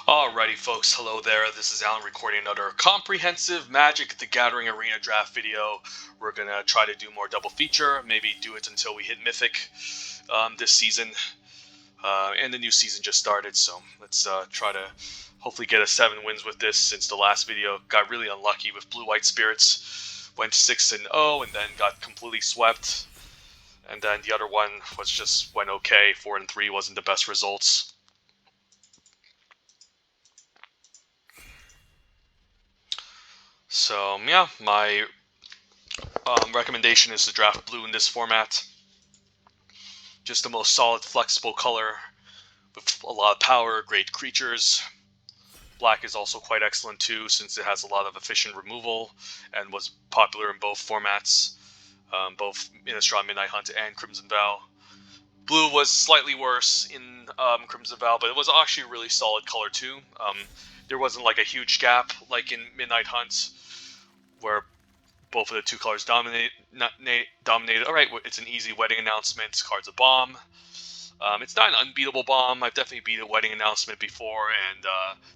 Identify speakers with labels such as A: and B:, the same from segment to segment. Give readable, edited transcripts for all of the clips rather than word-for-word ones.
A: Alrighty folks, hello there. This is Alan recording another comprehensive Magic the Gathering Arena draft video. We're going to try to do more double feature, maybe do it until we hit Mythic this season. And the new season just started, so let's try to hopefully get us 7 wins with this, since the last video got really unlucky with Blue-White Spirits. Went 6-0 and then got completely swept. And then the other one went okay. 4-3 wasn't the best results. So yeah, my recommendation is to draft blue in this format. Just the most solid, flexible color with a lot of power, great creatures. Black is also quite excellent too, since it has a lot of efficient removal and was popular in both formats, both Innistrad Midnight Hunt and Crimson Vow. Blue was slightly worse in Crimson Vow, but it was actually a really solid color too. There wasn't like a huge gap like in Midnight Hunt, where both of the two colors dominated. Alright, it's an easy wedding announcement. Card's a bomb. It's not an unbeatable bomb. I've definitely beat a wedding announcement before, and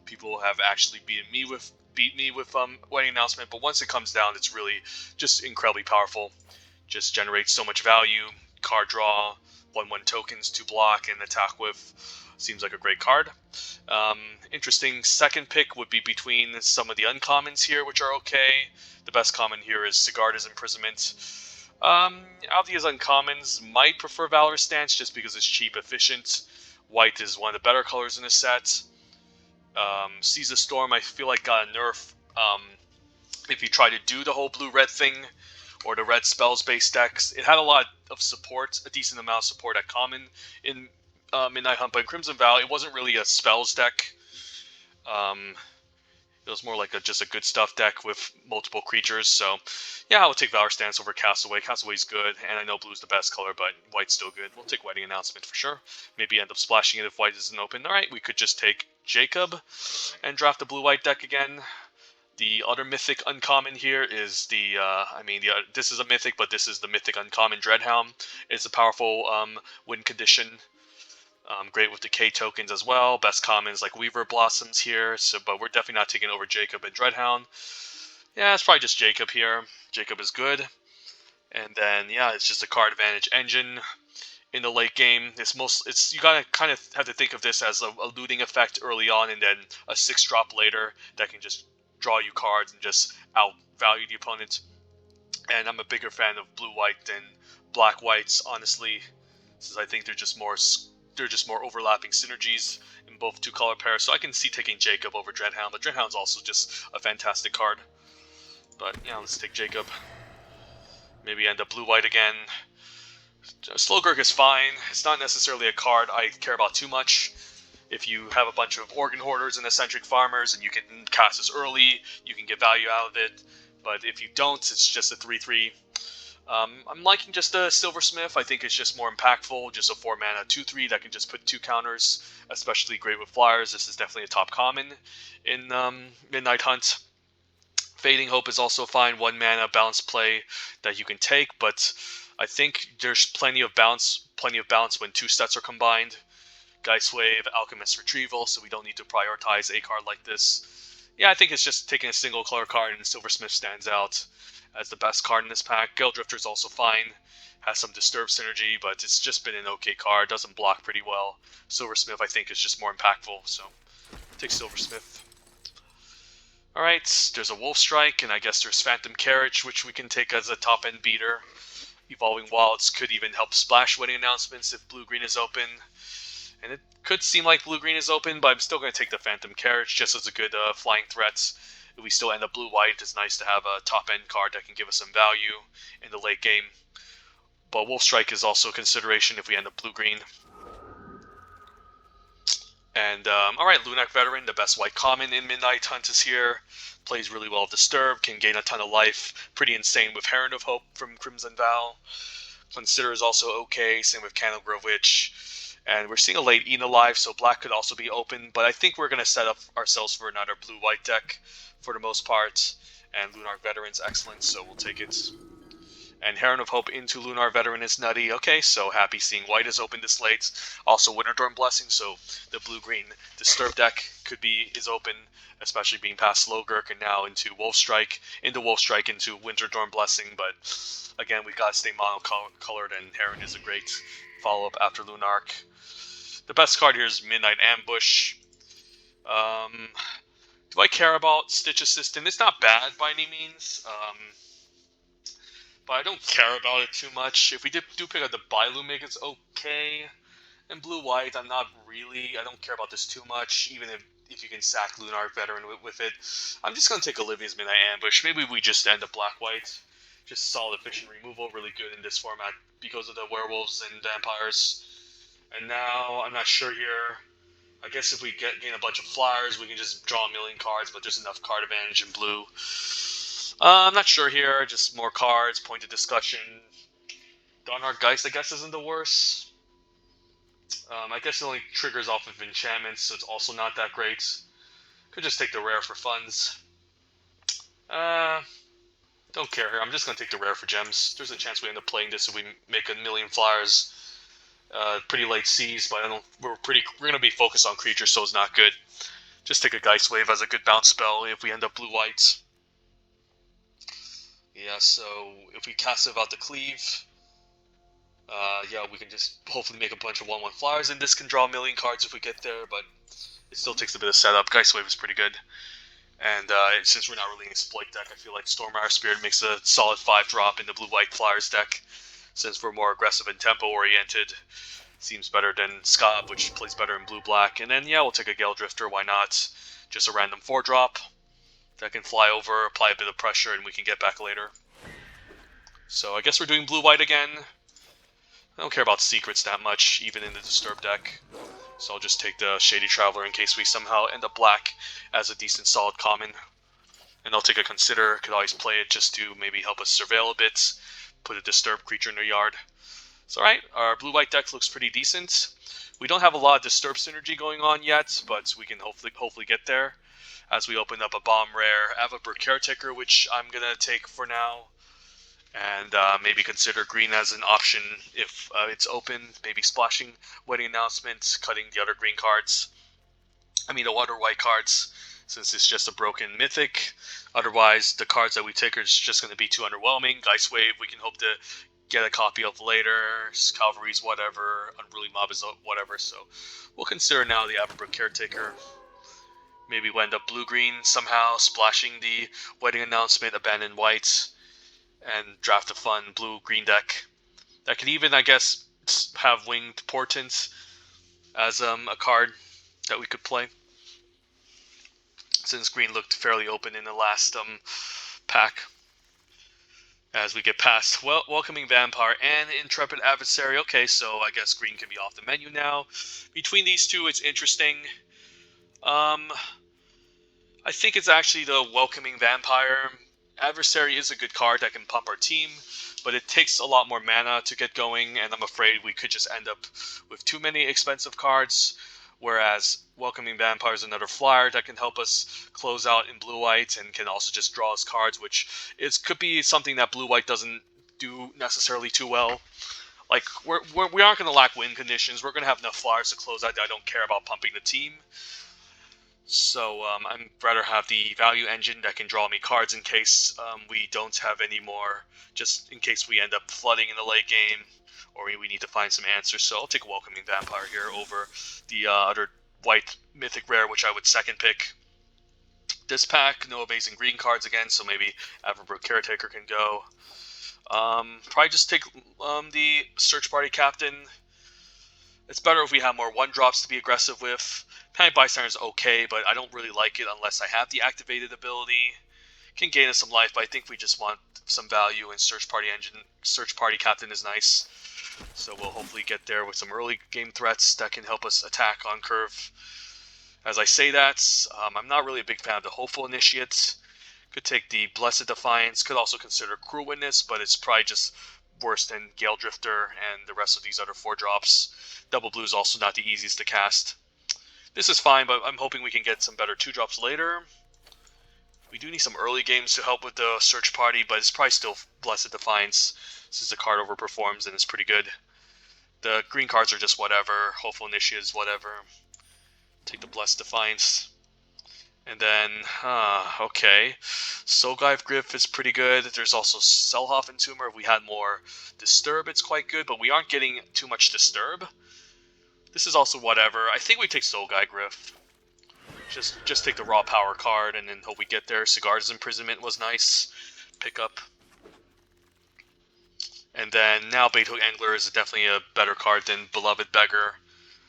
A: people have actually beat me with wedding announcement. But once it comes down, it's really just incredibly powerful. Just generates so much value. Card draw, 1/1 tokens to block and attack with. Seems like a great card. Interesting second pick would be between some of the uncommons here, which are okay. The best common here is Sigarda's Imprisonment. Out of these uncommons, might prefer Valorous Stance just because it's cheap, efficient. White is one of the better colors in the set. Seize the Storm, I feel like got a nerf if you try to do the whole blue-red thing, or the red spells-based decks. It had a lot of support, a decent amount of support at common in Midnight Hunt, but in Crimson Vow, it wasn't really a spells deck. It was more like just a good stuff deck with multiple creatures. So, yeah, I would take Valor Stance over Castaway. Castaway's good, and I know blue's the best color, but white's still good. We'll take Wedding Announcement for sure. Maybe end up splashing it if white isn't open. All right, we could just take Jacob and draft a blue-white deck again. The other mythic uncommon here is this is a mythic, but this is the mythic uncommon Dreadhound. It's a powerful win condition. Great with decay tokens as well. Best commons like Weaver Blossoms here. But we're definitely not taking over Jacob and Dreadhound. Yeah, it's probably just Jacob here. Jacob is good. And then yeah, it's just a card advantage engine in the late game. You gotta kind of have to think of this as a looting effect early on, and then a 6-drop later that can just draw you cards and just outvalue the opponent. And I'm a bigger fan of blue-white than black-whites, honestly, since I think they're just more overlapping synergies in both two color pairs. So I can see taking Jacob over Dreadhound, but Dreadhound's also just a fantastic card. But yeah, let's take Jacob. Maybe end up blue-white again. Slowgurk is fine. It's not necessarily a card I care about too much. If you have a bunch of Organ Hoarders and Eccentric Farmers and you can cast this early, you can get value out of it. But if you don't, it's just a 3/3. I'm liking just a Silversmith. I think it's just more impactful. Just a 4-mana 2/3 that can just put 2 counters, especially great with flyers. This is definitely a top common in Midnight Hunt. Fading Hope is also fine. 1-mana balance play that you can take, but I think there's plenty of balance when 2 sets are combined. Geist Wave, Alchemist Retrieval, so we don't need to prioritize a card like this. Yeah, I think it's just taking a single color card, and Silversmith stands out as the best card in this pack. Geldrifter is also fine. Has some Disturb synergy, but it's just been an okay card. Doesn't block pretty well. Silversmith, I think, is just more impactful, so take Silversmith. Alright, there's a Wolf Strike, and I guess there's Phantom Carriage, which we can take as a top-end beater. Evolving Wilds could even help splash wedding announcements if blue-green is open. And it could seem like blue-green is open, but I'm still going to take the Phantom Carriage just as a good flying threat. If we still end up blue-white, it's nice to have a top-end card that can give us some value in the late game. But Wolf Strike is also a consideration if we end up blue-green. And, alright, Lunak Veteran, the best white common in Midnight Hunt is here. Plays really well with Disturb, can gain a ton of life. Pretty insane with Heron of Hope from Crimson Vow. Consider is also okay, same with Candlegrove Witch. And we're seeing a late Enalive, so black could also be open. But I think we're going to set up ourselves for another blue-white deck for the most part. And Lunar Veteran's excellent, so we'll take it. And Heron of Hope into Lunar Veteran is nutty. Okay, so happy seeing white is open this late. Also Winterdorn Blessing, so the blue-green Disturb deck is open, especially being past Slowgurk and now into Wolf Strike, into Winterdorn Blessing. But again, we got to stay mono-colored, and Heron is a great follow-up after Lunark. The best card here is Midnight Ambush. Do I care about Stitch Assistant? It's not bad by any means. But I don't care about it too much. If we do pick up the Bilumig, it's okay. And blue-white, I don't care about this too much, even if you can sack Lunar Veteran with it. I'm just going to take Olivia's Midnight Ambush. Maybe we just end up black-white. Just solid efficient removal, really good in this format because of the werewolves and vampires. And now, I'm not sure here. I guess if we gain a bunch of flyers, we can just draw a million cards, but there's enough card advantage in blue. I'm not sure here, just more cards, point of discussion. Dawnhard Geist, I guess, isn't the worst. I guess it only triggers off of enchantments, so it's also not that great. Could just take the rare for funds. Don't care here, I'm just going to take the rare for gems. There's a chance we end up playing this if we make a million flyers. Pretty late C's, but we're going to be focused on creatures, so it's not good. Just take a Geist Wave as a good bounce spell if we end up blue-white. Yeah, so if we cast it out the Cleave, yeah, we can just hopefully make a bunch of 1/1 flyers, and this can draw a million cards if we get there, but it still takes a bit of setup. Geist Wave is pretty good. And since we're not really an exploit deck, I feel like Stormire Spirit makes a solid 5-drop in the blue-white flyers deck. Since we're more aggressive and tempo-oriented, seems better than Scab, which plays better in blue-black. And then, yeah, we'll take a Gale Drifter, why not? Just a random 4-drop that can fly over, apply a bit of pressure, and we can get back later. So I guess we're doing blue-white again. I don't care about secrets that much, even in the Disturb deck. So I'll just take the Shady Traveler in case we somehow end up black as a decent solid common. And I'll take a Consider, could always play it just to maybe help us surveil a bit, put a Disturbed creature in their yard. So alright, our blue-white deck looks pretty decent. We don't have a lot of Disturb synergy going on yet, but we can hopefully get there as we open up a bomb rare Avabur Caretaker, which I'm going to take for now. And maybe consider green as an option if it's open. Maybe splashing Wedding Announcement, cutting the other green cards. I mean the other white cards, since it's just a broken mythic. Otherwise, the cards that we take are just going to be too underwhelming. Geist Wave, we can hope to get a copy of later. Cavalry's whatever. Unruly Mob is whatever. So we'll consider now the Avabur Caretaker. Maybe we'll end up blue-green somehow, splashing the Wedding Announcement, abandon white, and draft a fun blue-green deck. That could even, I guess, have Winged Portent as a card that we could play. Since green looked fairly open in the last pack. As we get past Welcoming Vampire and Intrepid Adversary. Okay, so I guess green can be off the menu now. Between these two, it's interesting. I think it's actually the Welcoming Vampire. Adversary is a good card that can pump our team, but it takes a lot more mana to get going, and I'm afraid we could just end up with too many expensive cards, whereas Welcoming Vampire is another flyer that can help us close out in blue-white and can also just draw us cards, which could be something that blue-white doesn't do necessarily too well. Like, we aren't going to lack win conditions. We're going to have enough flyers to close out. I don't care about pumping the team. So I'd rather have the value engine that can draw me cards in case we don't have any more, just in case we end up flooding in the late game, or we need to find some answers. So I'll take Welcoming Vampire here over the other white mythic rare, which I would second pick. This pack, no amazing green cards again, so maybe Avabur Caretaker can go. Probably just take the Search Party Captain. It's better if we have more 1-drops to be aggressive with. Panic Bystander is okay, but I don't really like it unless I have the activated ability. Can gain us some life, but I think we just want some value, and Search Party Captain is nice. So we'll hopefully get there with some early game threats that can help us attack on curve. As I say that, I'm not really a big fan of the Hopeful Initiate. Could take the Blessed Defiance, could also consider Cruel Witness, but it's probably just worse than Gale Drifter and the rest of these other 4-drops. Double Blue is also not the easiest to cast. This is fine, but I'm hoping we can get some better 2-drops later. We do need some early games to help with the Search Party, but it's probably still Blessed Defiance since the card overperforms and is pretty good. The green cards are just whatever. Hopeful Initiates, whatever. Take the Blessed Defiance. And then, okay. Soulgive Gryff is pretty good. There's also Selhoff Entomber. If we had more Disturb, it's quite good, but we aren't getting too much Disturb. This is also whatever. I think we take Soulgive Gryff. Just take the raw power card and then hope we get there. Sigarda's Imprisonment was nice. Pick up. And then now Beethoven Angler is definitely a better card than Beloved Beggar.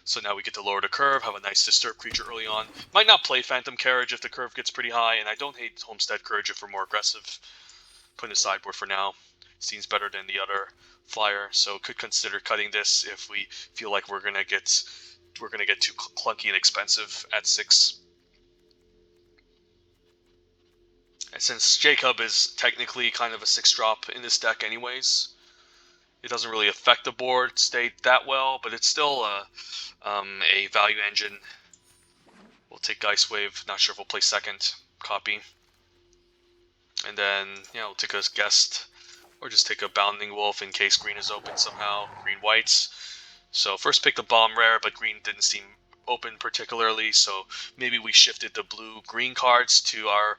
A: So now we get to lower the curve, have a nice Disturb creature early on. Might not play Phantom Carriage if the curve gets pretty high, and I don't hate Homestead Courage if we're more aggressive. Put in the sideboard for now. Seems better than the other flyer, so could consider cutting this if we feel like we're gonna get too clunky and expensive at 6. And since Jacob is technically kind of a 6-drop in this deck anyways, it doesn't really affect the board state that well, but it's still a value engine. We'll take Geist Wave. Not sure if we'll play second. Copy. And then, yeah, we'll take a Guest, or just take a Bounding Wolf in case green is open somehow. Green-whites. So first pick the Bomb Rare, but green didn't seem open particularly, so maybe we shifted the blue-green cards to our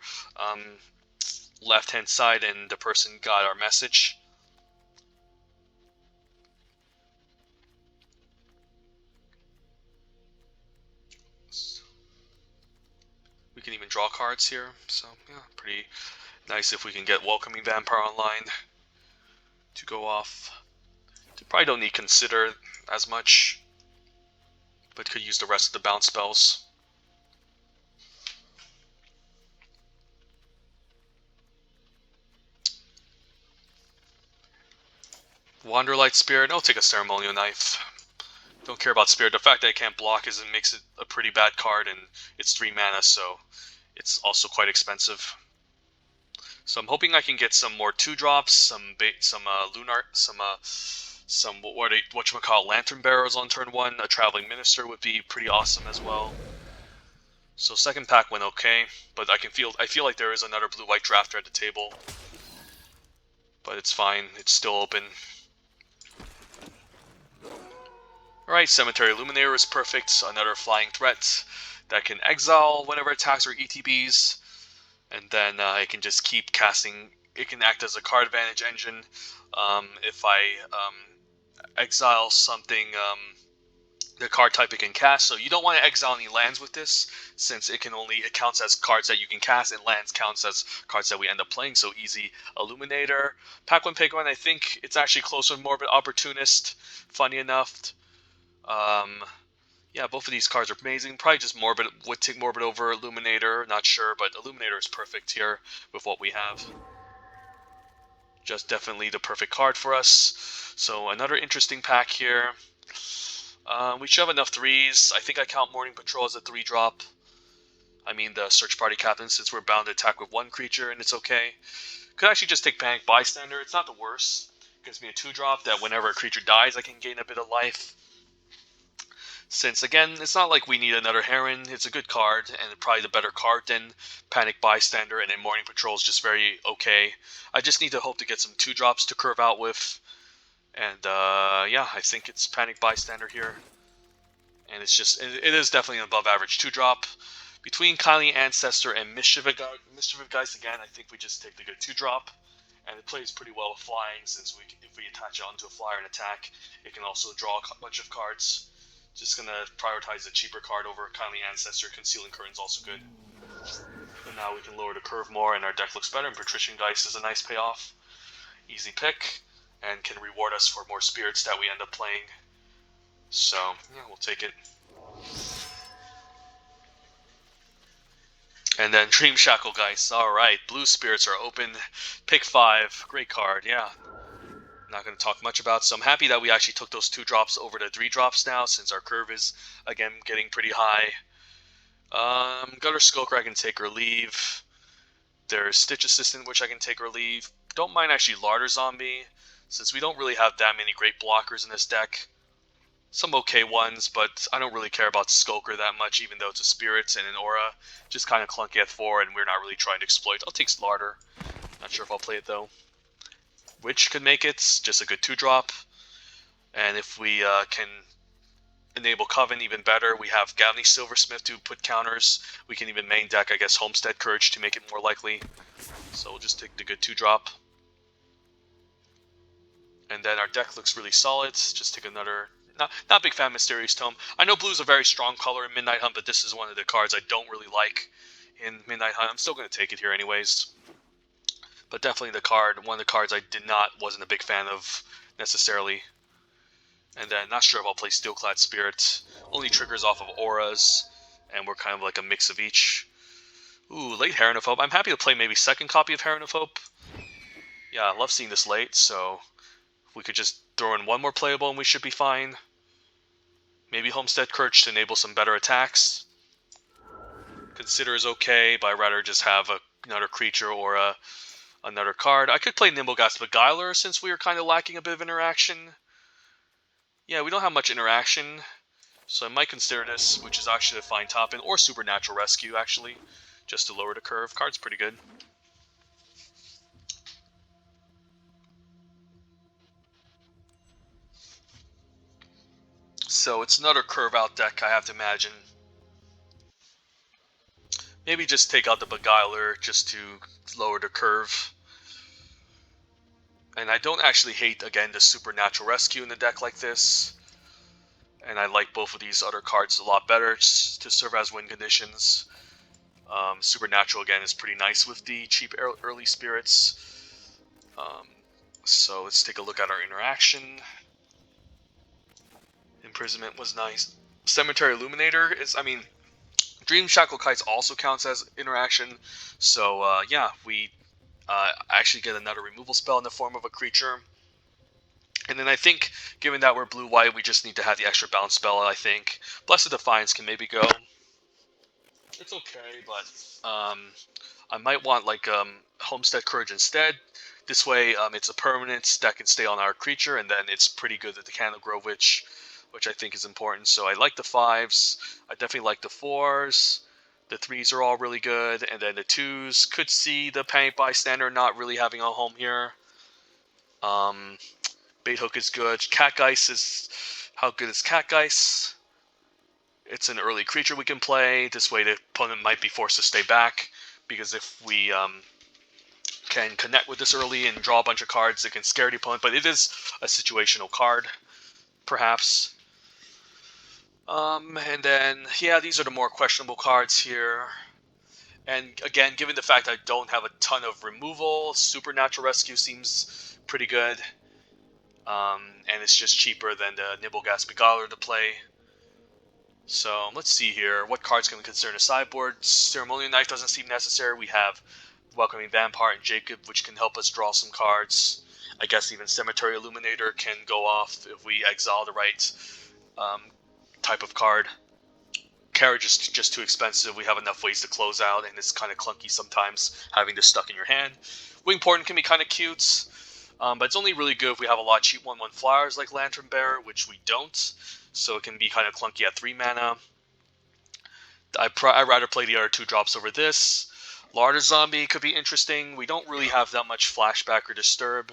A: left-hand side, and the person got our message. We can even draw cards here, so yeah, pretty nice if we can get Welcoming Vampire online to go off. Probably don't need Consider as much, but could use the rest of the bounce spells. Wanderlight Spirit, I'll take a Ceremonial Knife. Don't care about Spirit. The fact that it can't block makes it a pretty bad card, and it's 3 mana, so it's also quite expensive. So I'm hoping I can get some more 2-drops, some Lunar, some whatchamacallit, Lantern Barrows on turn 1. A Traveling Minister would be pretty awesome as well. So second pack went okay, but I feel like there is another blue-white drafter at the table. But it's fine, it's still open. Alright, Cemetery Illuminator is perfect. Another flying threat that can exile whenever it attacks or ETBs. And then it can just keep casting. It can act as a card advantage engine. If I exile something, the card type it can cast. So you don't want to exile any lands with this, since it counts as cards that you can cast, and lands counts as cards that we end up playing. So easy Illuminator. Pack 1 pick 1, I think it's actually closer to Morbid Opportunist, funny enough. Yeah, both of these cards are amazing. Probably just Morbid would take Morbid over Illuminator, not sure, but Illuminator is perfect here with what we have. Just definitely the perfect card for us. So another interesting pack here. We should have enough 3s. I think I count Morning Patrol as a 3-drop. I mean the Search Party Captain, since we're bound to attack with 1 creature and it's okay. Could actually just take Panic Bystander. It's not the worst. It gives me a 2-drop that whenever a creature dies I can gain a bit of life. Since, again, it's not like we need another Heron. It's a good card, and probably the better card than Panic Bystander, and then Morning Patrol is just very okay. I just need to hope to get some 2-drops to curve out with. And, yeah, I think it's Panic Bystander here. And it is definitely an above-average 2-drop. Between Kindly Ancestor and Mischievous Geist, again, I think we just take the good 2-drop. And it plays pretty well with flying, since if we attach it onto a flyer and attack, it can also draw a bunch of cards. Just gonna prioritize the cheaper card over Kindly Ancestor. Concealing Curtain's also good. But now we can lower the curve more and our deck looks better, and Patrician Geist is a nice payoff. Easy pick, and can reward us for more spirits that we end up playing. So, yeah, we'll take it. And then Dream Shackle Geist. Alright, blue spirits are open. Pick 5. Great card, yeah. Not going to talk much about, so I'm happy that we actually took those 2-drops over to 3-drops now, since our curve is again getting pretty high. Gutter Skulker I can take or leave. There's Stitch Assistant, which I can take or leave. Don't mind actually Larder Zombie, since we don't really have that many great blockers in this deck. Some okay ones, but I don't really care about Skulker that much, even though it's a Spirit and an Aura. Just kind of clunky at 4, and we're not really trying to exploit. I'll take Larder. Not sure if I'll play it though. Witch could make it, just a good 2-drop. And if we can enable Coven even better, we have Gavney Silversmith to put counters. We can even main deck, I guess, Homestead Courage to make it more likely. So we'll just take the good 2-drop. And then our deck looks really solid. Just take another... Not big fan of Mysterious Tome. I know blue's a very strong color in Midnight Hunt, but this is one of the cards I don't really like in Midnight Hunt. I'm still going to take it here anyways. But definitely one of the cards I wasn't a big fan of necessarily. And then not sure if I'll play Steelclad Spirit. Only triggers off of auras, and we're kind of like a mix of each. Ooh, late Heronophobe. I'm happy to play maybe second copy of Heronophobe. Yeah, I love seeing this late, so if we could just throw in one more playable and we should be fine. Maybe Homestead Courage to enable some better attacks. Consider is okay, but I'd rather just have another creature or another card. I could play Nimbleghast Beguiler since we were kind of lacking a bit of interaction. Yeah, we don't have much interaction, so I might consider this, which is actually a fine top-in, or Supernatural Rescue, actually, just to lower the curve. Card's pretty good. So it's another curve-out deck, I have to imagine. Maybe just take out the Beguiler just to lower the curve. And I don't actually hate, again, the Supernatural Rescue in the deck like this. And I like both of these other cards a lot better to serve as win conditions. Supernatural, again, is pretty nice with the cheap early spirits. So let's take a look at our interaction. Imprisonment was nice. Cemetery Illuminator is, Dream Shackle Kites also counts as interaction. So, yeah, we actually get another removal spell in the form of a creature. And then I think, given that we're blue-white, we just need to have the extra bounce spell, I think. Blessed Defiance can maybe go. It's okay, but I might want, like, Homestead Courage instead. This way, it's a permanent that can stay on our creature, and then it's pretty good at the Candle Grove Witch, which I think is important. So I like the 5s. I definitely like the 4s. The 3s are all really good, and then the 2s could see the Panic Bystander not really having a home here. Bait Hook is good. Catgeist is... How good is Catgeist? It's an early creature we can play. This way the opponent might be forced to stay back, because if we can connect with this early and draw a bunch of cards, it can scare the opponent, but it is a situational card, perhaps. And then, yeah, these are the more questionable cards here. And again, given the fact I don't have a ton of removal, Supernatural Rescue seems pretty good. And it's just cheaper than the Nimbleghast Beguiler to play. So, let's see here. What cards can we consider in the sideboard? Ceremonial Knife doesn't seem necessary. We have Welcoming Vampire and Jacob, which can help us draw some cards. I guess even Cemetery Illuminator can go off if we exile the right type of card. Carriage is just too expensive. We have enough ways to close out, and it's kind of clunky sometimes having this stuck in your hand. Wing Portent can be kind of cute, but it's only really good if we have a lot of cheap 1/1 flyers like Lantern Bearer, which we don't. So it can be kind of clunky at 3 mana. I'd rather play the other 2 drops over this. Larder Zombie could be interesting. We don't really have that much Flashback or Disturb,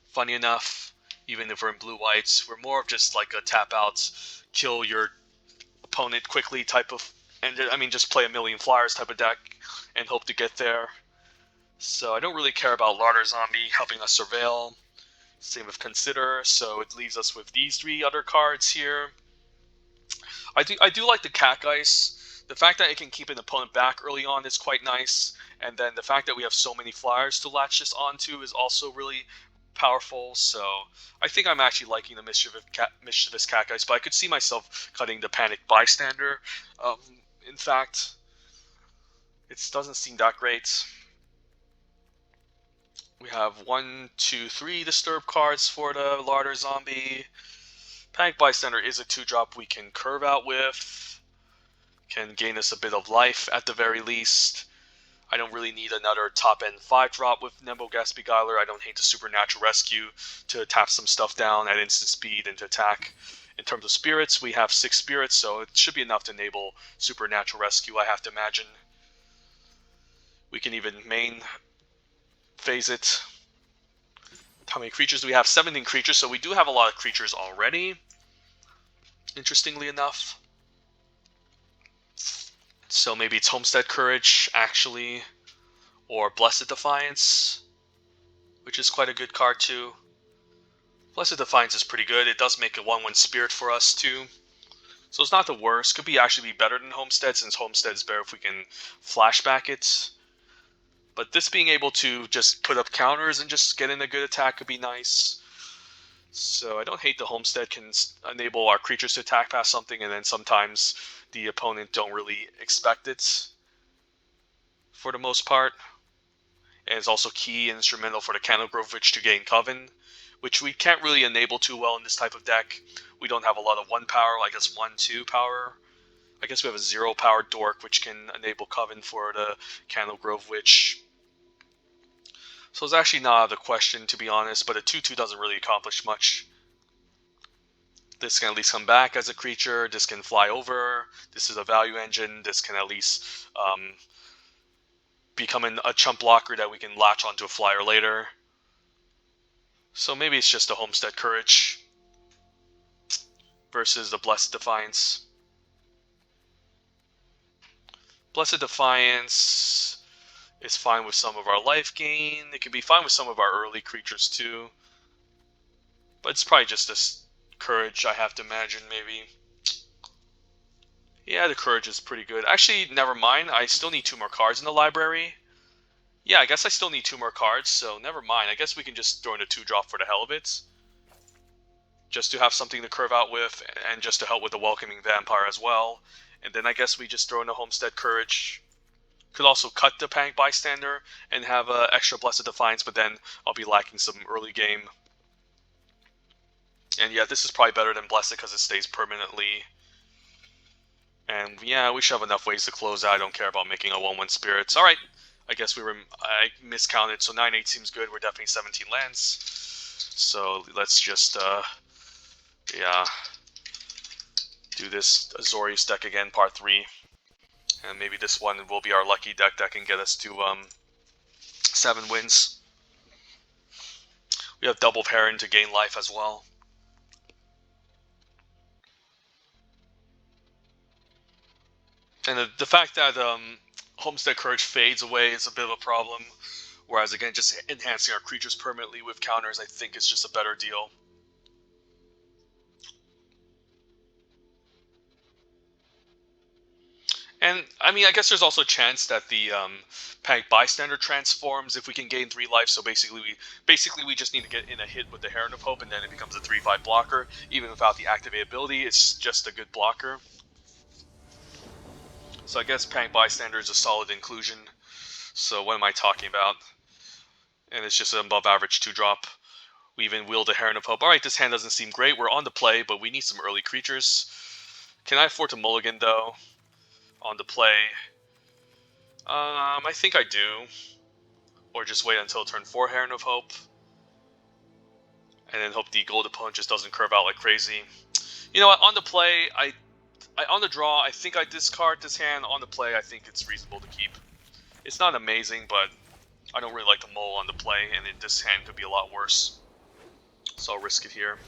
A: funny enough, even if we're in blue-whites. We're more of just like a tap-out, kill your opponent quickly type of, and just play a million flyers type of deck and hope to get there. So I don't really care about Larder Zombie helping us surveil. Same with Consider, so it leaves us with these 3 other cards here. I do like the Catgeist. The fact that it can keep an opponent back early on is quite nice, and then the fact that we have so many flyers to latch this onto is also really powerful. So I think I'm actually liking the Mischievous Catgeist, but I could see myself cutting the Panic Bystander. In fact, it doesn't seem that great. We have 1, 2, 3 Disturb cards for the Larder Zombie. Panic Bystander is a 2-drop we can curve out with. Can gain us a bit of life at the very least. I don't really need another top-end 5-drop with Nimbleghast Beguiler. I don't hate the Supernatural Rescue to tap some stuff down at instant speed and to attack. In terms of spirits, we have 6 spirits, so it should be enough to enable Supernatural Rescue, I have to imagine. We can even main phase it. How many creatures do we have? 17 creatures, so we do have a lot of creatures already, interestingly enough. So maybe it's Homestead Courage, actually, or Blessed Defiance, which is quite a good card too. Blessed Defiance is pretty good. It does make a 1/1 Spirit for us too. So it's not the worst. Could actually be better than Homestead, since Homestead is better if we can flashback it. But this being able to just put up counters and just get in a good attack could be nice. So I don't hate the Homestead can enable our creatures to attack past something, and then sometimes the opponent don't really expect it for the most part. And it's also key and instrumental for the Candlegrove Witch to gain Coven, which we can't really enable too well in this type of deck. We don't have a lot of 1 power, I guess 1/2 power. I guess we have a 0 power Dork, which can enable Coven for the Candlegrove Witch. So it's actually not out of the question, to be honest, but a 2/2 doesn't really accomplish much. This can at least come back as a creature, this can fly over, this is a value engine, this can at least become a chump blocker that we can latch onto a flyer later. So maybe it's just a Homestead Courage versus the Blessed Defiance. Blessed Defiance is fine with some of our life gain. It can be fine with some of our early creatures too. But it's probably just this Courage, I have to imagine, maybe. Yeah, the Courage is pretty good. Actually, never mind. I still need 2 more cards in the library. Yeah, I guess I still need 2 more cards, so never mind. I guess we can just throw in a 2-drop for the hell of it. Just to have something to curve out with, and just to help with the Welcoming Vampire as well. And then I guess we just throw in a Homestead Courage. Could also cut the Panic Bystander and have extra Blessed Defiance, but then I'll be lacking some early game. And yeah, this is probably better than Blessed because it stays permanently. And yeah, we should have enough ways to close out. I don't care about making a 1/1 Spirits. Alright, I guess I miscounted, so 9/8 seems good. We're definitely 17 lands. So let's just, yeah, do this Azorius deck again, part 3. And maybe this one will be our lucky deck that can get us to 7 wins. We have double Heron to gain life as well. And the fact that Homestead Courage fades away is a bit of a problem. Whereas again, just enhancing our creatures permanently with counters, I think is just a better deal. And I mean, I guess there's also a chance that the Panic Bystander transforms if we can gain 3 life. So basically we just need to get in a hit with the Heron of Hope, and then it becomes a 3/5 blocker. Even without the activate ability, it's just a good blocker. So I guess Panic Bystander is a solid inclusion. So what am I talking about? And it's just an above average 2-drop. We even wield a Heron of Hope. Alright, this hand doesn't seem great. We're on the play, but we need some early creatures. Can I afford to mulligan though? On the play. I think I do. Or just wait until turn 4 Heron of Hope. And then hope the gold opponent just doesn't curve out like crazy. You know what, on the play, on the draw, I think I discard this hand. On the play, I think it's reasonable to keep. It's not amazing, but I don't really like the mull on the play, and this hand could be a lot worse. So I'll risk it here.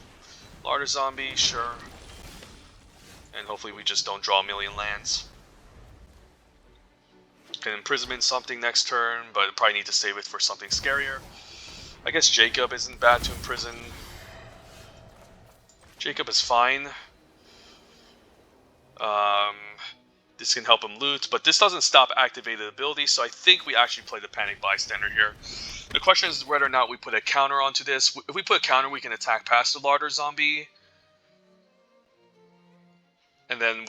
A: Larder Zombie, sure. And hopefully we just don't draw a million lands. Can Imprisonment something next turn, but probably need to save it for something scarier. I guess Jacob isn't bad to imprison. Jacob is fine. This can help him loot, but this doesn't stop activated ability, so I think we actually play the Panic Bystander here. The question is whether or not we put a counter onto this. If we put a counter, we can attack past the Larder Zombie. And then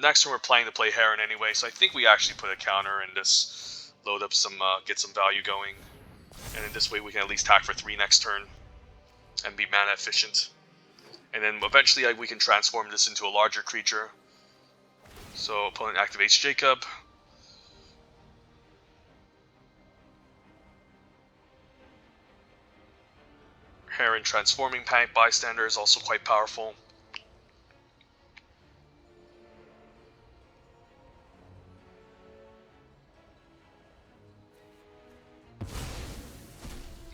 A: next turn we're planning to play Heron anyway, so I think we actually put a counter and just load up some, get some value going. And in this way we can at least attack for 3 next turn and be mana efficient. And then eventually we can transform this into a larger creature. So opponent activates Jacob. Heron transforming Panic Bystander is also quite powerful.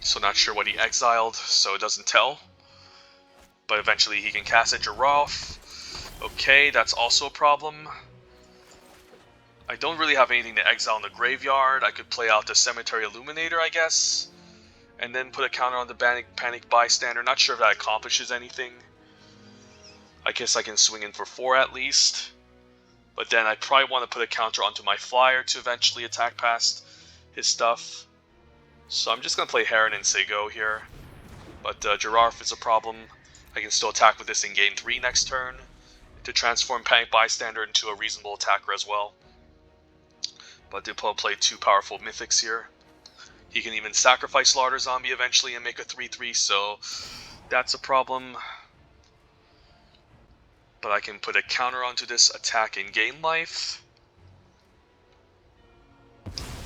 A: So not sure what he exiled, so it doesn't tell. But eventually he can cast a Giraffe. Okay, that's also a problem. I don't really have anything to exile in the graveyard. I could play out the Cemetery Illuminator, I guess. And then put a counter on the Panic Bystander. Not sure if that accomplishes anything. I guess I can swing in for 4 at least. But then I probably want to put a counter onto my Flyer to eventually attack past his stuff. So I'm just going to play Heron and say go here. But Giraffe is a problem. I can still attack with this and gain 3 next turn to transform Panic Bystander into a reasonable attacker as well. But they play 2 powerful Mythics here. He can even sacrifice Slaughter Zombie eventually and make a 3/3, so that's a problem. But I can put a counter onto this attack and gain life.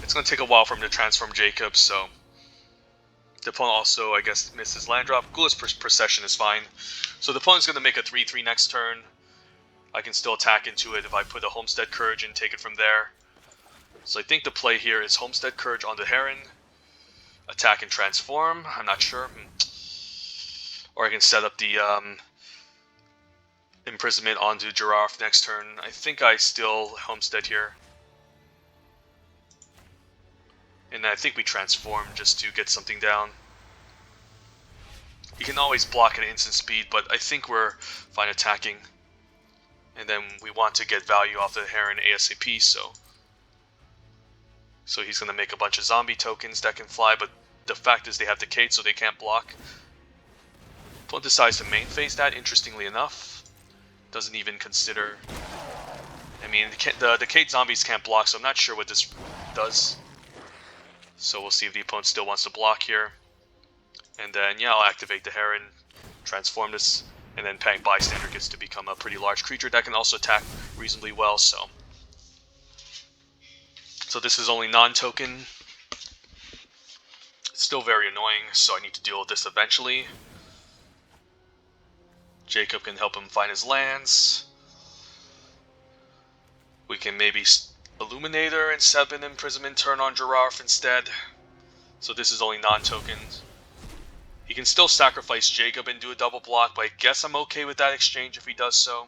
A: It's going to take a while for him to transform Jacob, so the opponent also, I guess, misses land drop. Ghoulish Procession is fine. So the opponent's going to make a 3/3 next turn. I can still attack into it if I put a Homestead Courage and take it from there. So I think the play here is Homestead Courage on the Heron. Attack and transform. I'm not sure. Or I can set up the Imprisonment onto Giraffe next turn. I think I still Homestead here. And I think we transform just to get something down. You can always block at instant speed, but I think we're fine attacking. And then we want to get value off the Heron ASAP, so he's going to make a bunch of zombie tokens that can fly, but the fact is they have Decayed, so they can't block. Opponent decides to main phase that, interestingly enough. Doesn't even consider... I mean, the Decayed zombies can't block, so I'm not sure what this does. So we'll see if the opponent still wants to block here. And then, yeah, I'll activate the Heron, transform this, and then Panic Bystander gets to become a pretty large creature that can also attack reasonably well, so this is only non-token. It's still very annoying, so I need to deal with this eventually. Jacob can help him find his lands. We can maybe Illuminator and set up an Imprisonment turn on Giraffe instead. So this is only non-tokens. He can still sacrifice Jacob and do a double block, but I guess I'm okay with that exchange if he does so.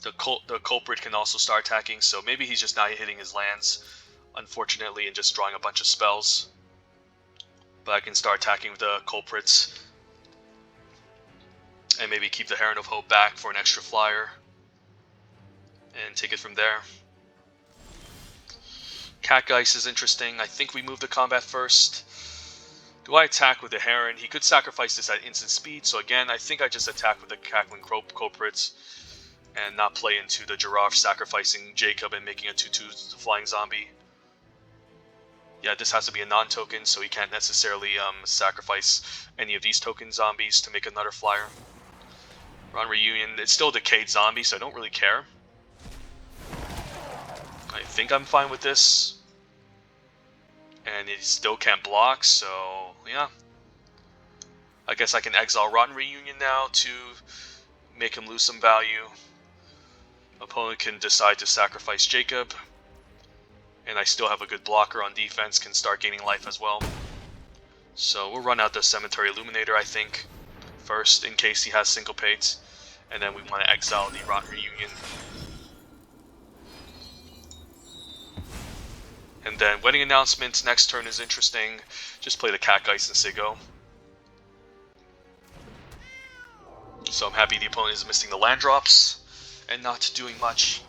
A: The culprit can also start attacking, so maybe he's just not hitting his lands, unfortunately, and just drawing a bunch of spells. But I can start attacking with the culprits. And maybe keep the Heron of Hope back for an extra flyer. And take it from there. Catgeist is interesting. I think we move the combat first. Do I attack with the Heron? He could sacrifice this at instant speed, so again, I think I just attack with the Cackling culprits and not play into the Giraffe sacrificing Jacob and making a 2/2 flying zombie. Yeah, this has to be a non-token, so he can't necessarily sacrifice any of these token zombies to make another flyer. Ron Reunion, it's still a Decayed zombie, so I don't really care. I think I'm fine with this. And he still can't block, so yeah. I guess I can exile Rotten Reunion now to make him lose some value. Opponent can decide to sacrifice Jacob. And I still have a good blocker on defense, can start gaining life as well. So we'll run out the Cemetery Illuminator, I think, first, in case he has Syncopates. And then we want to exile the Rotten Reunion. And then Wedding Announcement next turn is interesting. Just play the Catgeist and say go. So I'm happy the opponent is missing the land drops and not doing much.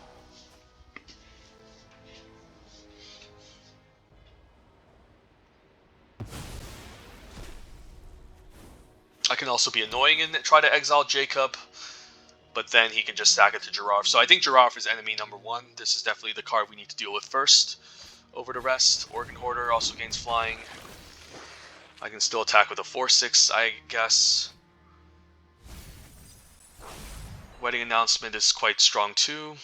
A: I can also be annoying and try to exile Jacob, but then he can just stack it to Giraffe. So I think Giraffe is enemy number 1. This is definitely the card we need to deal with first over the rest. Organ Hoarder also gains flying. I can still attack with a 4/6, I guess. Wedding Announcement is quite strong too.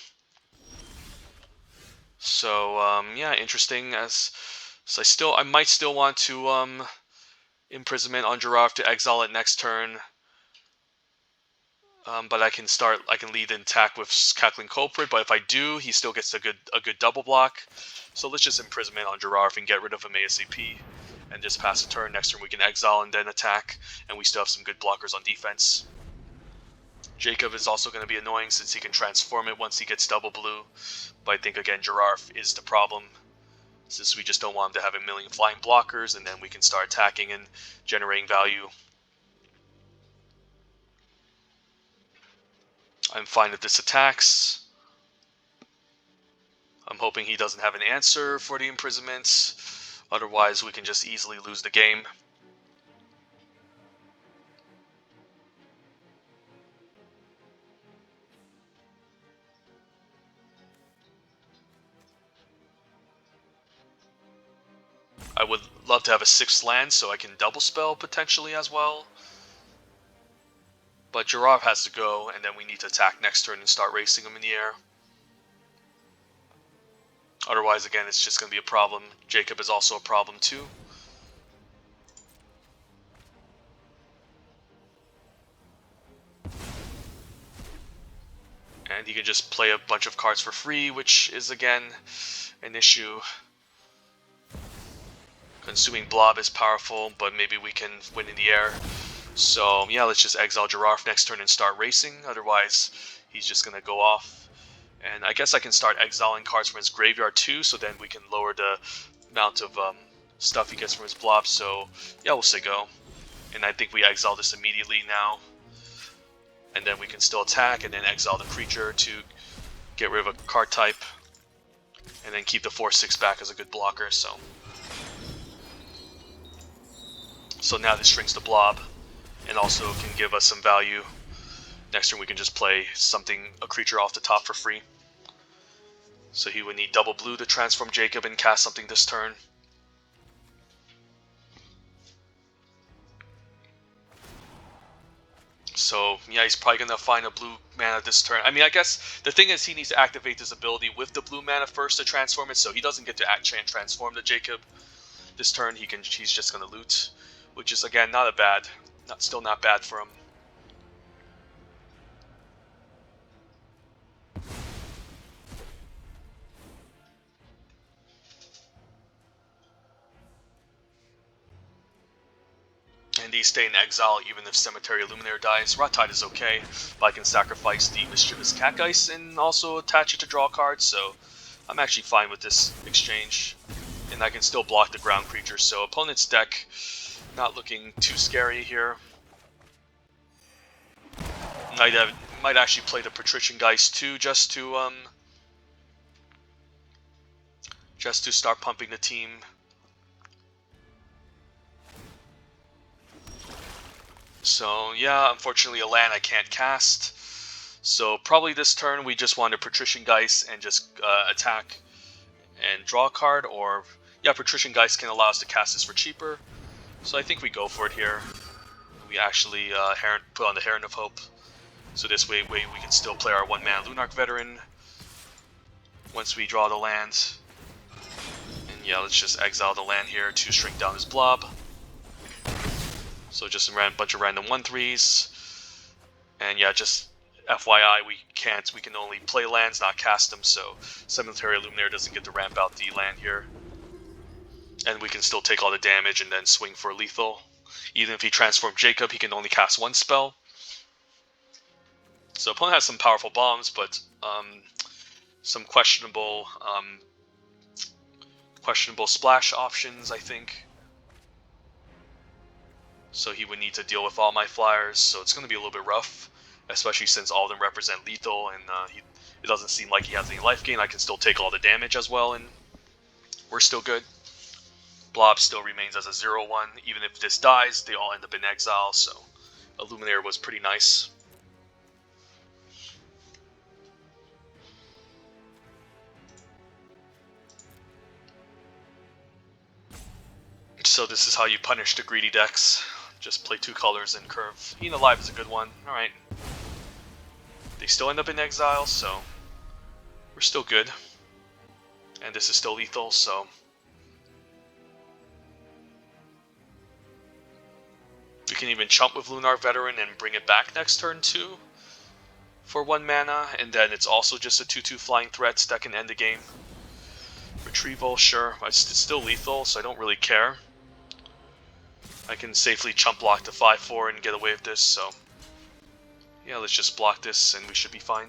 A: So yeah, interesting. So I might still want to Imprisonment on Giraffe to exile it next turn. But I can lead an attack with Cackling Culprit, but if I do, he still gets a good double block. So let's just Imprisonment on Giraffe and get rid of him ASAP. and just pass a turn. Next turn we can exile and then attack, and we still have some good blockers on defense. Jacob is also going to be annoying since he can transform it once he gets double blue, but I think again Giraffe is the problem, since we just don't want him to have a million flying blockers, and then we can start attacking and generating value. I'm fine if this attacks. I'm hoping he doesn't have an answer for the imprisonments, otherwise we can just easily lose the game. I would love to have a 6th land so I can double spell potentially as well. But Giraffe has to go, and then we need to attack next turn and start racing him in the air. Otherwise, again, it's just going to be a problem. Jacob is also a problem too. And he can just play a bunch of cards for free, which is again an issue. Consuming Blob is powerful, but maybe we can win in the air. So yeah, let's just exile Giraffe next turn and start racing. Otherwise, he's just going to go off. And I guess I can start exiling cards from his graveyard too, so then we can lower the amount of stuff he gets from his Blob. So yeah, we'll say go. And I think we exile this immediately now. And then we can still attack and then exile the creature to get rid of a card type. And then keep the 4/6 back as a good blocker. So now this shrinks the Blob and also can give us some value. Next turn we can just play a creature off the top for free. So he would need double blue to transform Jacob and cast something this turn. So yeah, he's probably going to find a blue mana this turn. I mean, I guess the thing is he needs to activate this ability with the blue mana first to transform it, so he doesn't get to transform the Jacob this turn. He's just going to loot, which is again still not bad for him. And these stay in exile even if Cemetery Illuminator dies. Rot-Tide is okay, but I can sacrifice the Mischievous Catgeist and also attach it to draw cards, so I'm actually fine with this exchange. And I can still block the ground creatures, so opponent's deck not looking too scary here. Might actually play the Patrician Geist too, just to start pumping the team. So yeah, unfortunately a land I can't cast. So probably this turn we just want a Patrician Geist and just attack and draw a card, or yeah, Patrician Geist can allow us to cast this for cheaper. So I think we go for it here. We actually put on the Heron of Hope. So this way we can still play our 1-mana Lunarch Veteran once we draw the land. And yeah, let's just exile the land here to shrink down his Blob. So just a bunch of random 1/3s. And yeah, just FYI, we can only play lands, not cast them, so Cemetery Illuminator doesn't get to ramp out the land here. And we can still take all the damage and then swing for lethal. Even if he transforms Jacob, he can only cast 1 spell. So opponent has some powerful bombs, but some questionable splash options, I think. So he would need to deal with all my flyers, so it's going to be a little bit rough, especially since all of them represent lethal, and it doesn't seem like he has any life gain. I can still take all the damage as well, and we're still good. Blob still remains as a 0/1. Even if this dies, they all end up in exile, so Illuminator was pretty nice. So this is how you punish the greedy decks. Just play 2 colors and curve. Eaten Alive is a good one. Alright. They still end up in exile, so we're still good. And this is still lethal, so we can even chump with Lunarch Veteran and bring it back next turn too for 1 mana, and then it's also just a 2/2 flying threat that can end the game. Retrieval, sure. It's still lethal, so I don't really care. I can safely chump block the 5/4 and get away with this, so yeah, let's just block this and we should be fine.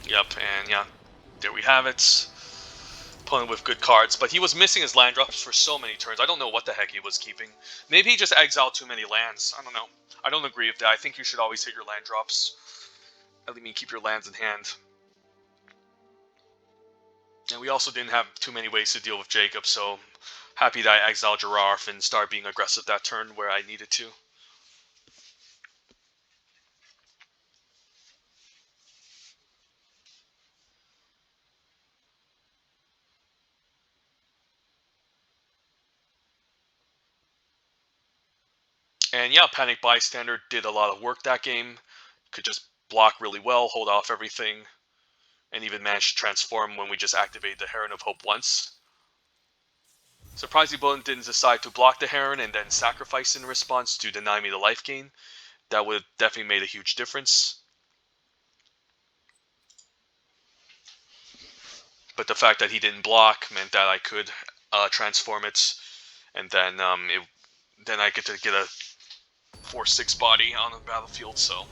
A: Yep, and yeah, there we have it. Opponent with good cards, but he was missing his land drops for so many turns. I don't know what the heck he was keeping. Maybe he just exiled too many lands. I don't know. I don't agree with that. I think you should always hit your land drops. I mean, keep your lands in hand. And we also didn't have too many ways to deal with Jacob, so happy that I exiled Giraffe and started being aggressive that turn where I needed to. And yeah, Panic Bystander did a lot of work that game. Could just block really well, hold off everything, and even managed to transform when we just activated the Heron of Hope once. Surprisingly, Bullet didn't decide to block the Heron and then sacrifice in response to deny me the life gain. That would have definitely made a huge difference. But the fact that he didn't block meant that I could transform it, and then then I get to get a 4/6 body on the battlefield. So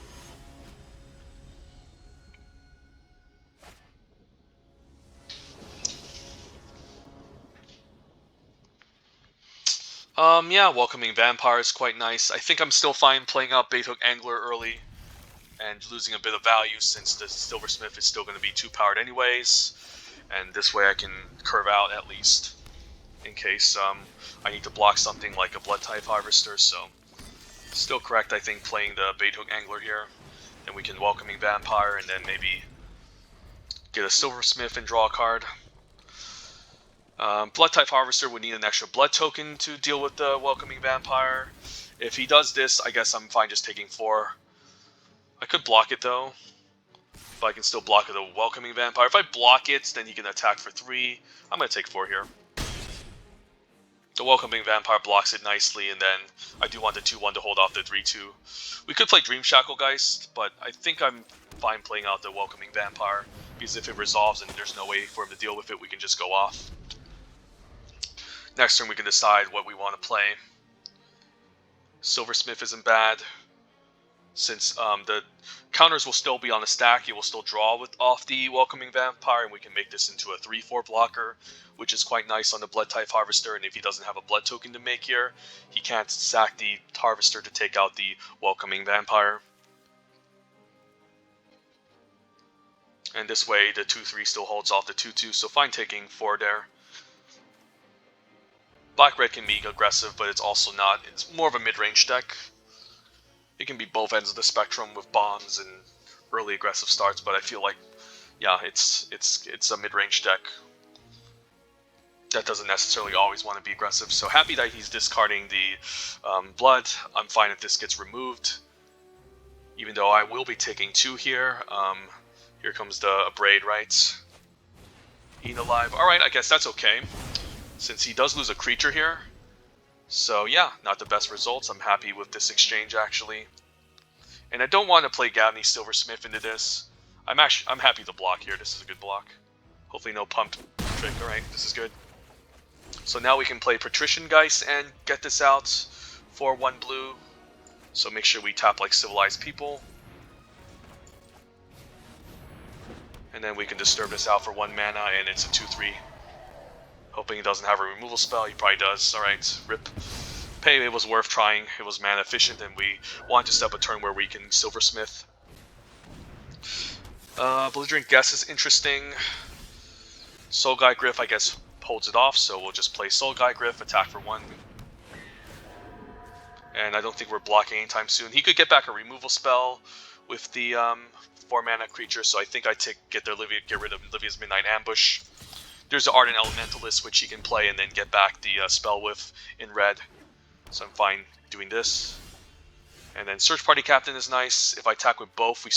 A: yeah, Welcoming Vampire is quite nice. I think I'm still fine playing out Baithook Angler early and losing a bit of value since the Silversmith is still going to be 2-powered anyways, and this way I can curve out at least in case I need to block something like a Blood-type Harvester. So still correct, I think, playing the Baithook Angler here. Then we can Welcoming Vampire and then maybe get a Silversmith and draw a card. Blood-type Harvester would need an extra blood token to deal with the Welcoming Vampire. If he does this, I guess I'm fine just taking 4. I could block it though, but I can still block the Welcoming Vampire. If I block it, then he can attack for 3. I'm going to take 4 here. The Welcoming Vampire blocks it nicely, and then I do want the 2/1 to hold off the 3/2. We could play Dream Shacklegeist, but I think I'm fine playing out the Welcoming Vampire, because if it resolves and there's no way for him to deal with it, we can just go off. Next turn we can decide what we want to play. Silversmith isn't bad, since the counters will still be on the stack. He will still draw off the Welcoming Vampire, and we can make this into a 3/4 blocker, which is quite nice on the Blood-type Harvester. And if he doesn't have a blood token to make here, he can't sack the Harvester to take out the Welcoming Vampire. And this way the 2/3 still holds off the 2/2, so fine taking 4 there. Black-red can be aggressive, but it's also not. It's more of a mid-range deck. It can be both ends of the spectrum with bombs and early aggressive starts, but I feel like, yeah, it's a mid-range deck that doesn't necessarily always want to be aggressive. So happy that he's discarding the blood. I'm fine if this gets removed, even though I will be taking 2 here. Here comes the Abrade, right? Eaten alive. All right, I guess that's okay, since he does lose a creature here. So yeah, not the best results. I'm happy with this exchange actually, and I don't want to play Gavny Silversmith into this. I'm happy to block here. This is a good block. Hopefully no pumped trick. All right, this is good. So now we can play Patrician Geist and get this out for 1 blue. So make sure we tap like Civilized People, and then we can disturb this out for 1 mana, and it's a 2/3. Hoping he doesn't have a removal spell. He probably does. Alright, rip. Pay, it was worth trying. It was mana efficient, and we want to step a turn where we can Silversmith. Belligerent Guess is interesting. Soulguide Gryph, I guess, holds it off, so we'll just play Soulguide Gryph, attack for 1. And I don't think we're blocking anytime soon. He could get back a removal spell with the 4 mana creature, so I think I get rid of Livia's Midnight Ambush. There's the Ardent Elementalist, which he can play and then get back the spell with in red. So I'm fine doing this. And then Search Party Captain is nice. If I attack with both, we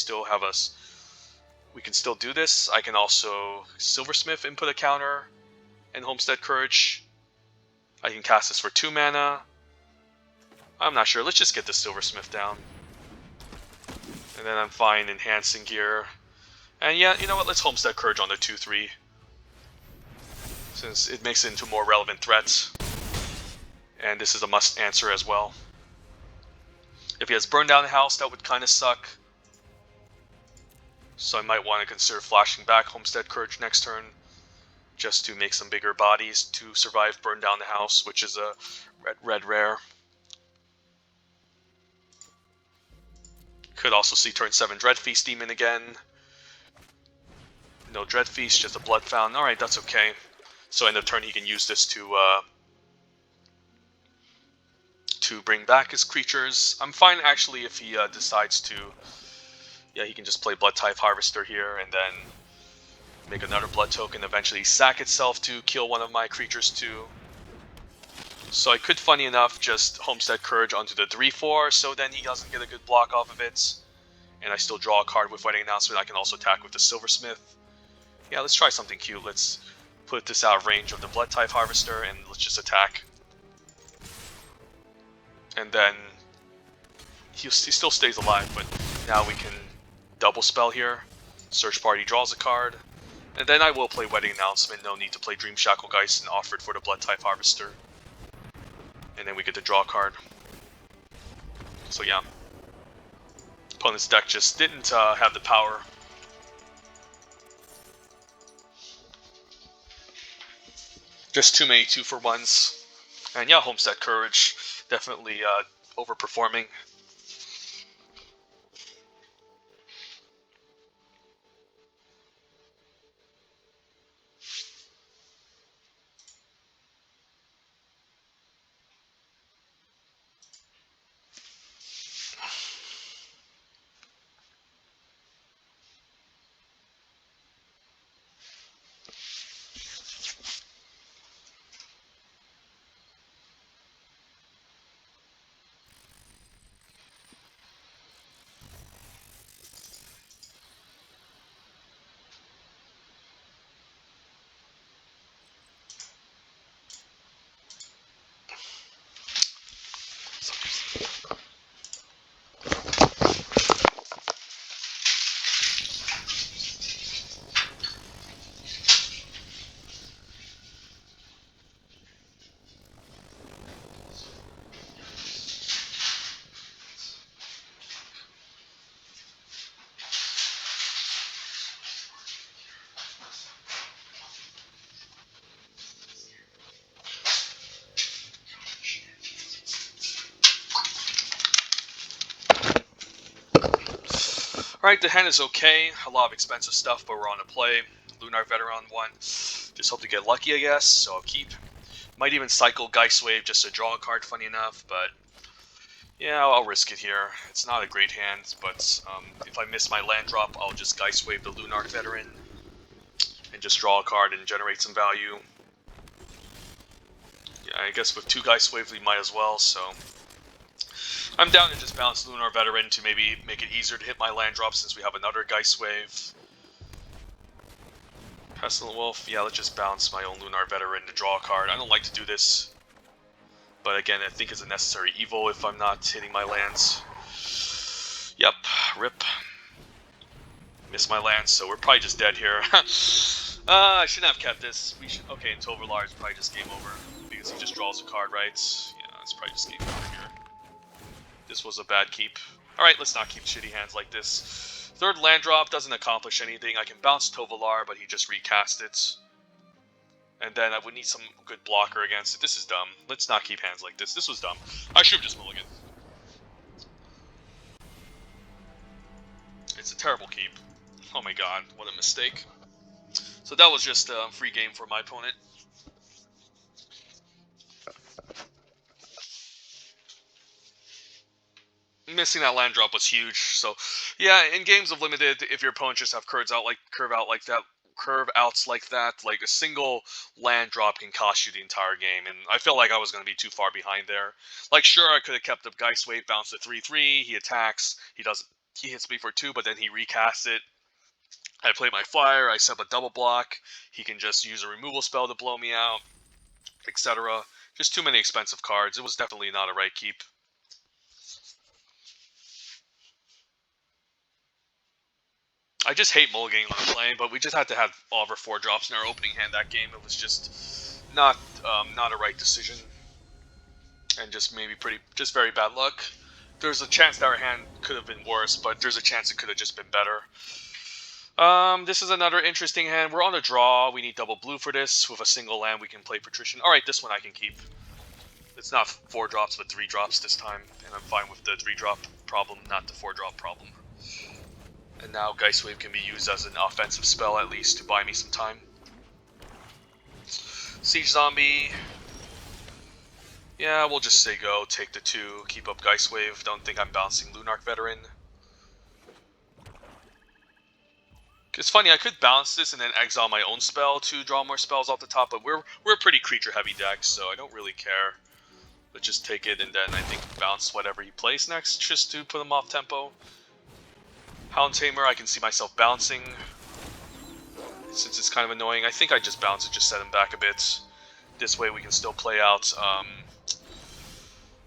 A: can still do this. I can also Silversmith, input a counter, and Homestead Courage. I can cast this for 2 mana. I'm not sure. Let's just get the Silversmith down. And then I'm fine enhancing gear. And yeah, you know what? Let's Homestead Courage on the 2-3. Since it makes it into more relevant threats. And this is a must answer as well. If he has Burn Down the House, that would kind of suck. So I might want to consider flashing back Homestead Courage next turn. Just to make some bigger bodies to survive Burn Down the House, which is a red rare. Could also see turn 7 Dread Feast Demon again. No Dread Feast, just a Blood Fountain. Alright, that's okay. So end of turn he can use this to bring back his creatures. I'm fine actually if he decides to... Yeah, he can just play Blood Tithe Harvester here and then make another Blood Token, eventually sack itself to kill one of my creatures too. So I could, funny enough, just Homestead Courage onto the 3-4, so then he doesn't get a good block off of it. And I still draw a card with Wedding Announcement. I can also attack with the Silversmith. Yeah, let's try something cute. Let's put this out of range of the Blood Tithe Harvester, and let's just attack. And then he still stays alive, but now we can double spell here. Search Party draws a card. And then I will play Wedding Announcement. No need to play Dream Shackle Geist and offer it for the Blood Tithe Harvester. And then we get to draw a card. So yeah. Opponent's deck just didn't have the power. Just too many 2-for-1s. And yeah, Homestead Courage definitely overperforming. Alright, the hand is okay. A lot of expensive stuff, but we're on a play. Lunar Veteran 1. Just hope to get lucky, I guess, so I'll keep. Might even cycle Geist Wave just to draw a card, funny enough, but... Yeah, I'll risk it here. It's not a great hand, but if I miss my land drop, I'll just Geist Wave the Lunar Veteran. And just draw a card and generate some value. Yeah, I guess with 2 Geist Waves we might as well, so... I'm down to just bounce Lunar Veteran to maybe make it easier to hit my land drop since we have another Geist Wave. Pestilent Wolf, yeah, let's just bounce my own Lunar Veteran to draw a card. I don't like to do this. But again, I think it's a necessary evil if I'm not hitting my lands. Yep, rip. Miss my lands, so we're probably just dead here. I shouldn't have kept this. We should. Okay, and Tovolar is probably just game over. Because he just draws a card, right? Yeah, it's probably just game over here. This was a bad keep. Alright, let's not keep shitty hands like this. Third land drop doesn't accomplish anything. I can bounce Tovolar, but he just recast it. And then I would need some good blocker against it. This is dumb. Let's not keep hands like this. This was dumb. I should have just mulliganed. It's a terrible keep. Oh my god, what a mistake. So that was just a free game for my opponent. Missing that land drop was huge. So yeah, in games of limited, if your opponent just have curve outs like that, like a single land drop can cost you the entire game. And I felt like I was going to be too far behind there. Like, sure, I could have kept up Geist Wave, bounced to 3-3. He attacks. He hits me for 2, but then he recasts it. I play my flyer. I set up a double block. He can just use a removal spell to blow me out, etc. Just too many expensive cards. It was definitely not a right keep. I just hate mulliganing when I'm playing, but we just had to have all of our 4-drops in our opening hand that game. It was just not a right decision, and just just very bad luck. There's a chance that our hand could have been worse, but there's a chance it could have just been better. This is another interesting hand. We're on a draw. We need double blue for this. With a single land, we can play Patrician. All right, this one I can keep. It's not 4 drops, but 3 drops this time, and I'm fine with the 3-drop problem, not the 4-drop problem. And now Geist Wave can be used as an offensive spell, at least, to buy me some time. Siege Zombie. Yeah, we'll just say go, take the 2, keep up Geist Wave. Don't think I'm bouncing Lunarch Veteran. It's funny, I could bounce this and then exile my own spell to draw more spells off the top, but we're a pretty creature-heavy deck, so I don't really care. Let's just take it and then I think bounce whatever he plays next, just to put him off tempo. Hound Tamer, I can see myself bouncing. Since it's kind of annoying, I think I just bounce it, just set him back a bit. This way we can still play out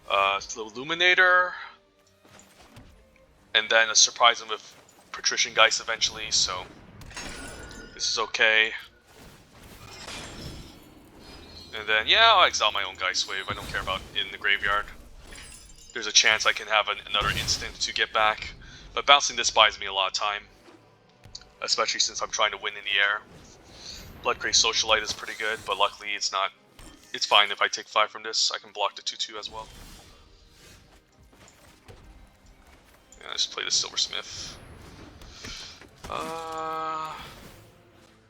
A: the Illuminator. And then surprise him with Patrician Geist eventually, so this is okay. And then, yeah, I'll exile my own Geist Wave. I don't care about it in the graveyard. There's a chance I can have another instant to get back. But bouncing this buys me a lot of time. Especially since I'm trying to win in the air. Bloodcrave Socialite is pretty good, but luckily it's not... It's fine if I take 5 from this. I can block the 2-2 as well. Yeah, let's play the Silversmith.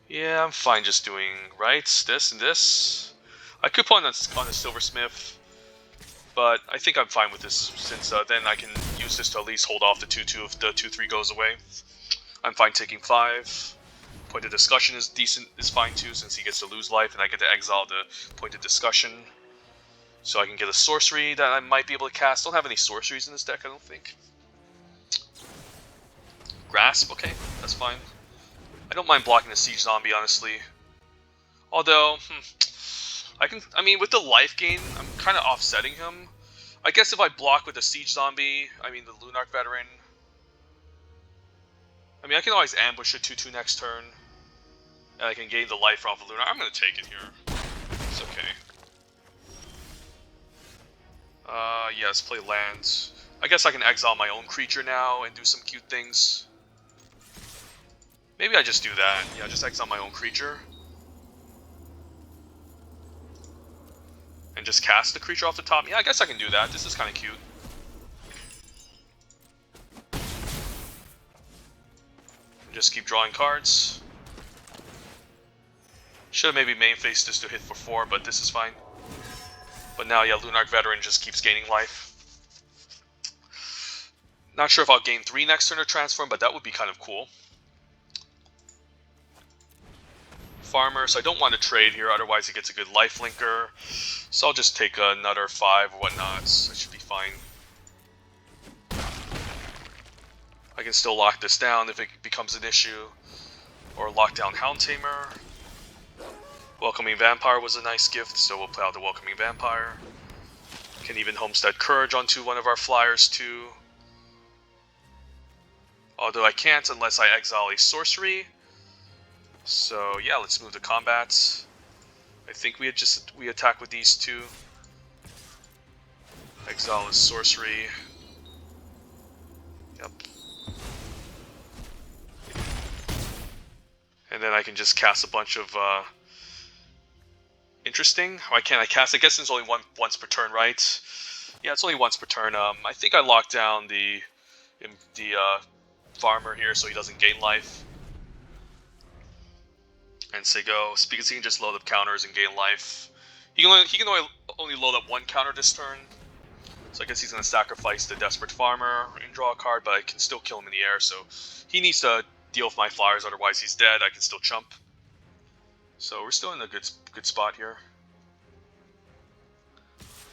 A: Yeah, I'm fine just doing this and this. I could put on the Silversmith, but I think I'm fine with this since then I can use this to at least hold off the 2-2 if the 2-3 goes away. I'm fine taking 5. Point of Discussion is fine too, since he gets to lose life and I get to exile the Point of Discussion. So I can get a sorcery that I might be able to cast. Don't have any sorceries in this deck, I don't think. Grasp, okay, that's fine. I don't mind blocking the Siege Zombie, honestly. Although, I mean, with the life gain, I'm kind of offsetting him. I guess if I block with the Siege Zombie, I mean the Lunarch Veteran. I mean, I can always ambush a 2-2 next turn. And I can gain the life off of Lunarch. I'm going to take it here. It's okay. Yeah, let's play lands. I guess I can exile my own creature now and do some cute things. Maybe I just do that. Yeah, just exile my own creature. And just cast the creature off the top. Yeah, I guess I can do that. This is kind of cute. And just keep drawing cards. Should have maybe main faced this to hit for 4, but this is fine. But now, yeah, Lunarch Veteran just keeps gaining life. Not sure if I'll gain 3 next turn or transform, but that would be kind of cool. Farmer, so I don't want to trade here, otherwise he gets a good life linker. So I'll just take another 5 or whatnot, so that should be fine. I can still lock this down if it becomes an issue. Or lock down Hound Tamer. Welcoming Vampire was a nice gift, so we'll play out the Welcoming Vampire. Can even Homestead Courage onto one of our flyers too. Although I can't unless I exile a sorcery. So yeah, let's move to combat. I think we attack with these 2. Exile is sorcery. Yep. And then I can just cast a bunch of interesting. Why can't I cast? I guess it's only once per turn, right? Yeah, it's only once per turn. I think I locked down the farmer here so he doesn't gain life. And say go, because he can just load up counters and gain life. He can only load up 1 counter this turn. So I guess he's going to sacrifice the Desperate Farmer and draw a card, but I can still kill him in the air, so he needs to deal with my flyers, otherwise he's dead. I can still chump. So we're still in a good spot here.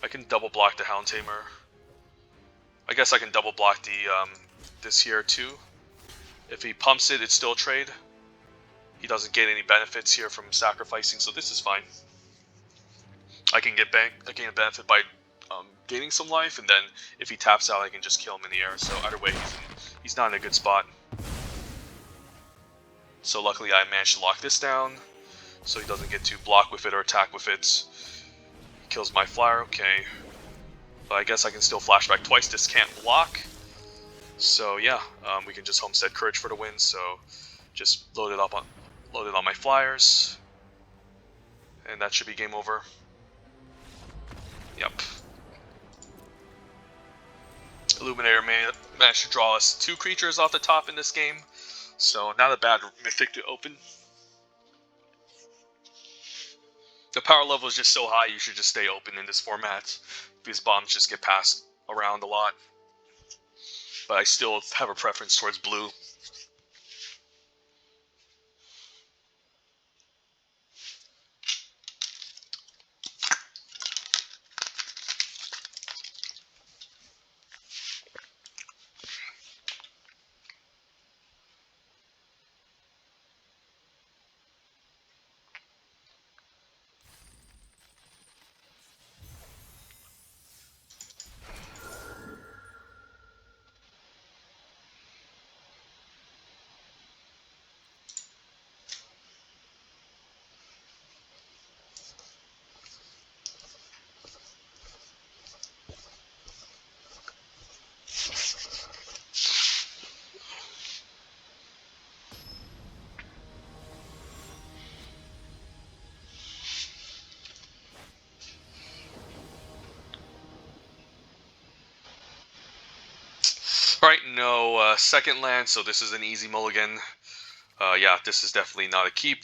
A: I can double block the Hound Tamer. I guess I can double block the this here too. If he pumps it, it's still a trade. He doesn't get any benefits here from sacrificing, so this is fine. I can gain a benefit by gaining some life, and then if he taps out, I can just kill him in the air. So either way, he's not in a good spot. So luckily I managed to lock this down, so he doesn't get to block with it or attack with it. He kills my flyer, okay. But I guess I can still flashback twice, this can't block. So yeah, we can just Homestead Courage for the win, so just load it on my flyers. And that should be game over. Yep. Illuminator managed to draw us 2 creatures off the top in this game, so not a bad mythic to open. The power level is just so high, you should just stay open in this format, because bombs just get passed around a lot. But I still have a preference towards blue. Alright, no second land, so this is an easy mulligan. Yeah, this is definitely not a keep.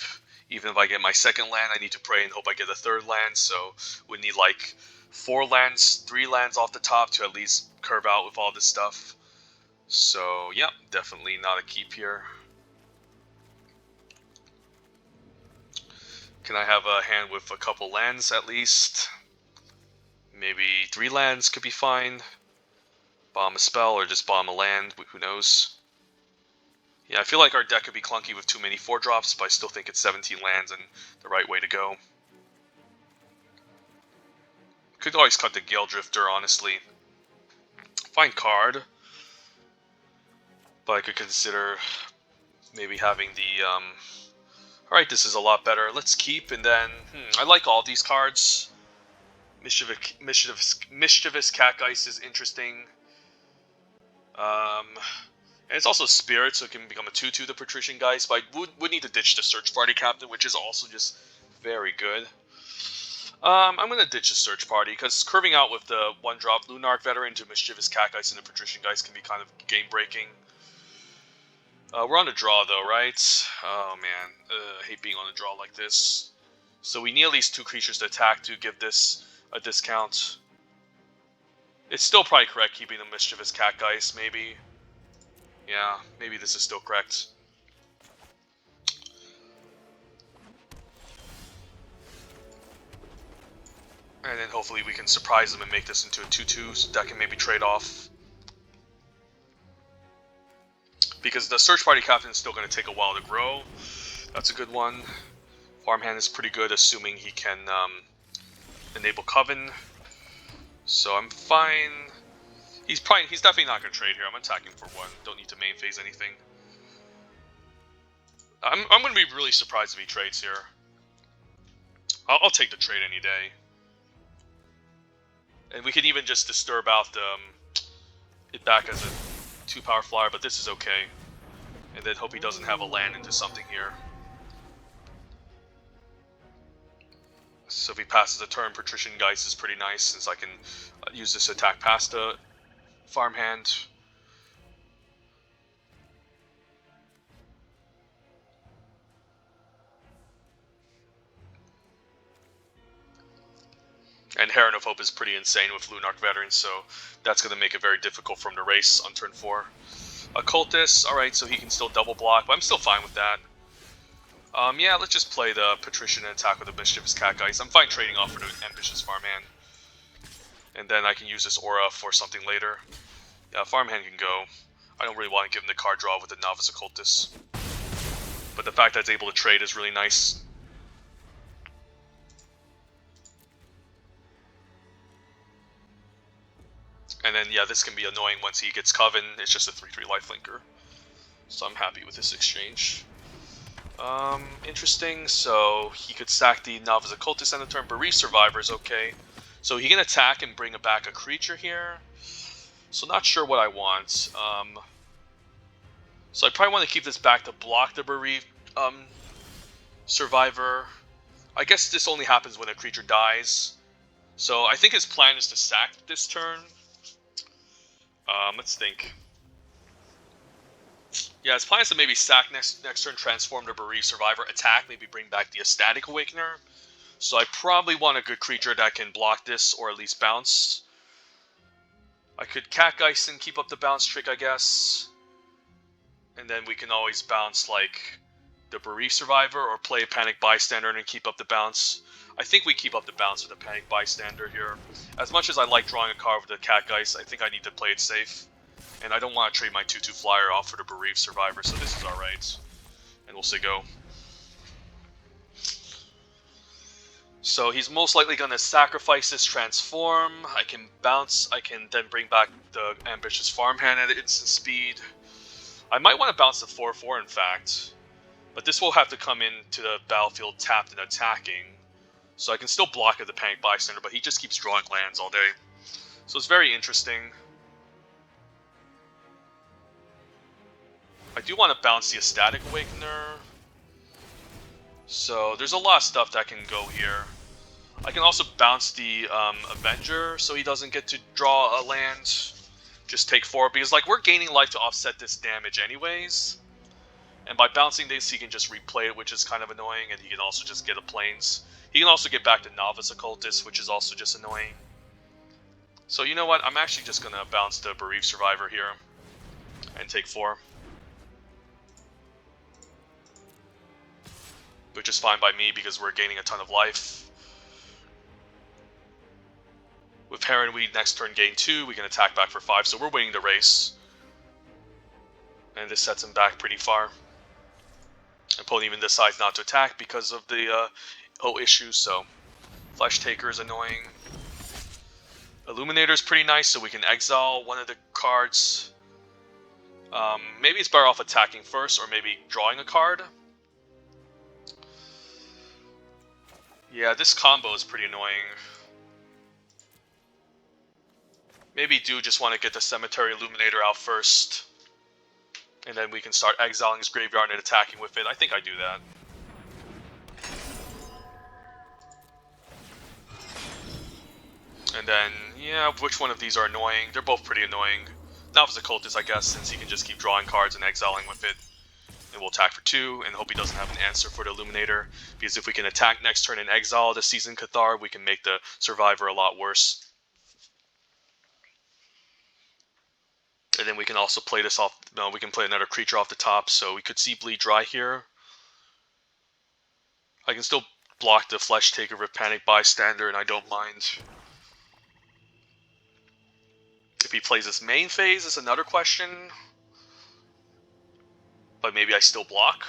A: Even if I get my second land, I need to pray and hope I get a third land, so we need like 4 lands, 3 lands off the top to at least curve out with all this stuff. So yeah, definitely not a keep here. Can I have a hand with a couple lands at least? Maybe 3 lands could be fine. Bomb a spell or just bomb a land, who knows. Yeah, I feel like our deck could be clunky with too many 4-drops, but I still think it's 17 lands and the right way to go. Could always cut the Gale Drifter, honestly. Fine card. But I could consider maybe having the... Alright, this is a lot better. Let's keep, and then... I like all these cards. Mischievous Catgeist is interesting. And it's also Spirit, so it can become a 2/2 the Patrician Geist, but I would need to ditch the Search Party Captain, which is also just very good. I'm going to ditch the Search Party, because curving out with the 1-drop Lunarch Veteran to Mischievous Catgeist and the Patrician Geist can be kind of game-breaking. We're on a draw, though, right? Oh, man. I hate being on a draw like this. So we need at least 2 creatures to attack to give this a discount. It's still probably correct keeping the Mischievous Catgeist, maybe. Yeah, maybe this is still correct. And then hopefully we can surprise them and make this into a 2/2 so that can maybe trade off. Because the Search Party Captain is still going to take a while to grow. That's a good one. Farmhand is pretty good, assuming he can enable Coven. So I'm fine. He's definitely not going to trade here. I'm attacking for 1. Don't need to main phase anything. I'm going to be really surprised if he trades here. I'll take the trade any day. And we can even just disturb out it back as a 2-power flyer, but this is okay. And then hope he doesn't have a land into something here. So if he passes a turn, Patrician Geist is pretty nice, since I can use this attack past the farmhand. And Heron of Hope is pretty insane with Lunarch Veterans, so that's going to make it very difficult for him to race on turn 4. Occultist, alright, so he can still double block, but I'm still fine with that. Yeah, let's just play the Patrician and attack with the Mischievous Catgeist. I'm fine trading off for the Ambitious Farmhand. And then I can use this aura for something later. Yeah, Farmhand can go. I don't really want to give him the card draw with the Novice Occultist. But the fact that it's able to trade is really nice. And then, yeah, this can be annoying once he gets Coven. It's just a 3/3 lifelinker. So I'm happy with this exchange. Interesting. So he could sack the Novice Occultist on the turn. Bereaved Survivor is okay. So he can attack and bring back a creature here. So not sure what I want. So I probably want to keep this back to block the Bereaved Survivor. I guess this only happens when a creature dies. So I think his plan is to sack this turn. Let's think. Yeah, his plan is to maybe sack next turn, transform the Bereaved Survivor, attack, maybe bring back the Ecstatic Awakener. So I probably want a good creature that can block this, or at least bounce. I could Catgeist and keep up the bounce trick, I guess. And then we can always bounce, like, the Bereaved Survivor, or play a Panic Bystander and keep up the bounce. I think we keep up the bounce with the Panic Bystander here. As much as I like drawing a card with the Catgeist, I think I need to play it safe. And I don't want to trade my 2/2 flyer off for the Bereaved Survivor, so this is alright. And we'll say go. So he's most likely going to sacrifice this transform. I can bounce. I can then bring back the Ambitious Farmhand at instant speed. I might want to bounce the 4/4 in fact. But this will have to come into the battlefield tapped and attacking. So I can still block at the Panic Bystander, but he just keeps drawing lands all day. So it's very interesting. I do want to bounce the Ecstatic Awakener. So there's a lot of stuff that can go here. I can also bounce the Avenger so he doesn't get to draw a land. Just take 4, because like we're gaining life to offset this damage anyways. And by bouncing this, he can just replay it, which is kind of annoying, and he can also just get a Plains. He can also get back to Novice Occultist, which is also just annoying. So you know what? I'm actually just going to bounce the Bereaved Survivor here and take 4. Which is fine by me because we're gaining a ton of life. With Heron, we next turn gain 2, we can attack back for 5, so we're winning the race. And this sets him back pretty far. Opponent even decides not to attack because of the whole issue, so Flesh Taker is annoying. Illuminator is pretty nice, so we can exile one of the cards. Maybe it's better off attacking first, or maybe drawing a card. Yeah, this combo is pretty annoying. Maybe do just want to get the Cemetery Illuminator out first. And then we can start exiling his graveyard and attacking with it. I think I do that. And then, yeah, which one of these are annoying? They're both pretty annoying. Novice Occultist, I guess, since he can just keep drawing cards and exiling with it. And we'll attack for 2, and hope he doesn't have an answer for the Illuminator. Because if we can attack next turn and exile the Seasoned Cathar, we can make the Survivor a lot worse. And then we can also play this off, no, we can play another creature off the top, so we could see Bleed Dry here. I can still block the Flesh Taker with Panic Bystander, and I don't mind. If he plays this main phase is another question. But maybe I still block.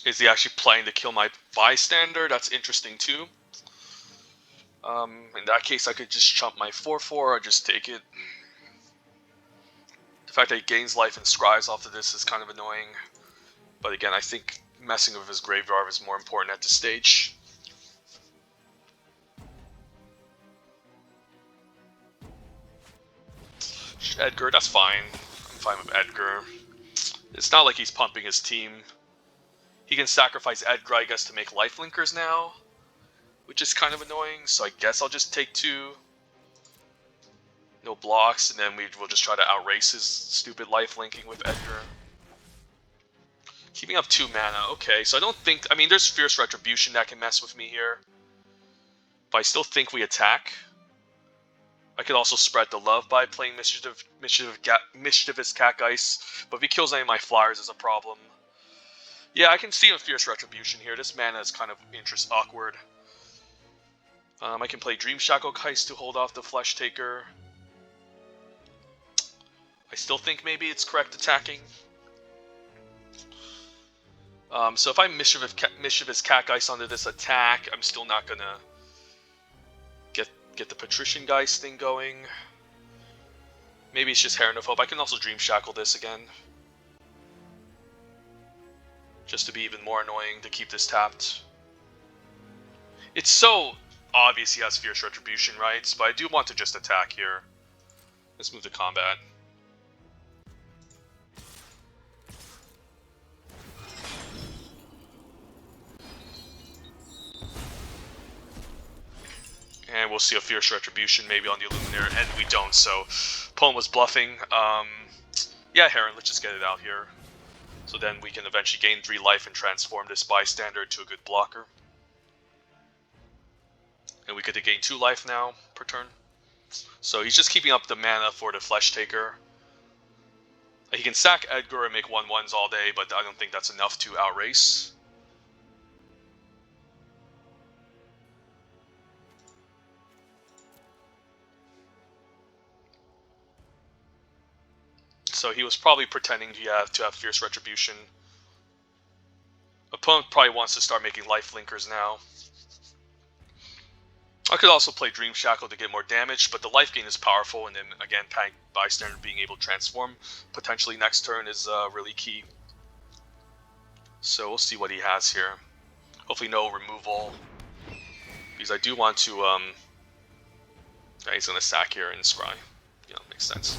A: Is he actually playing to kill my Bystander? That's interesting too. In that case, I could just chump my 4/4 or just take it. The fact that he gains life and scries off of this is kind of annoying. But again, I think messing with his graveyard is more important at this stage. Edgar, that's fine. I'm fine with Edgar. It's not like he's pumping his team. He can sacrifice Edgar, I guess, to make lifelinkers now, which is kind of annoying, so I guess I'll just take 2. No blocks, and then we'll just try to outrace his stupid lifelinking with Edgar. Keeping up 2 mana, okay, so I don't think, I mean, there's Fierce Retribution that can mess with me here, but I still think we attack. I could also spread the love by playing Mischievous Catgeist, but if he kills any of my flyers, is a problem. Yeah, I can see a Fierce Retribution here. This mana is kind of awkward. I can play Dream Shackle Heist to hold off the Flesh Taker. I still think maybe it's correct attacking. So if I Mischievous Catgeist onto this attack, I'm still not gonna get the Patrician Geist thing going. Maybe it's just Heron of Hope. I can also Dream Shackle this again, just to be even more annoying to keep this tapped. It's so obvious he has Fierce Retribution, right? But I do want to just attack here. Let's move to combat. And we'll see a Fierce Retribution maybe on the Illuminator, and we don't, so opponent was bluffing. Yeah, Heron, let's just get it out here. So then we can eventually gain 3 life and transform this Bystander into a good blocker. And we get to gain 2 life now per turn. So he's just keeping up the mana for the Flesh Taker. He can sack Edgar and make 1/1s all day, but I don't think that's enough to outrace. So he was probably pretending to have Fierce Retribution. Opponent probably wants to start making life linkers now. I could also play Dream Shackle to get more damage, but the life gain is powerful, and then again, Panic Bystander being able to transform potentially next turn is really key. So we'll see what he has here. Hopefully no removal, because I do want to, yeah, he's going to sack here and scry. Yeah, makes sense.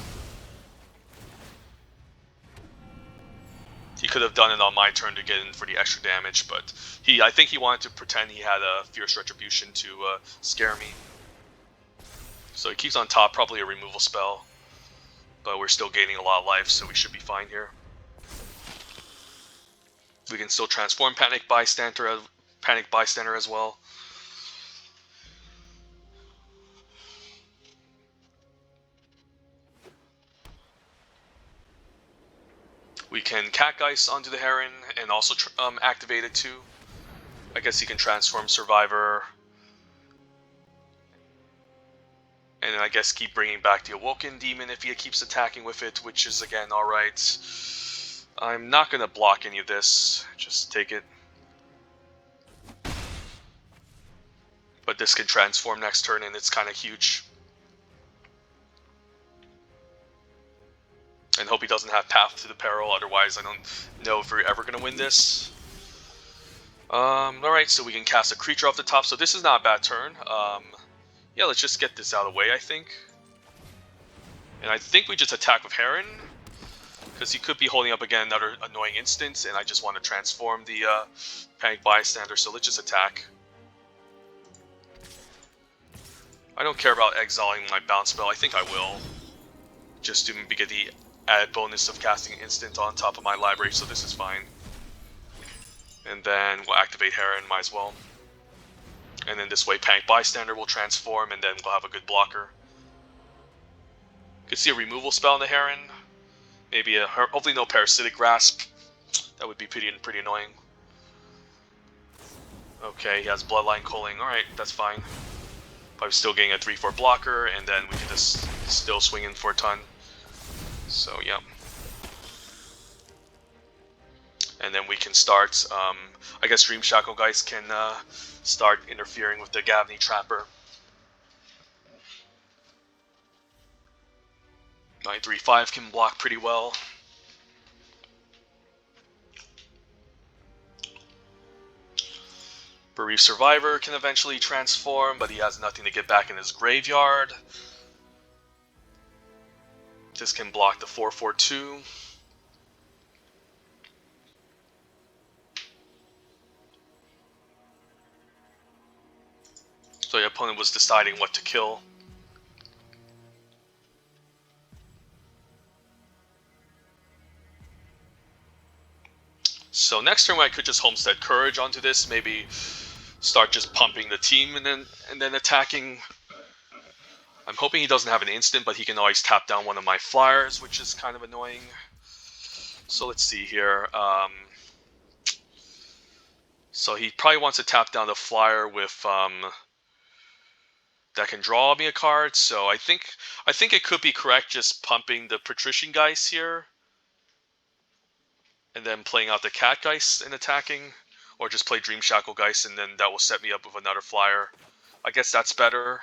A: He could have done it on my turn to get in for the extra damage, but I think he wanted to pretend he had a Fierce Retribution to scare me. So he keeps on top, probably a removal spell, but we're still gaining a lot of life, so we should be fine here. We can still transform Panic Bystander as well. We can Catgeist onto the Heron and also activate it too. I guess he can transform Survivor. And then I guess keep bringing back the Awoken Demon if he keeps attacking with it, which is again alright. I'm not going to block any of this, just take it. But this can transform next turn and it's kind of huge. And hope he doesn't have Path to the Peril, otherwise I don't know if we're ever going to win this. Alright, so we can cast a creature off the top, so this is not a bad turn. Yeah, let's just get this out of the way, I think. And I think we just attack with Heron, because he could be holding up again another annoying instance, and I just want to transform the Panic Bystander, so let's just attack. I don't care about exiling my bounce spell, I think I will. Just to get the added bonus of casting instant on top of my library, so this is fine. And then we'll activate Heron, might as well. And then this way Panic Bystander will transform, and then we'll have a good blocker. Could see a removal spell on the Heron. Maybe hopefully no Parasitic Grasp. That would be pretty annoying. Okay, he has Bloodline Culling. Alright, that's fine. But I'm still getting a 3/4 blocker, and then we can just still swing in for a ton. So, yeah. And then we can start, I guess Dream Shackle Geist can start interfering with the Gavny Trapper. My 3/5 can block pretty well. Bereaved Survivor can eventually transform, but he has nothing to get back in his graveyard. This can block the 4/4/2. So the opponent was deciding what to kill. So next turn I could just Homestead Courage onto this, maybe start just pumping the team and then attacking. I'm hoping he doesn't have an instant, but he can always tap down one of my flyers, which is kind of annoying. So let's see here. So he probably wants to tap down the flyer with that can draw me a card. So I think it could be correct just pumping the Patrician Geist here. and then playing out the Cat Geist and attacking, or just play Dream Shackle Geist and then that will set me up with another flyer. I guess that's better.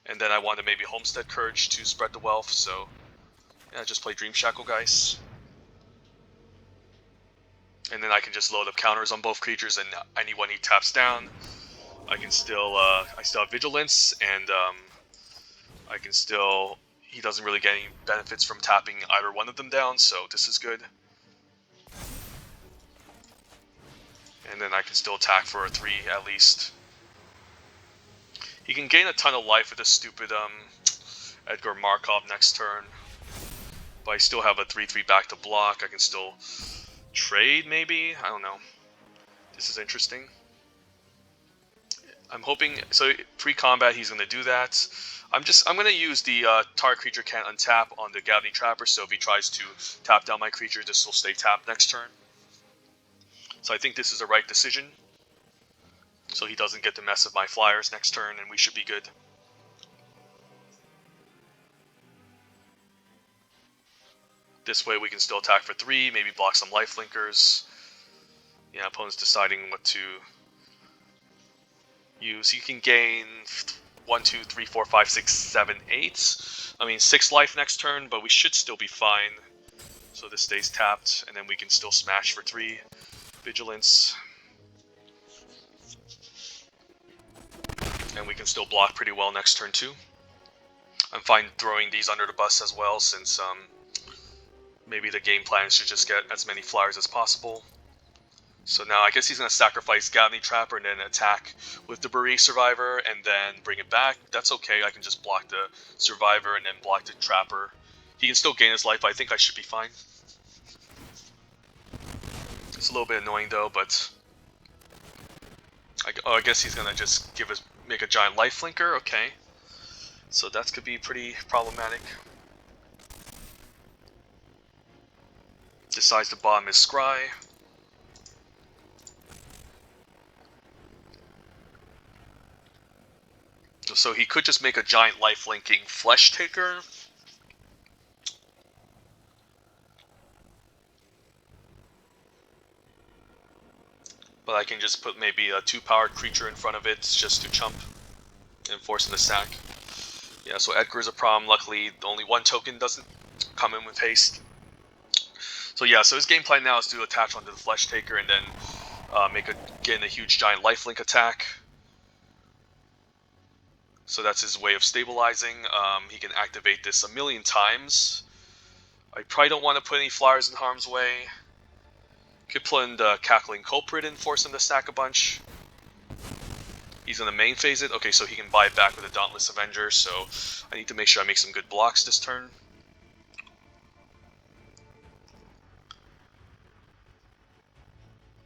A: And then I want to maybe Homestead Courage to spread the wealth, so yeah, just play Dream Shackle Geist. And then I can just load up counters on both creatures, and anyone he taps down, I can still, I still have Vigilance, and I can still, he doesn't really get any benefits from tapping either one of them down, so this is good. And then I can still attack for a 3 at least. He can gain a ton of life with this stupid Edgar Markov next turn. But I still have a 3/3 back to block. I can still trade maybe? I don't know. This is interesting. I'm hoping, so pre-combat he's going to do that. I'm going to use the target creature can't untap on the Gavony Trapper, so if he tries to tap down my creature, this will stay tapped next turn. So I think this is the right decision. So he doesn't get to mess with my flyers next turn, and we should be good. This way we can still attack for 3, maybe block some lifelinkers. Yeah, opponent's deciding what to use. He can gain 1, 2, 3, 4, 5, 6, 7, 8. I mean 6 life next turn, but we should still be fine. So this stays tapped, and then we can still smash for 3. Vigilance. And we can still block pretty well next turn too. I'm fine throwing these under the bus as well, since maybe the game plan should just get as many flyers as possible. So now I guess he's going to sacrifice Gavony Trapper and then attack with the Bereaved Survivor and then bring it back. That's okay, I can just block the Survivor and then block the Trapper. He can still gain his life, but I think I should be fine. It's a little bit annoying though, but I guess he's going to just make a giant lifelinker, okay. So that could be pretty problematic. Decides to bottom his Scry. So he could just make a giant life-linking Flesh Taker. But I can just put maybe a 2-powered creature in front of it just to chump and force him to sack. Yeah, so Edgar is a problem. Luckily, only 1 token doesn't come in with haste. So yeah, so his game plan now is to attach onto the Flesh Taker and then get in a huge giant lifelink attack. So that's his way of stabilizing. He can activate this a million times. I probably don't want to put any flyers in harm's way. Could put in the Cackling Culprit and force him to stack a bunch. He's going to main phase it. Okay, so he can buy it back with a Dauntless Avenger, so I need to make sure I make some good blocks this turn.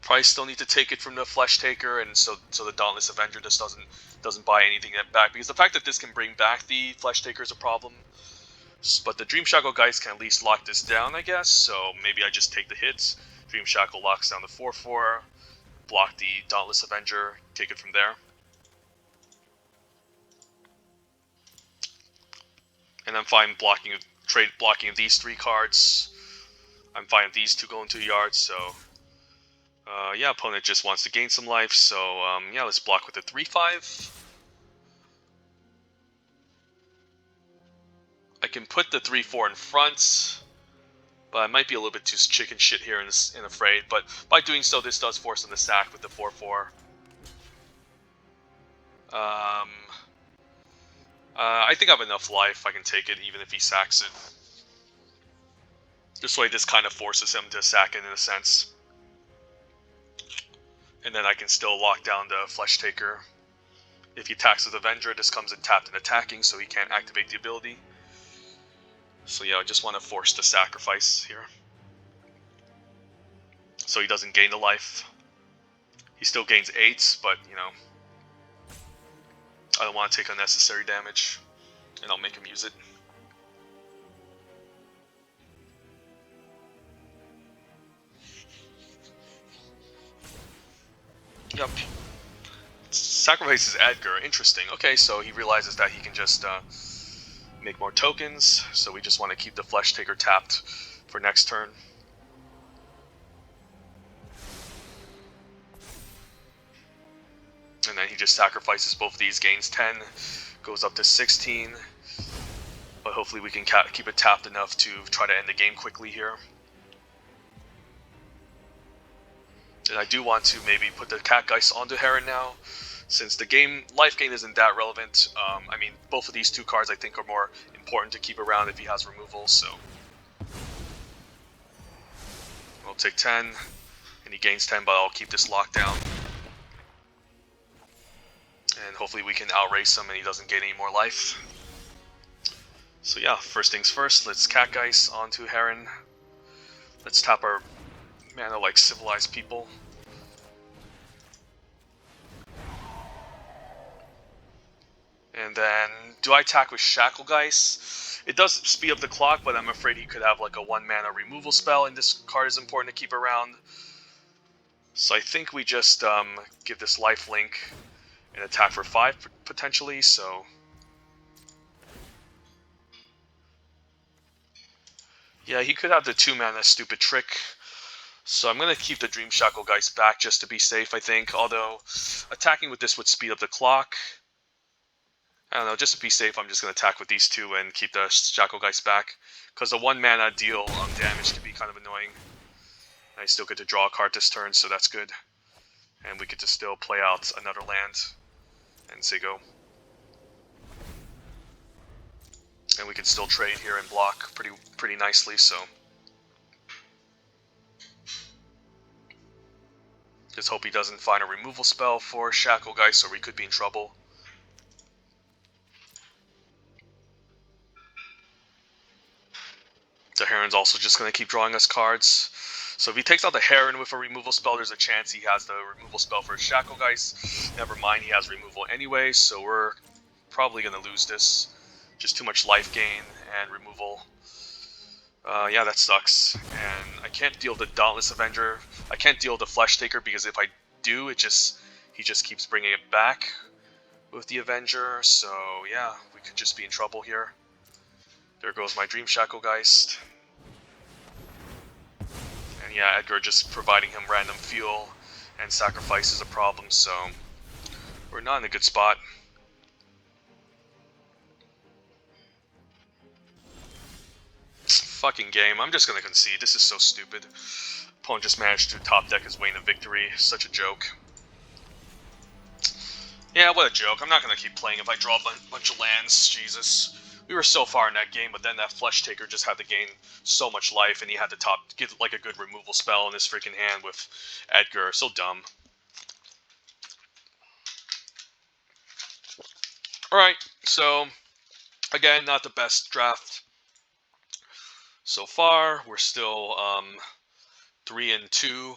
A: Probably still need to take it from the Flesh Taker, and so the Dauntless Avenger just doesn't buy anything back, because the fact that this can bring back the Flesh Taker is a problem. But the Dream Shackle Geist can at least lock this down, I guess, so maybe I just take the hits. Dream Shackle locks down the 4/4, block the Dauntless Avenger, take it from there. And I'm fine blocking these 3 cards. I'm fine with these 2 going to the yard, so yeah, opponent just wants to gain some life, so yeah, let's block with a 3/5. I can put the 3/4 in front, but I might be a little bit too chicken shit here and afraid. But by doing so, this does force him to sack with the 4/4. I think I have enough life. I can take it even if he sacks it. This way, this kind of forces him to sack it in a sense. And then I can still lock down the Flesh Taker. If he attacks with Avenger, this comes in tapped and attacking, so he can't activate the ability. So yeah, I just want to force the sacrifice here. So he doesn't gain the life. He still gains 8, but, you know, I don't want to take unnecessary damage, and I'll make him use it. Yep. Sacrifices Edgar. Interesting. Okay, so he realizes that he can just make more tokens, so we just want to keep the Flesh Taker tapped for next turn. And then he just sacrifices both of these, gains 10, goes up to 16. But hopefully we can keep it tapped enough to try to end the game quickly here. And I do want to maybe put the Catgeist onto Heron now, since the life gain isn't that relevant. I mean, both of these two cards I think are more important to keep around if he has removal, so. We'll take 10, and he gains 10, but I'll keep this locked down. And hopefully we can outrace him and he doesn't gain any more life. So yeah, first things first, let's Catgeist onto Heron. Let's tap our mana like civilized people. And then, do I attack with Shacklegeist? It does speed up the clock, but I'm afraid he could have like a 1 mana removal spell, and this card is important to keep around. So I think we just give this lifelink and attack for 5 potentially, so. Yeah, he could have the 2 mana stupid trick. So I'm going to keep the Dream Shacklegeist back just to be safe, I think. Although, attacking with this would speed up the clock. I don't know, just to be safe, I'm just going to attack with these two and keep the Shacklegeist back. Because the 1 mana deal damage can be kind of annoying. I still get to draw a card this turn, so that's good. And we get to still play out another land. And say go. And we can still trade here and block pretty nicely, so. Just hope he doesn't find a removal spell for Shacklegeist, or we could be in trouble. The Heron's also just going to keep drawing us cards. So if he takes out the Heron with a removal spell, there's a chance he has the removal spell for Shacklegeist. Never mind, he has removal anyway, so we're probably going to lose this. Just too much life gain and removal. Yeah, that sucks. And I can't deal the Dauntless Avenger. I can't deal the Flesh Taker because if I do, he just keeps bringing it back with the Avenger. So yeah, we could just be in trouble here. There goes my Dream Shacklegeist. And yeah, Edgar just providing him random fuel and sacrifice is a problem, so we're not in a good spot. Fucking game, I'm just gonna concede. This is so stupid. Opponent just managed to top deck his way to victory. Such a joke. Yeah, what a joke. I'm not gonna keep playing if I draw a bunch of lands. Jesus. We were so far in that game, but then that Flesh Taker just had to gain so much life, and he had to get like a good removal spell in his freaking hand with Edgar. So dumb. Alright, so, again, not the best draft so far. We're still 3-2.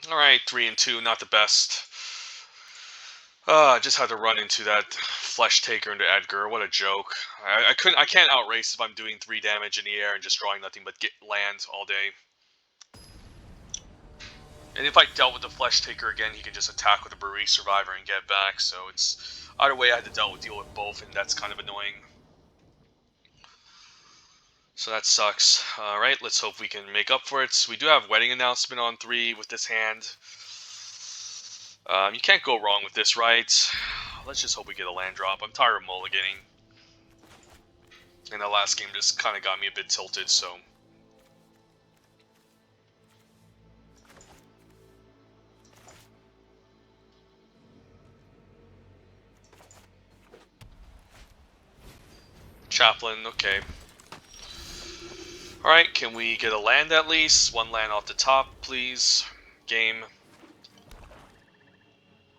A: Alright, 3-2, not the best. I just had to run into that Flesh Taker into Edgar. What a joke. I can't outrace if I'm doing 3 damage in the air and just drawing nothing but get land all day. And if I dealt with the Flesh Taker again, he can just attack with a Bereaved Survivor and get back. So it's either way I had to deal with both, and that's kind of annoying. So that sucks. Alright, let's hope we can make up for it. We do have Wedding Announcement on 3 with this hand. You can't go wrong with this, right? Let's just hope we get a land drop. I'm tired of mulliganing. And the last game just kind of got me a bit tilted, so. Chaplain, okay. Alright, can we get a land at least? 1 land off the top, please. Game.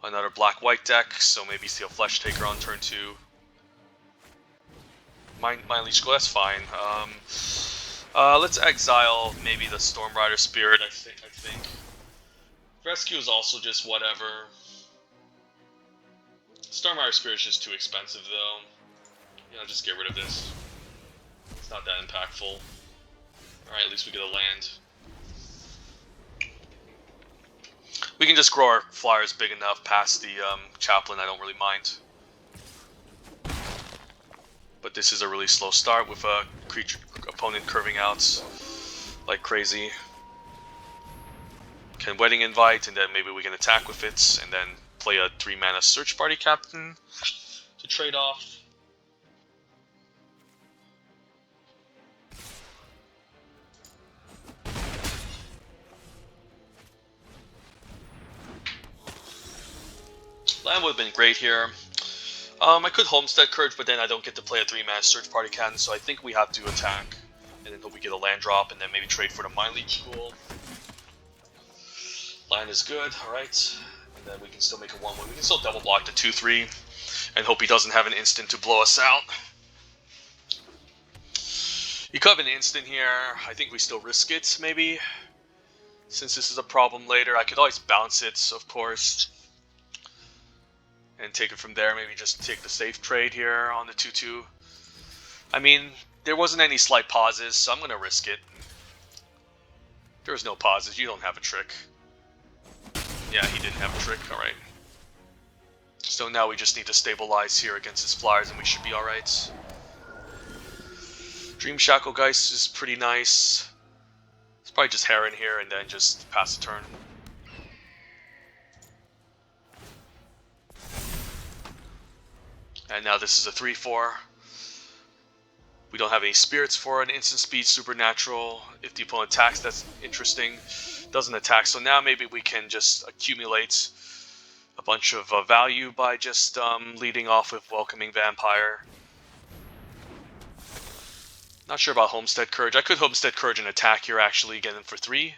A: Another black-white deck, so maybe steal Flesh Taker on turn 2. Mind Leech Go, that's fine. Let's exile maybe the Stormrider Spirit, I think. Rescue is also just whatever. Stormrider Spirit is just too expensive, though. Yeah, I'll just get rid of this. It's not that impactful. Alright, at least we get a land. We can just grow our flyers big enough past the chaplain, I don't really mind. But this is a really slow start with a creature opponent curving out like crazy. Can Wedding Invite, and then maybe we can attack with it, and then play a 3-mana Search Party Captain to trade off. Land would have been great here. I could Homestead Courage, but then I don't get to play a 3-mana Search Party Captain, so I think we have to attack, and then hope we get a land drop, and then maybe trade for the Mind Leech School. Land is good, alright. And then we can still make a 1-1. We can still double block the 2-3, and hope he doesn't have an instant to blow us out. He could have an instant here. I think we still risk it, maybe. Since this is a problem later, I could always bounce it, of course. And take it from there, maybe just take the safe trade here on the 2-2. I mean, there wasn't any slight pauses, so I'm going to risk it. There was no pauses, you don't have a trick. Yeah, he didn't have a trick, alright. So now we just need to stabilize here against his flyers and we should be alright. Dream Shackle Geist is pretty nice. It's probably just Heron here and then just pass the turn. And now this is a 3-4. We don't have any spirits for an instant speed supernatural. If the opponent attacks, that's interesting. Doesn't attack, so now maybe we can just accumulate a bunch of value by just leading off with Welcoming Vampire. Not sure about Homestead Courage. I could Homestead Courage and attack here actually, get him for 3.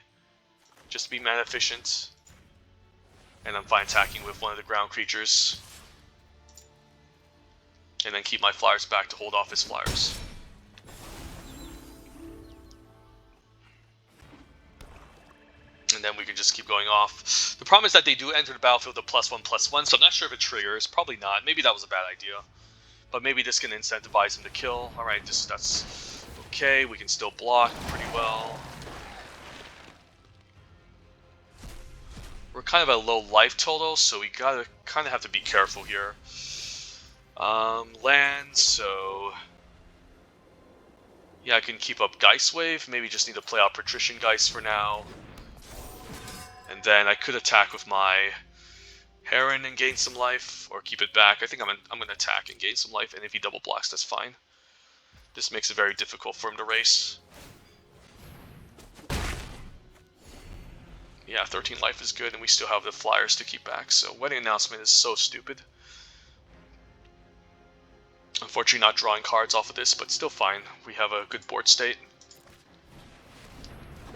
A: Just to be mana efficient. And I'm fine attacking with one of the ground creatures. And then keep my flyers back to hold off his flyers. And then we can just keep going off. The problem is that they do enter the battlefield with a +1/+1, so I'm not sure if it triggers. Probably not. Maybe that was a bad idea. But maybe this can incentivize him to kill. Alright, that's okay. We can still block pretty well. We're kind of at a low life total, so we gotta kind of have to be careful here. Land, so... yeah, I can keep up Geist Wave. Maybe just need to play out Patrician Geist for now. And then I could attack with my Heron and gain some life, or keep it back. I think I'm going to attack and gain some life, and if he double blocks, that's fine. This makes it very difficult for him to race. Yeah, 13 life is good, and we still have the flyers to keep back, so Wedding Announcement is so stupid. Unfortunately not drawing cards off of this, but still fine. We have a good board state.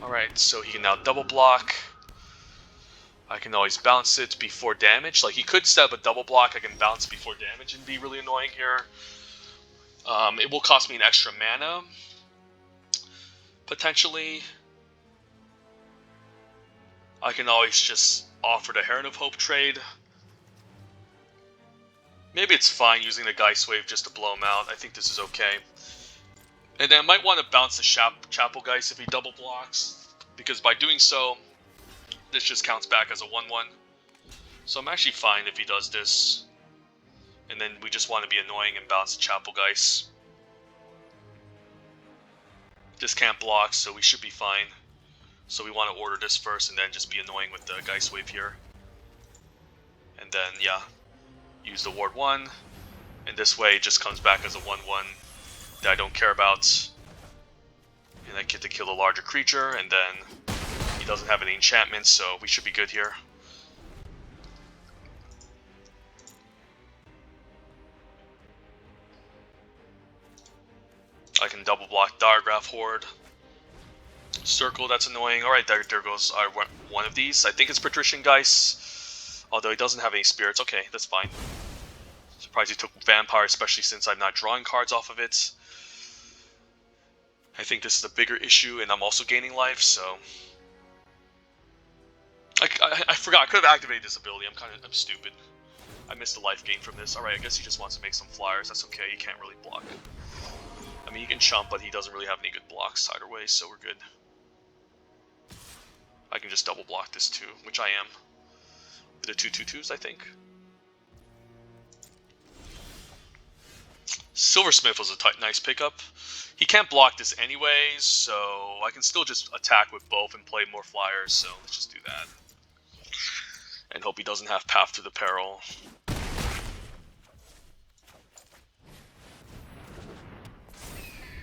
A: Alright, so he can now double block. I can always bounce it before damage. Like, he could set up a double block, I can bounce before damage and be really annoying here. It will cost me an extra mana, potentially. I can always just offer the Heron of Hope trade. Maybe it's fine using the Geist Wave just to blow him out. I think this is okay. And then I might want to bounce the Chapel Geist if he double blocks, because by doing so, this just counts back as a 1-1. So I'm actually fine if he does this. And then we just want to be annoying and bounce the Chapel Geist. This can't block, so we should be fine. So we want to order this first and then just be annoying with the Geist Wave here. And then, yeah, use the Ward 1. And this way it just comes back as a 1-1 that I don't care about. And I get to kill a larger creature, and then he doesn't have any enchantments, so we should be good here. I can double block Diregraph Horde. Circle, that's annoying. Alright, there goes one of these. I think it's Patrician Geist, although he doesn't have any spirits. Okay, that's fine. Surprised he took Vampire, especially since I'm not drawing cards off of it. I think this is a bigger issue, and I'm also gaining life, so... I forgot, I could have activated this ability. I'm stupid. I missed the life gain from this. Alright, I guess he just wants to make some flyers. That's okay, he can't really block. I mean, he can chump, but he doesn't really have any good blocks either way, so we're good. I can just double block this too, which I am. The 2/2/2s, I think. Silversmith was a nice pickup. He can't block this anyways, so I can still just attack with both and play more flyers, so let's just do that. And hope he doesn't have Path to the Peril.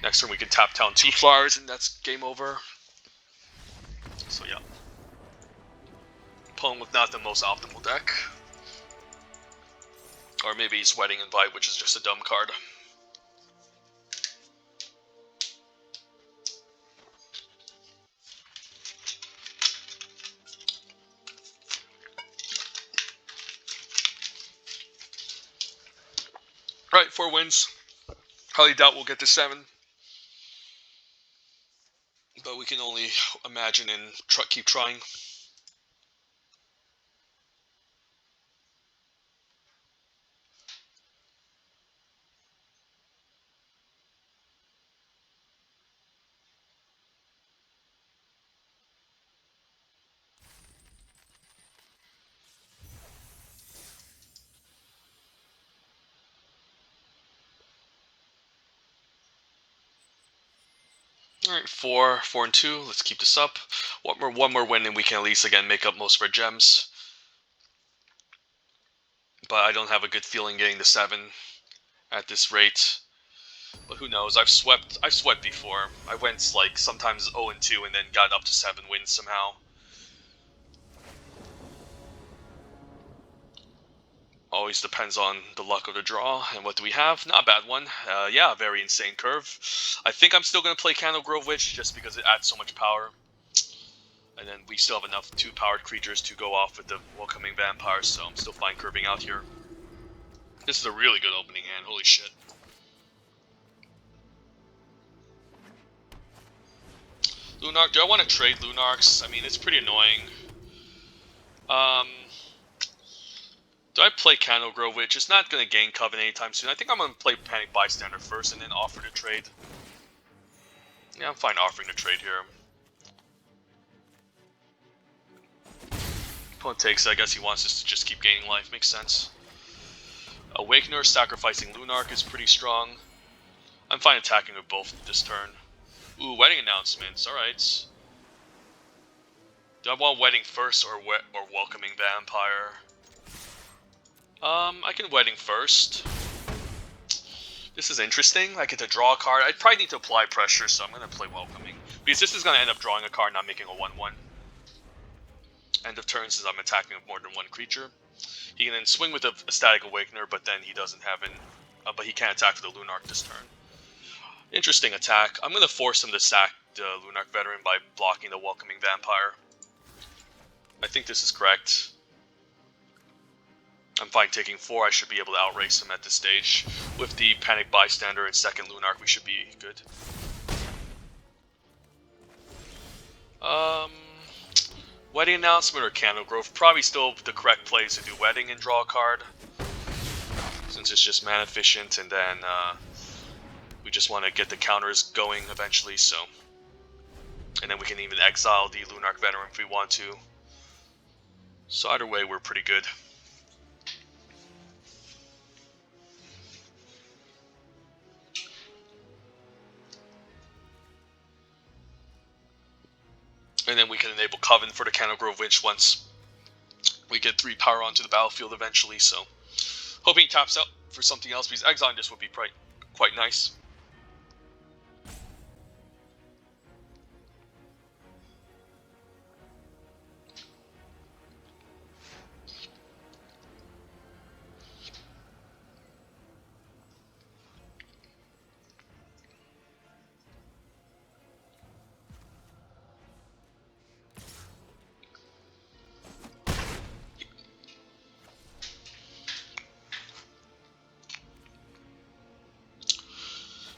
A: Next turn we can tap down 2 flyers and that's game over. So yeah. Opponent with not the most optimal deck. Or maybe he's Wedding Invite, which is just a dumb card. Right, 4 wins. Highly doubt we'll get to 7. But we can only imagine and keep trying. Alright, 4 and 2. Let's keep this up. One more win and we can at least again make up most of our gems. But I don't have a good feeling getting to 7 at this rate. But who knows? I've swept before. I went like sometimes 0 and 2 and then got up to 7 wins somehow. Always depends on the luck of the draw. And what do we have? Not a bad one. Yeah, a very insane curve. I think I'm still going to play Candlegrove Witch just because it adds so much power. And then we still have enough 2-powered creatures to go off with the Welcoming Vampire, so I'm still fine curving out here. This is a really good opening hand, holy shit. Lunark, do I want to trade Lunarks? I mean, it's pretty annoying. Do I play Candlegrove Witch? It's not going to gain Covenant anytime soon. I think I'm going to play Panic Bystander first and then offer to trade. Yeah, I'm fine offering to trade here. Opponent takes it. I guess he wants us to just keep gaining life. Makes sense. Awakener sacrificing Lunark is pretty strong. I'm fine attacking with both this turn. Ooh, Wedding Announcements. Alright. Do I want Wedding first or Welcoming Vampire? I can Wedding first. This is interesting. I get to draw a card. I probably need to apply pressure, so I'm going to play Welcoming. Because this is going to end up drawing a card, not making a 1/1. End of turn, since I'm attacking with more than one creature. He can then swing with a Static Awakener, but then he doesn't have an... but he can't attack with the Lunark this turn. Interesting attack. I'm going to force him to sack the Lunark Veteran by blocking the Welcoming Vampire. I think this is correct. I'm fine taking 4. I should be able to outrace him at this stage. With the Panic Bystander and second Lunark, we should be good. Wedding Announcement or Candlegrove? Probably still the correct place to do Wedding and draw a card. Since it's just mana efficient, and then we just want to get the counters going eventually, so... And then we can even exile the Lunark Veteran if we want to. So either way, we're pretty good. And then we can enable Coven for the Candlegrove Witch once we get 3 power onto the battlefield eventually, so... Hoping he taps out for something else, because exiling this would be quite nice.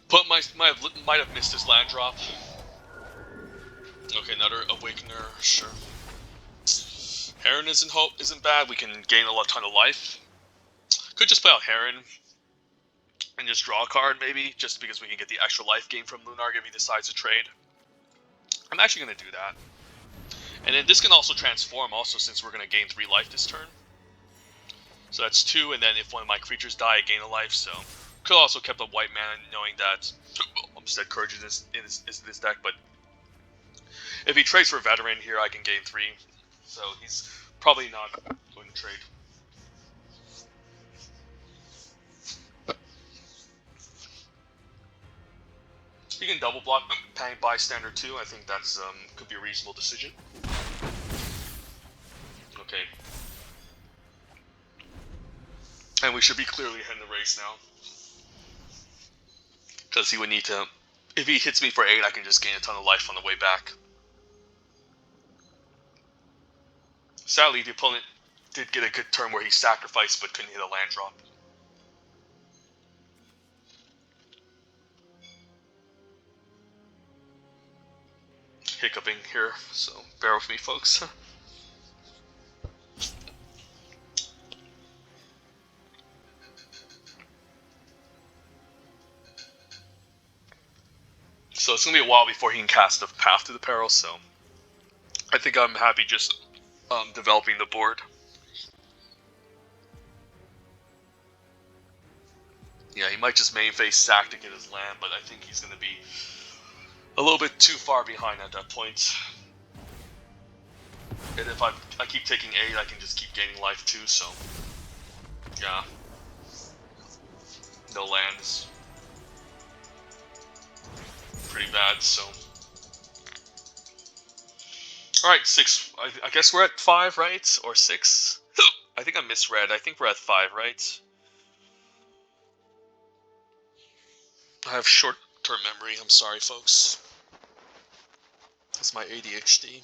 A: But might have missed his land drop. Okay, another Awakener, sure. Heron isn't bad. We can gain a ton of life. Could just play out Heron. and just draw a card, maybe, just because we can get the extra life gain from Lunark if he decides to trade. I'm actually going to do that. And then this can also transform, also, since we're going to gain 3 life this turn. So that's 2, and then if one of my creatures die, I gain a life, so... Could also kept up white mana, knowing that Umstead Courage is in this deck, but... If he trades for Veteran here, I can gain 3. So he's probably not going to trade. You can double block Panic Bystander too. I think that's could be a reasonable decision. Okay. And we should be clearly ahead in the race now. Because he would need to... If he hits me for 8, I can just gain a ton of life on the way back. Sadly, the opponent did get a good turn where he sacrificed but couldn't hit a land drop. Hiccuping here, so bear with me, folks. So it's going to be a while before he can cast a Path to the Peril, so I think I'm happy just developing the board. Yeah, he might just main phase sack to get his land, but I think he's going to be a little bit too far behind at that point. And if I keep taking 8, I can just keep gaining life too, so... Yeah. No lands. Pretty bad, so... Alright, 6. I guess we're at 5, right? Or 6? I think I misread. I think we're at 5, right? I have short-term memory. I'm sorry, folks. That's my ADHD.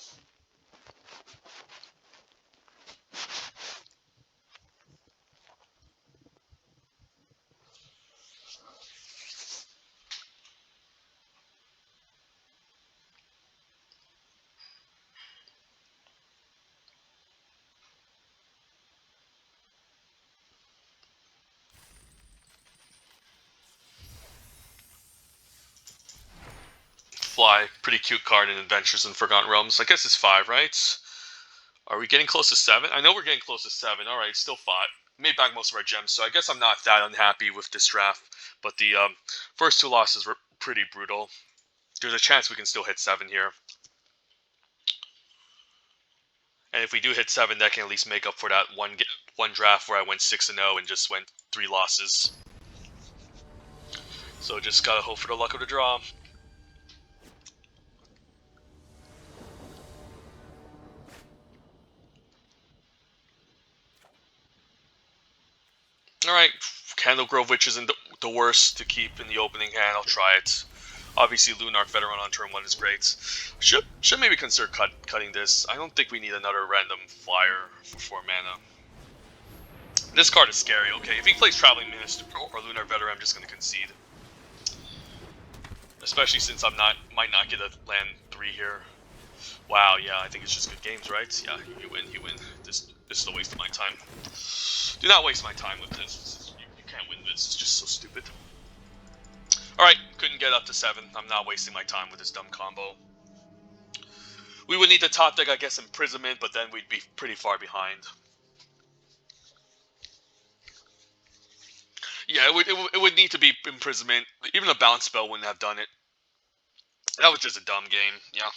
A: Fly, pretty cute card in Adventures in Forgotten Realms. I guess it's 5, right? Are we getting close to 7? I know we're getting close to 7. Alright, still 5. Made back most of our gems, so I guess I'm not that unhappy with this draft. But the first 2 losses were pretty brutal. There's a chance we can still hit 7 here. And if we do hit 7, that can at least make up for that one draft where I went 6-0 and just went 3 losses. So just gotta hope for the luck of the draw. Alright, Candlegrove Witch isn't the worst to keep in the opening hand. I'll try it. Obviously, Lunark Veteran on turn 1 is great. Should maybe consider cutting this. I don't think we need another random flyer for 4 mana. This card is scary, okay. If he plays Traveling Minister or Lunark Veteran, I'm just going to concede. Especially since might not get a land 3 here. Wow, yeah, I think it's just good games, right? Yeah, you win. This is a waste of my time. Do not waste my time with this. You can't win this. It's just so stupid. Alright, couldn't get up to 7. I'm not wasting my time with this dumb combo. We would need the top deck, I guess, Imprisonment, but then we'd be pretty far behind. Yeah, it would need to be Imprisonment. Even a bounce spell wouldn't have done it. That was just a dumb game, yeah.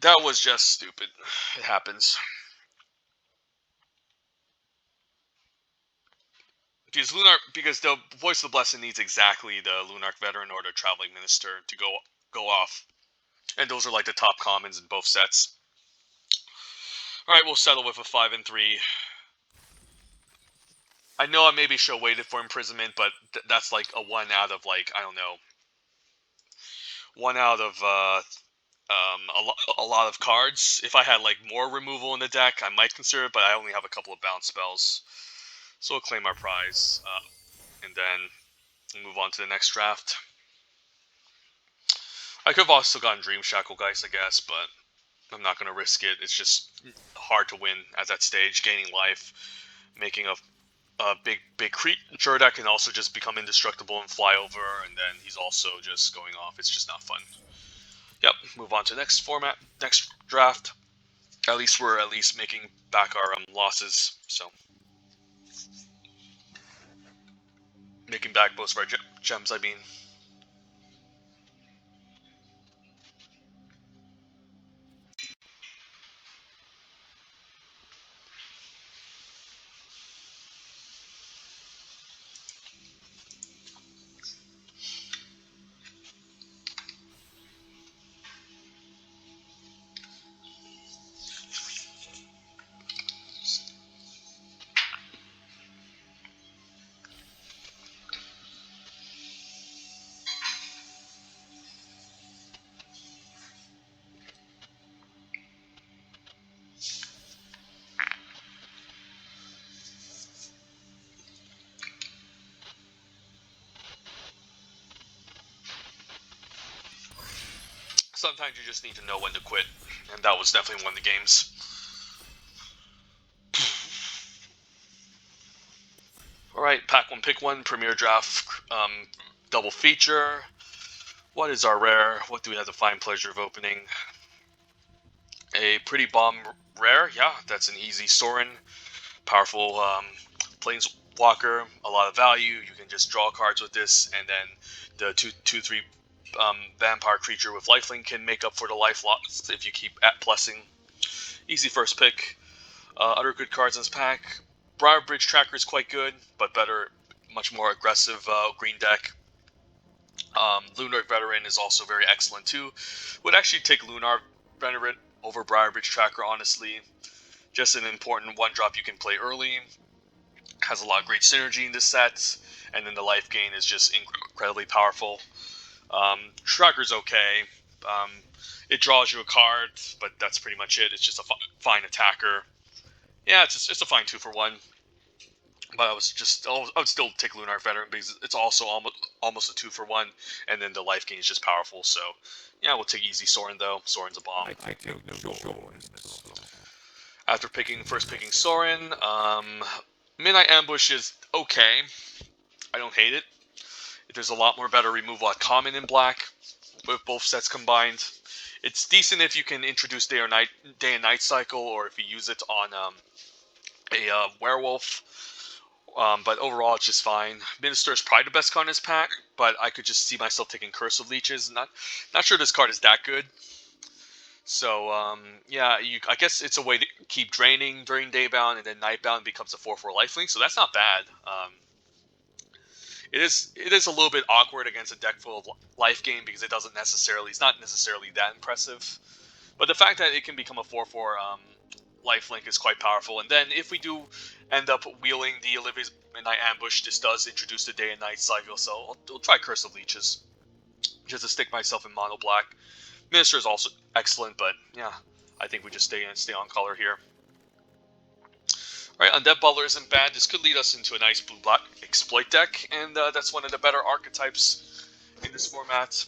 A: That was just stupid. It happens. Because the Voice of the Blessed needs exactly the Lunark Veteran or the Traveling Minister to go off. And those are like the top commons in both sets. Alright, we'll settle with a 5 and 3. I know I maybe should have waited for Imprisonment, but that's like a 1 out of, like, I don't know. 1 out of a lot of cards. If I had like more removal in the deck, I might consider it, but I only have a couple of bounce spells. So we'll claim our prize, and then move on to the next draft. I could have also gotten Dream Shackle Geist, I guess, but I'm not going to risk it. It's just hard to win at that stage, gaining life, making a big creature that can also just become indestructible and fly over, and then he's also just going off. It's just not fun. Yep, move on to the next format, next draft. At least we're making back our losses, so making back most of our gems, I mean. Sometimes you just need to know when to quit, and that was definitely one of the games. Alright, pack one, pick one, Premier Draft, double feature. What is our rare? What do we have the fine pleasure of opening? A pretty bomb rare, yeah, that's an easy Sorin. Powerful Planeswalker, a lot of value. You can just draw cards with this, and then the 2/3 vampire creature with lifelink can make up for the life loss if you keep at plussing. Easy first pick. Other good cards in this pack. Briarbridge Tracker is quite good, but better, much more aggressive green deck. Lunar Veteran is also very excellent too. Would actually take Lunar Veteran over Briarbridge Tracker, honestly. Just an important one drop you can play early. Has a lot of great synergy in this set, and then the life gain is just incredibly powerful. Tracker's okay. It draws you a card, but that's pretty much it. It's just a fine attacker. Yeah, it's a fine 2-for-1. But I would still take Lunar Veteran because it's also almost a 2-for-1, and then the life gain is just powerful. So yeah, we'll take easy Sorin though. Sorin's a bomb. After first picking Sorin, Midnight Ambush is okay. I don't hate it. There's a lot more better removal at common in black with both sets combined. It's decent if you can introduce day and night cycle, or if you use it on a werewolf. But overall, it's just fine. Minister is probably the best card in this pack, but I could just see myself taking Curse of Leeches. Not sure this card is that good. So yeah, I guess it's a way to keep draining during Daybound, and then Nightbound becomes a 4/4 lifelink. So that's not bad. It is a little bit awkward against a deck full of life gain because it's not necessarily that impressive. But the fact that it can become a 4/4 lifelink is quite powerful. And then if we do end up wheeling the Olivia's Midnight Ambush, this does introduce the day and night cycle. So I'll try Curse of Leeches just to stick myself in mono black. Minister is also excellent, but yeah, I think we just stay on color here. Alright, Undead Butler isn't bad. This could lead us into a nice blue-black exploit deck, and that's one of the better archetypes in this format.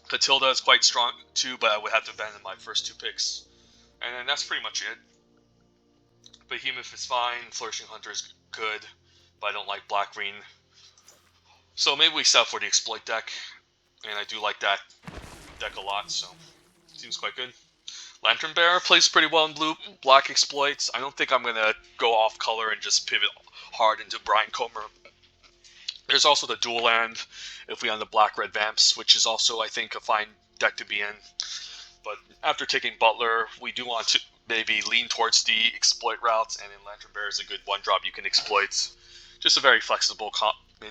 A: Catilda is quite strong too, but I would have to abandon my first two picks. And then that's pretty much it. Behemoth is fine, Flourishing Hunter is good, but I don't like black-green. So maybe we set up for the exploit deck, and I do like that deck a lot, so seems quite good. Lantern Bearer plays pretty well in black exploits. I don't think I'm going to go off color and just pivot hard into Brian Comer. There's also the dual land if we on the black-red Vamps, which is also, I think, a fine deck to be in. But after taking Butler, we do want to maybe lean towards the exploit routes, and then Lantern Bearer is a good one-drop you can exploit. Just a very flexible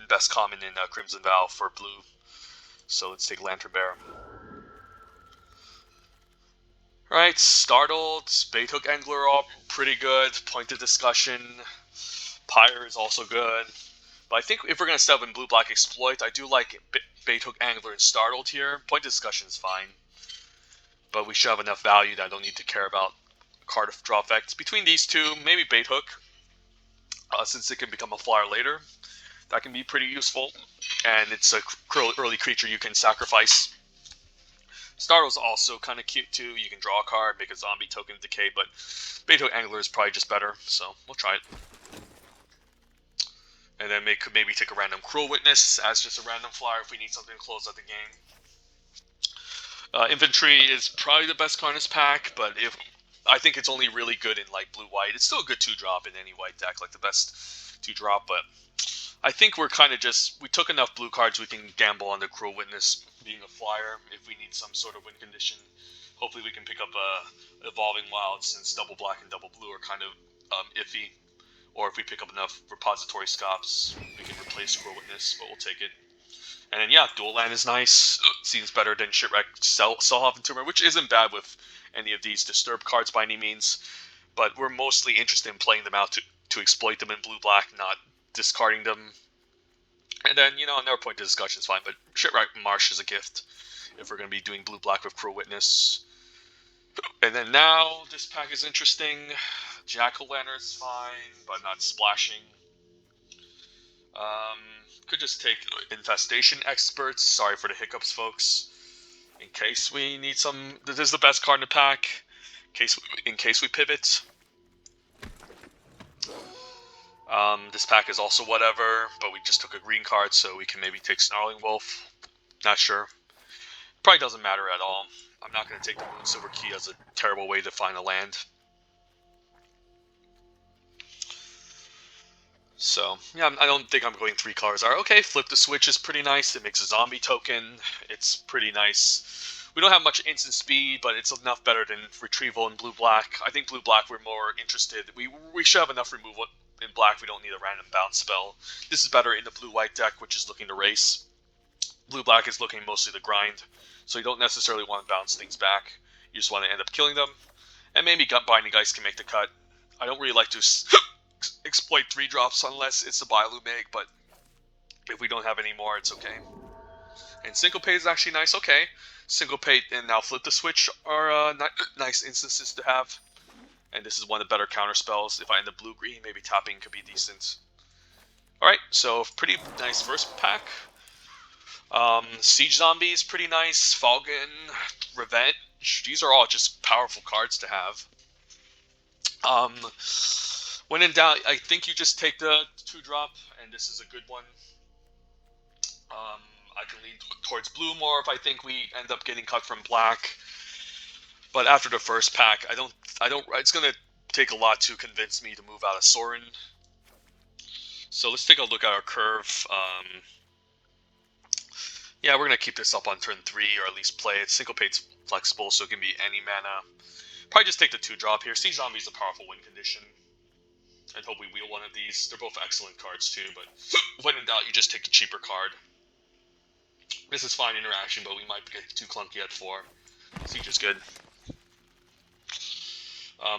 A: best common in Crimson Vow for blue. So let's take Lantern Bearer. Right, Startled, Baithook Angler are pretty good. Point of Discussion, Pyre is also good. But I think if we're going to set up in blue-black exploit, I do like Baithook Angler and Startled here. Point of Discussion is fine. But we should have enough value that I don't need to care about card draw effects. Between these two, maybe Baithook, since it can become a flyer later. That can be pretty useful. And it's a early creature you can sacrifice. Startle's also kind of cute too. You can draw a card, make a zombie token decay, but Baithook Angler is probably just better, so we'll try it. And then could maybe take a random Cruel Witness as just a random flyer if we need something to close out the game. Infantry is probably the best card in this pack, but I think it's only really good in like blue-white. It's still a good 2-drop in any white deck, like the best 2-drop, but I think we're kind of we took enough blue cards we can gamble on the Cruel Witness being a flyer if we need some sort of win condition. Hopefully we can pick up Evolving Wilds, since double black and double blue are kind of iffy. Or if we pick up enough Repository Scops, we can replace Cruel Witness, but we'll take it. And then, yeah, Dual Land is nice. Seems better than Shipwreck Selhoff and Tumor, which isn't bad with any of these Disturb cards by any means. But we're mostly interested in playing them out to exploit them in blue-black, not discarding them. And then, another point of discussion is fine, but Shipwreck Marsh is a gift if we're going to be doing blue-black with Cruel Witness. And then now, this pack is interesting. Jack-O-Lantern's fine, but not splashing. Could just take Infestation Experts. Sorry for the hiccups, folks. In case we need some... This is the best card in the pack. In case we pivot. This pack is also whatever, but we just took a green card, so we can maybe take Snarling Wolf. Not sure. Probably doesn't matter at all. I'm not going to take the Moon Silver Key as a terrible way to find a land. So, yeah, I don't think I'm going 3 colors. Okay, Flip the Switch is pretty nice. It makes a zombie token. It's pretty nice. We don't have much instant speed, but it's enough better than Retrieval in blue-black. I think blue-black we're more interested. We should have enough removal in black. We don't need a random bounce spell. This is better in the blue-white deck, which is looking to race. Blue-black is looking mostly to grind, so you don't necessarily want to bounce things back. You just want to end up killing them. And maybe Gut Binding Ice can make the cut. I don't really like to exploit 3-drops unless it's a Biolumig, but if we don't have any more, it's okay. And Syncopate is actually nice. Okay, Syncopate and now Flip the Switch are nice instances to have. And this is one of the better counter spells. If I end up blue-green, maybe tapping could be decent. Alright, so pretty nice first pack. Siege Zombie is pretty nice. Falcon, Revenge. These are all just powerful cards to have. When in doubt, I think you just take the 2-drop, and this is a good one. I can lean towards blue more if I think we end up getting cut from black. But after the first pack, I don't. It's gonna take a lot to convince me to move out of Sorin. So let's take a look at our curve. Yeah, we're gonna keep this up on turn 3, or at least play it. Syncopate's flexible, so it can be any mana. Probably just take the 2-drop here. Siege Zombie is a powerful win condition. And hope we wheel one of these. They're both excellent cards too, but when in doubt, you just take the cheaper card. This is fine interaction, but we might get too clunky at 4. Siege is good.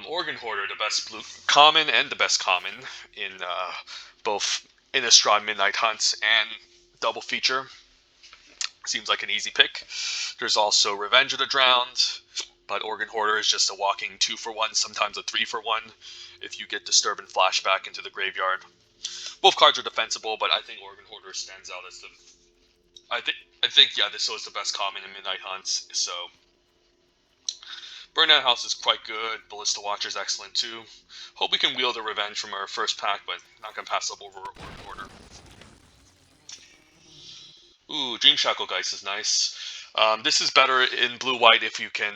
A: Organ Hoarder, the best blue common and the best common in both Innistrad Midnight Hunt and double feature. Seems like an easy pick. There's also Revenge of the Drowned, but Organ Hoarder is just a walking 2-for-1, sometimes a 3-for-1 if you get Disturb and Flashback into the graveyard. Both cards are defensible, but I think Organ Hoarder stands out as the... I think yeah, this was the best common in Midnight Hunts, so... Burnout House is quite good. Ballista Watcher is excellent too. Hope we can wield a Revenge from our first pack, but not going to pass up over Organ Hoarder. Ooh, Dream Shackle Geist is nice. This is better in blue-white if you can...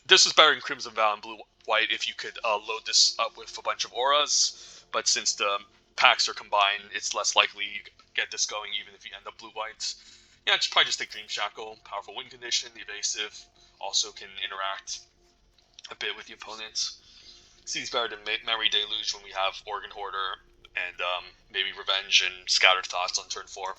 A: This is better in Crimson Vow and blue-white if you could load this up with a bunch of auras. But since the packs are combined, it's less likely you get this going even if you end up blue-white. Yeah, probably just take Dream Shackle. Powerful win condition, evasive. Also can interact a bit with the opponents. Seems better than Memory Deluge when we have Organ Hoarder and maybe Revenge and Scattered Thoughts on turn 4.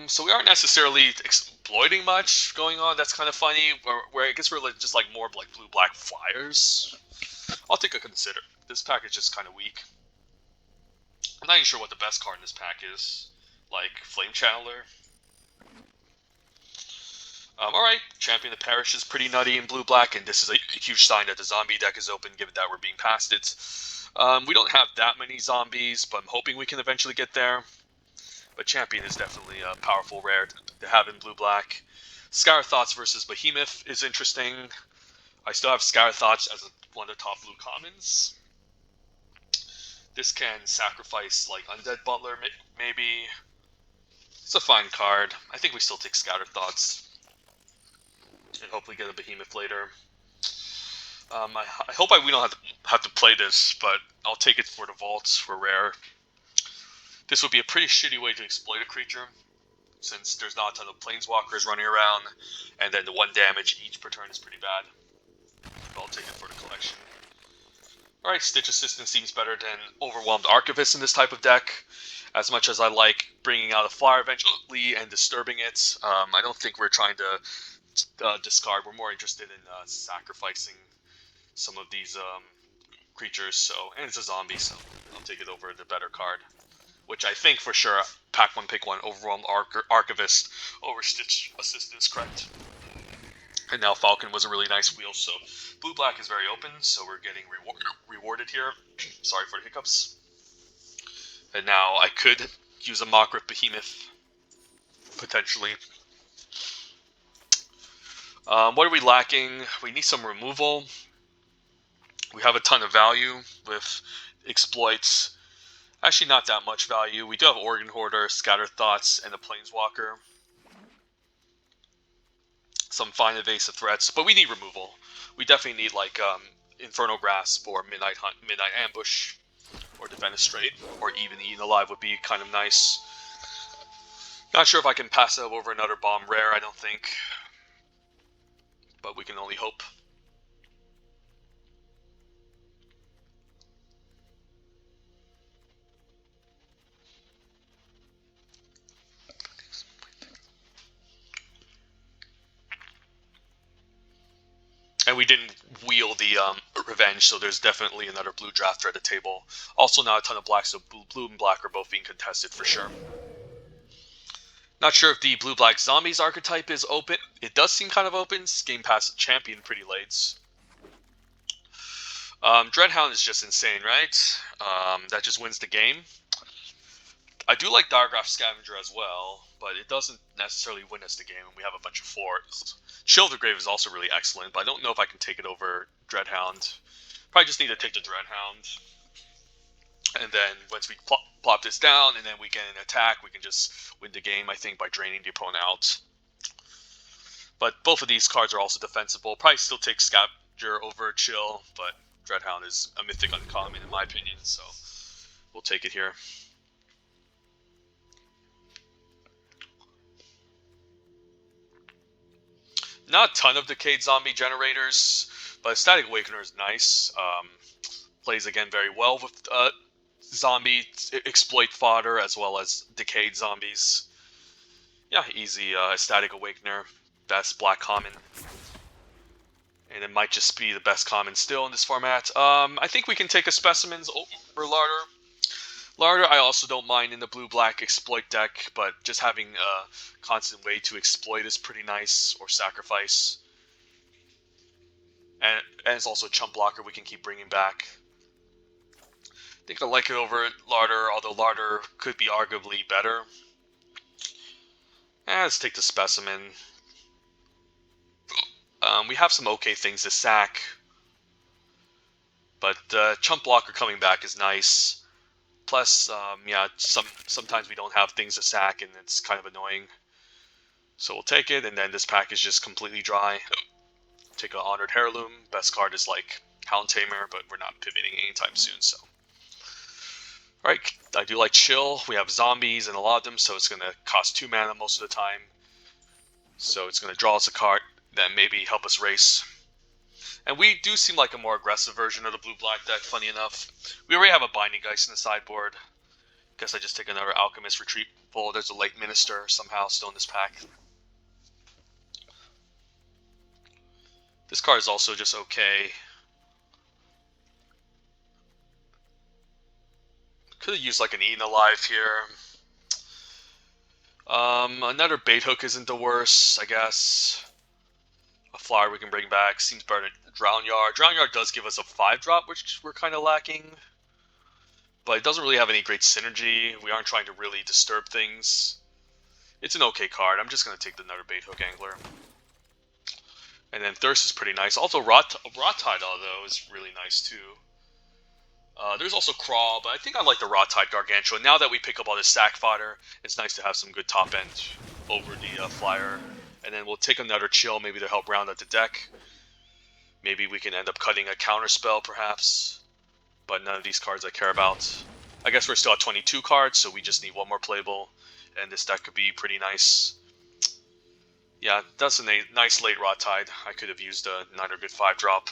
A: So we aren't necessarily exploiting much going on. That's kind of funny. Where I guess we're just like more like blue-black flyers. I'll take a consider. This pack is just kind of weak. I'm not even sure what the best card in this pack is. Like Flame Channeler. Alright, Champion of the Parish is pretty nutty in blue-black, and this is a huge sign that the zombie deck is open, given that we're being past it. We don't have that many zombies, but I'm hoping we can eventually get there. But Champion is definitely a powerful rare to have in blue-black. Scar Thoughts versus Behemoth is interesting. I still have Scar Thoughts as one of the top blue commons. This can sacrifice like Undead Butler, maybe. It's a fine card. I think we still take Scattered Thoughts. And hopefully get a Behemoth later. I hope we don't have to play this, but I'll take it for the vaults for rare. This would be a pretty shitty way to exploit a creature, since there's not a ton of planeswalkers running around, and then the 1 damage each per turn is pretty bad. But I'll take it for the collection. Alright, Stitch Assistant seems better than Overwhelmed Archivist in this type of deck. As much as I like bringing out a flyer eventually and disturbing it, I don't think we're trying to discard. We're more interested in sacrificing some of these creatures. So, and it's a zombie, so I'll take it over the better card, which I think for sure pack 1 pick 1 Overwhelmed Archivist over Stitch Assistant is correct. And now Falcon was a really nice wheel, so blue-black is very open, so we're getting rewarded here. Sorry for the hiccups. And now I could use a Mockriff Behemoth, potentially. What are we lacking? We need some removal. We have a ton of value with exploits. Actually, not that much value. We do have Organ Hoarder, Scattered Thoughts, and a Planeswalker. Some fine evasive threats, but we need removal. We definitely need like Infernal Grasp or Midnight Hunt, Midnight Ambush, or Defenestrate, or even Eaten Alive would be kind of nice. Not sure if I can pass up over another Bomb Rare, I don't think. But we can only hope. And we didn't wheel the Revenge, so there's definitely another blue drafter at the table. Also not a ton of black, so blue and black are both being contested for sure. Not sure if the blue-black zombies archetype is open. It does seem kind of open. Game Pass champion pretty late. Dreadhound is just insane, right? That just wins the game. I do like Diregraph Scavenger as well, but it doesn't necessarily win us the game, and we have a bunch of 4s. Chill of the Grave is also really excellent, but I don't know if I can take it over Dreadhound. Probably just need to take the Dreadhound. And then once we plop this down, and then we get an attack, we can just win the game, I think, by draining the opponent out. But both of these cards are also defensible. Probably still take Scavenger over Chill, but Dreadhound is a mythic uncommon in my opinion, so we'll take it here. Not a ton of Decayed Zombie generators, but Static Awakener is nice. Plays again very well with zombie exploit fodder as well as Decayed Zombies. Yeah, easy Static Awakener. Best black common. And it might just be the best common still in this format. I think we can take a Specimens over Larder. Larder I also don't mind in the blue-black exploit deck, but just having a constant way to exploit is pretty nice, or sacrifice. And it's also a chump blocker we can keep bringing back. I think I like it over Larder, although Larder could be arguably better. Let's take the Specimen. We have some okay things to sack, but chump blocker coming back is nice. Plus, yeah, sometimes we don't have things to sack, and it's kind of annoying. So we'll take it, and then this pack is just completely dry. Take an Honored Heirloom. Best card is like Hound Tamer, but we're not pivoting anytime soon, so. Alright, I do like Chill. We have zombies and a lot of them, so it's going to cost 2 mana most of the time. So it's going to draw us a card that maybe help us race. And we do seem like a more aggressive version of the blue-black deck, funny enough. We already have a Binding Geist in the sideboard. Guess I just take another Alchemist Retreat full. There's a Lake Minister somehow still in this pack. This card is also just okay. Could have used like an Eaten Alive here. Another Bait Hook isn't the worst, I guess. A flyer we can bring back. Seems better than Drown Yard. Drown Yard does give us a 5-drop, which we're kind of lacking. But it doesn't really have any great synergy. We aren't trying to really disturb things. It's an okay card. I'm just going to take another Bait Hook Angler. And then Thirst is pretty nice. Also, Rot Tidal, though, is really nice, too. There's also Crawl, but I think I like the Raw-type Gargantua. Now that we pick up all this stack fodder, it's nice to have some good top end over the Flyer. And then we'll take another Chill, maybe to help round out the deck. Maybe we can end up cutting a counter spell, perhaps. But none of these cards I care about. I guess we're still at 22 cards, so we just need one more playable. And this deck could be pretty nice. Yeah, that's a nice late Raw-tide. I could have used a 9 or good 5-drop.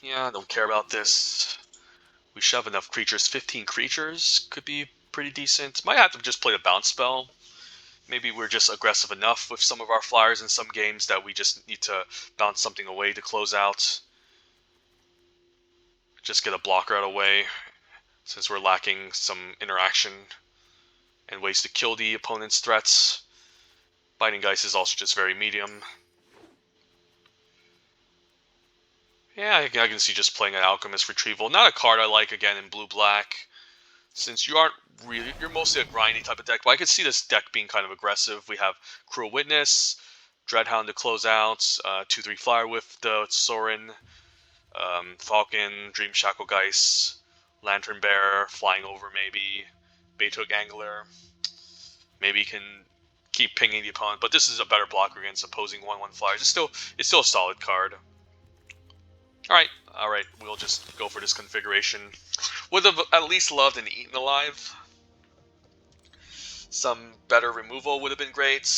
A: Yeah, I don't care about this. We should have enough creatures. 15 creatures could be pretty decent. Might have to just play the bounce spell. Maybe we're just aggressive enough with some of our flyers in some games that we just need to bounce something away to close out. Just get a blocker out of the way, since we're lacking some interaction and ways to kill the opponent's threats. Biting Geist is also just very medium. Yeah, I can see just playing an Alchemist Retrieval. Not a card I like, again, in blue-black. Since you aren't really, you're mostly a grindy type of deck, but I could see this deck being kind of aggressive. We have Cruel Witness, Dreadhound to close out, 2/3 flyer with the Sorin, Falcon, Dream Shackle Geist, Lantern Bearer, flying over maybe, Bait-hook Angler. Maybe you can keep pinging the opponent, but this is a better blocker against opposing 1/1 flyers. It's still a solid card. All right, we'll just go for this configuration. Would have at least loved an Eaten Alive. Some better removal would have been great,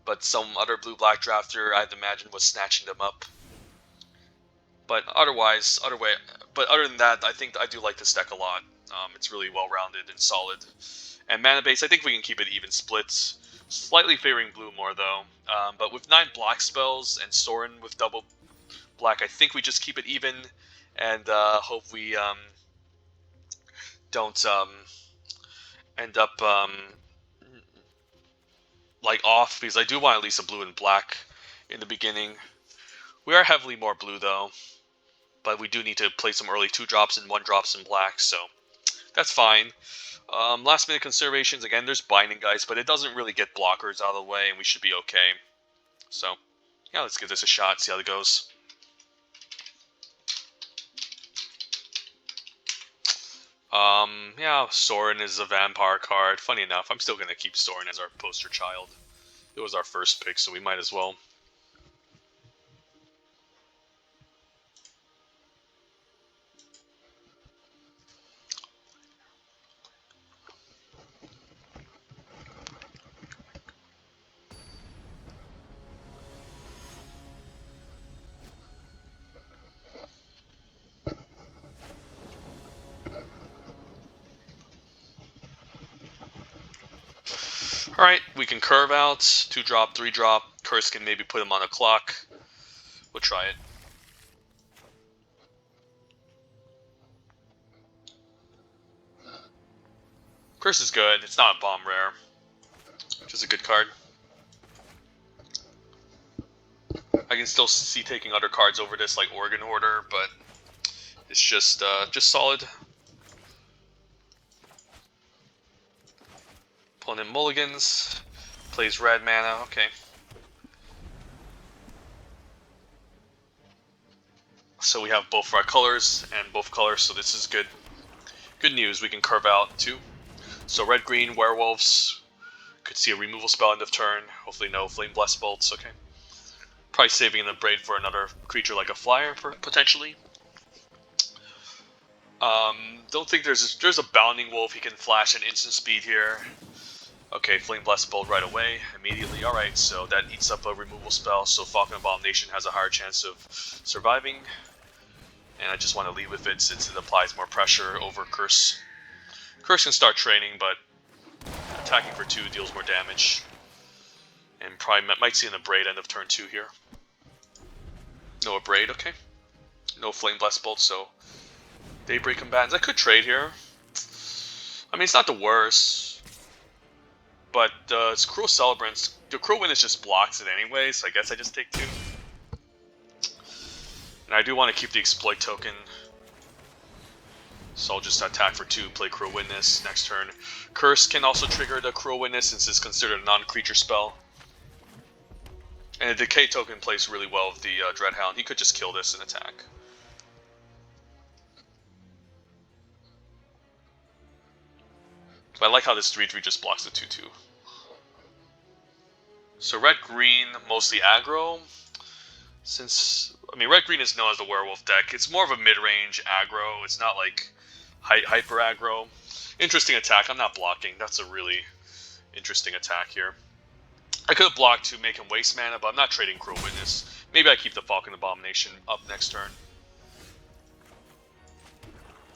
A: but some other blue-black drafter, I'd imagine, was snatching them up. But other than that, I think I do like this deck a lot. It's really well-rounded and solid. And mana base, I think we can keep it even split. Slightly favoring blue more, though. But with 9 black spells and Sorin with double black, I think we just keep it even, and hope we don't end up like off, because I do want at least a blue and black in the beginning. We are heavily more blue though, but we do need to play some early 2-drops and 1-drops in black, so that's fine. Last minute conservations, again, there's Binding Geist, but it doesn't really get blockers out of the way, and we should be okay. So yeah, let's give this a shot, see how it goes. Yeah, Sorin is a vampire card. Funny enough, I'm still going to keep Sorin as our poster child. It was our first pick, so we might as well. Alright, we can curve out, 2-drop, 3-drop. Curse can maybe put him on a clock. We'll try it. Curse is good, it's not a bomb rare, which is a good card. I can still see taking other cards over this, like Organ Order, but it's just solid. Opponent mulligans, plays red mana, okay. So we have both our colors and both colors, so this is good. Good news, we can curve out too. So red-green, werewolves, could see a removal spell end of turn, hopefully no Flame Blast Bolts, okay. Probably saving the Braid for another creature like a flyer, potentially. Don't think there's a Bounding Wolf, he can flash an instant speed here. Okay, Flame Blast Bolt right away, immediately. Alright, so that eats up a removal spell, so Falcon Abomination has a higher chance of surviving. And I just want to lead with it since it applies more pressure over Curse. Curse can start training, but attacking for 2 deals more damage. And probably might see an Abrade end of turn 2 here. No Abrade, okay. No Flame Blast Bolt, so Daybreak Combatants. I could trade here. I mean, it's not the worst. But it's Cruel Celebrants. The Cruel Witness just blocks it anyway, so I guess I just take 2. And I do want to keep the Exploit token. So I'll just attack for 2, play Cruel Witness next turn. Curse can also trigger the Cruel Witness since it's considered a non-creature spell. And the Decay token plays really well with the Dreadhound. He could just kill this and attack. But I like how this 3/3 just blocks the 2/2. So red-green, mostly aggro. Red-green is known as the werewolf deck. It's more of a mid-range aggro. It's not like hyper aggro. Interesting attack. I'm not blocking. That's a really interesting attack here. I could have blocked to make him waste mana, but I'm not trading Crow Witness. Maybe I keep the Falcon Abomination up next turn.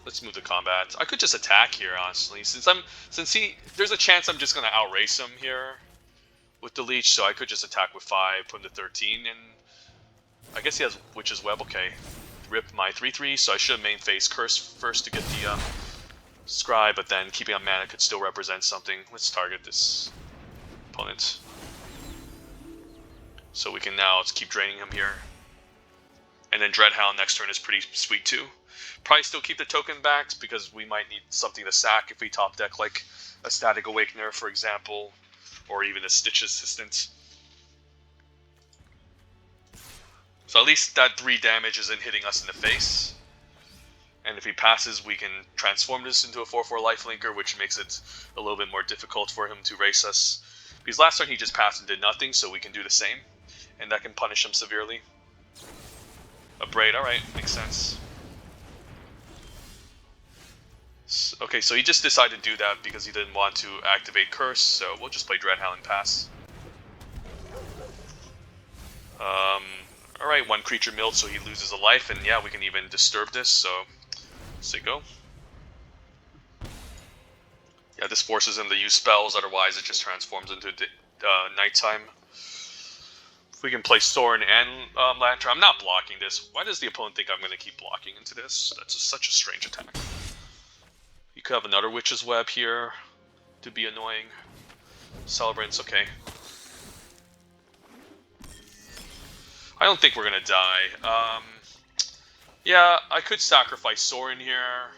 A: Let's move to combat. I could just attack here, honestly. There's a chance I'm just gonna outrace him here with the Leech, so I could just attack with 5, put him to 13, and I guess he has Witch's Web. Okay, rip my 3/3, so I should have main phase Curse first to get the Scry, but then keeping on mana could still represent something. Let's target this opponent. So we can now keep draining him here. And then Dreadhound next turn is pretty sweet too. Probably still keep the token back because we might need something to sack if we top deck like a Static Awakener, for example, or even a Stitch Assistant. So at least that 3 damage isn't hitting us in the face. And if he passes, we can transform this into a 4/4 lifelinker, which makes it a little bit more difficult for him to race us. Because last turn he just passed and did nothing, so we can do the same. And that can punish him severely. A Braid, alright, makes sense. Okay, so he just decided to do that because he didn't want to activate Curse, so we'll just play Dreadhound and pass. Alright, 1 creature milled, so he loses a life, and yeah, we can even disturb this, so let's go. Yeah, this forces him to use spells, otherwise it just transforms into nighttime. If we can play Sorin and Lantern, I'm not blocking this. Why does the opponent think I'm going to keep blocking into this? That's such a strange attack. You could have another Witch's Web here to be annoying. Celebrants, okay. I don't think we're going to die. Yeah, I could sacrifice Sorin here.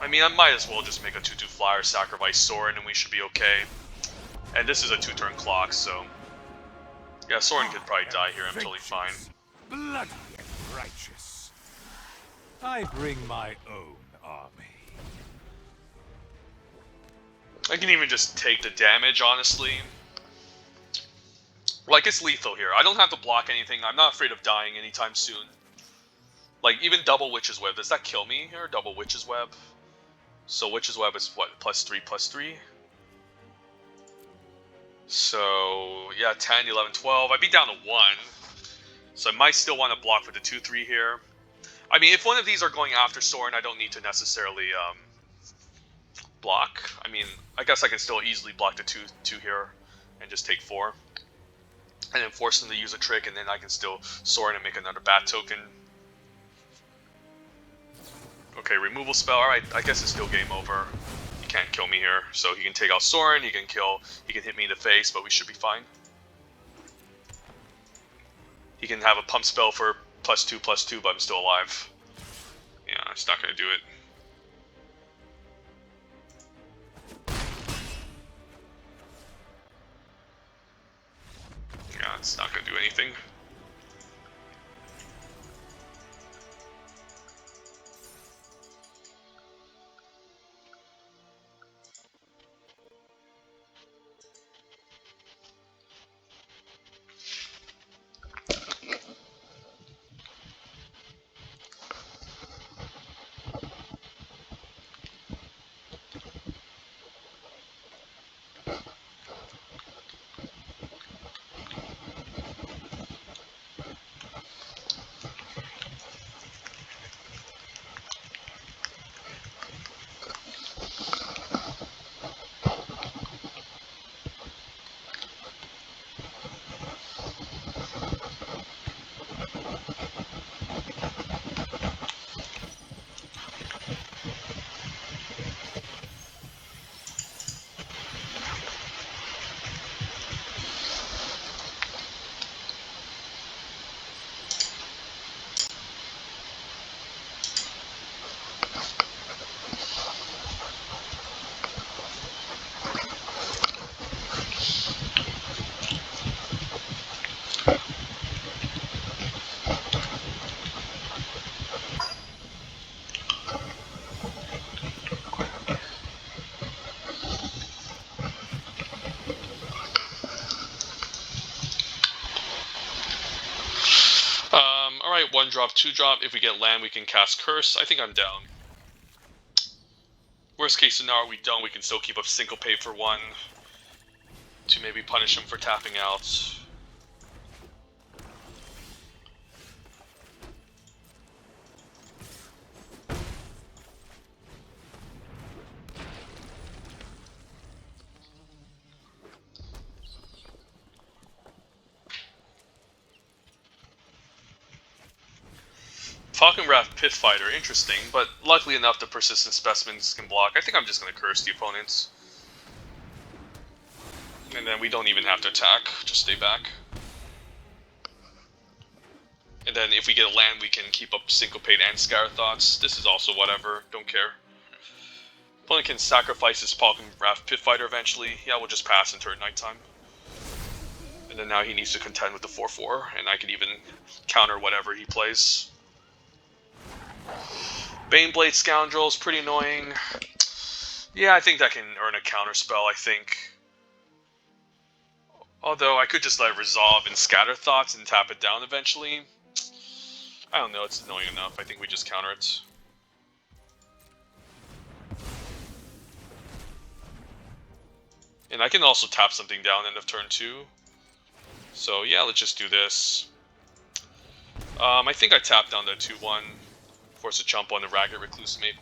A: I mean, I might as well just make a 2/2 flyer, sacrifice Sorin, and we should be okay. And this is a 2-turn clock, so yeah, Sorin could probably die here. I'm totally fine.
B: Bloody and righteous. I bring my own army.
A: I can even just take the damage, honestly. Like, it's lethal here. I don't have to block anything. I'm not afraid of dying anytime soon. Like, even double Witch's Web. Does that kill me here? Double Witch's Web? So Witch's Web is what? +3/+3? So, yeah, 10, 11, 12. I'd be down to 1. So I might still want to block with the 2/3 here. I mean, if one of these are going after Sorin, I don't need to necessarily block. I mean, I guess I can still easily block the 2/2 here and just take 4. And then force them to use a trick, and then I can still Sorin and make another bat token. Okay, removal spell. Alright, I guess it's still game over. He can't kill me here. So he can take out Sorin, he can hit me in the face, but we should be fine. He can have a pump spell for +2/+2, but I'm still alive. Yeah, it's not going to do it. Yeah, it's not going to do anything. Alright, 1-drop, 2-drop. If we get land, we can cast Curse. I think I'm down. Worst case scenario, we don't. We can still keep up Syncopate for 1 to maybe punish him for tapping out. Falkenrath Pitfighter, interesting, but luckily enough the persistent specimens can block. I think I'm just going to curse the opponents. And then we don't even have to attack, just stay back. And then if we get a land, we can keep up Syncopate and Scatter Thoughts. This is also whatever, don't care. Opponent can sacrifice his Falkenrath Pitfighter eventually. Yeah, we'll just pass until nighttime. And then now he needs to contend with the 4/4, and I can even counter whatever he plays. Baneblade Scoundrel is pretty annoying. Yeah, I think that can earn a counter spell, I think. Although I could just let it resolve and Scatter Thoughts and tap it down eventually. I don't know, it's annoying enough. I think we just counter it. And I can also tap something down end of turn 2. So yeah, let's just do this. I think I tapped down the 2/1. Force a chump on the Ragged Recluse Mate.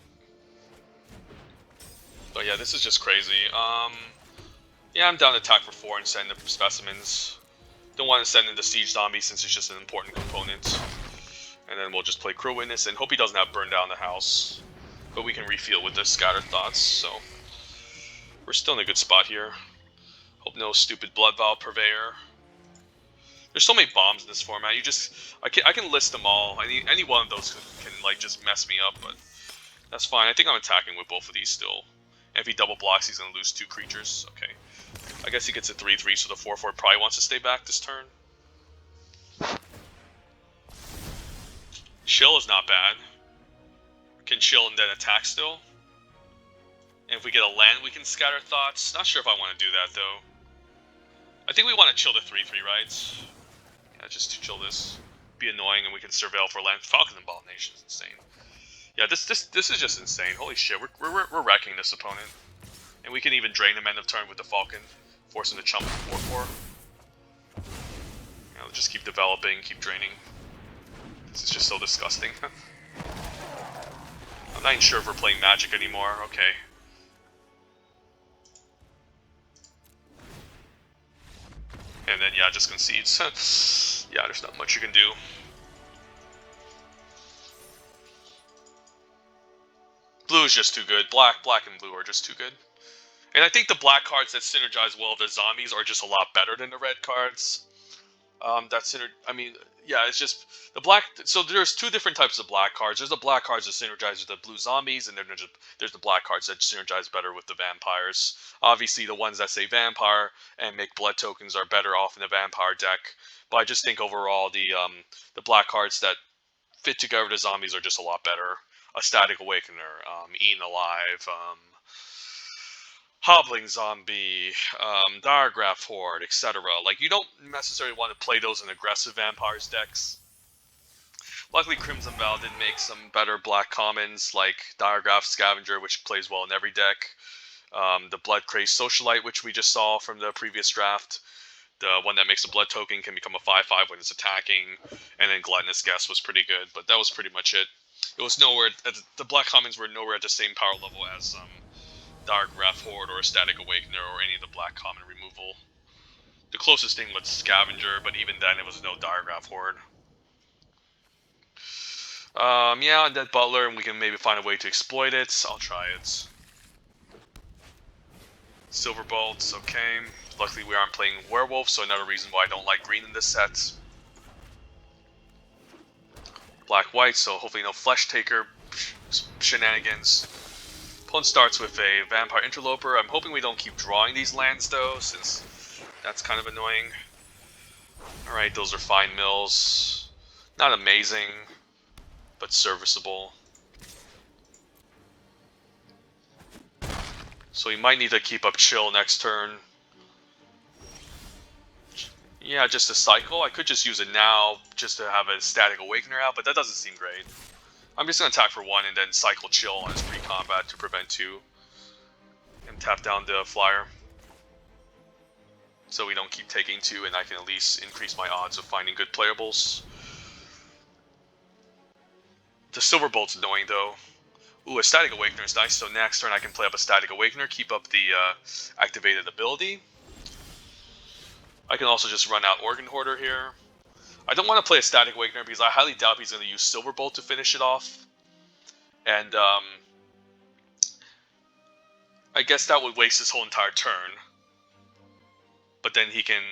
A: But yeah, this is just crazy. Yeah, I'm down to attack for 4 and send the specimens. Don't want to send in the Siege Zombie since it's just an important component. And then we'll just play Crow Witness and hope he doesn't have Burn Down the House. But we can refill with the Scatter Thoughts, so we're still in a good spot here. Hope no stupid Blood Vial Purveyor. There's so many bombs in this format. I can list them all. Any one of those can like just mess me up, but that's fine. I think I'm attacking with both of these still. And if he double blocks, he's gonna lose 2 creatures. Okay. I guess he gets a 3/3, so the 4/4 probably wants to stay back this turn. Chill is not bad. Can chill and then attack still. And if we get a land, we can Scatter Thoughts. Not sure if I want to do that though. I think we want to chill the 3/3, right? Yeah, just to chill this. Be annoying and we can surveil for land. Falcon and Abomination is insane. Yeah, this is just insane. Holy shit, we're wrecking this opponent. And we can even drain him end of turn with the Falcon. Force him to chump 4/4. Yeah, let's just keep developing, keep draining. This is just so disgusting. I'm not even sure if we're playing Magic anymore. Okay. And then, yeah, just concedes. Yeah, there's not much you can do. Blue is just too good. Black and blue are just too good. And I think the black cards that synergize well with the zombies are just a lot better than the red cards. I mean, yeah, it's just the black. So there's 2 different types of black cards. There's the black cards that synergize with the blue zombies, and then there's the black cards that synergize better with the vampires. Obviously, the ones that say vampire and make blood tokens are better off in the vampire deck. But I just think overall the black cards that fit together with the zombies are just a lot better. A Static Awakener, Eaten Alive, Hobbling Zombie, Diregraph Horde, etc. Like, you don't necessarily want to play those in aggressive Vampires decks. Luckily, Crimson Vow did make some better black commons, like Diregraph Scavenger, which plays well in every deck. The Blood Crazed Socialite, which we just saw from the previous draft. The one that makes a blood token can become a 5/5 when it's attacking. And then Gluttonous Guest was pretty good, but that was pretty much it. It was nowhere, the black commons were nowhere at the same power level as Diregraph Horde or Static Awakener or any of the black common removal. The closest thing was Scavenger, but even then it was no Diregraph Horde. Yeah, Undead Butler, and we can maybe find a way to exploit it. I'll try it. Silver Bolts, okay. Luckily we aren't playing Werewolf, so another reason why I don't like green in this set. Black-White, so hopefully no Flesh Taker shenanigans. Opponent starts with a Vampire Interloper. I'm hoping we don't keep drawing these lands though, since that's kind of annoying. Alright, those are fine mills. Not amazing, but serviceable. So we might need to keep up chill next turn. Yeah, just a cycle. I could just use it now just to have a Static Awakener out, but that doesn't seem great. I'm just going to attack for 1 and then cycle Chill on his pre-combat to prevent 2. And tap down the Flyer. So we don't keep taking 2 and I can at least increase my odds of finding good playables. The Silverbolt's annoying though. Ooh, a Static Awakener is nice, so next turn I can play up a Static Awakener, keep up the activated ability. I can also just run out Organ Hoarder here. I don't want to play a Static Awakener because I highly doubt he's going to use Silverbolt to finish it off. And I guess that would waste his whole entire turn. But then he can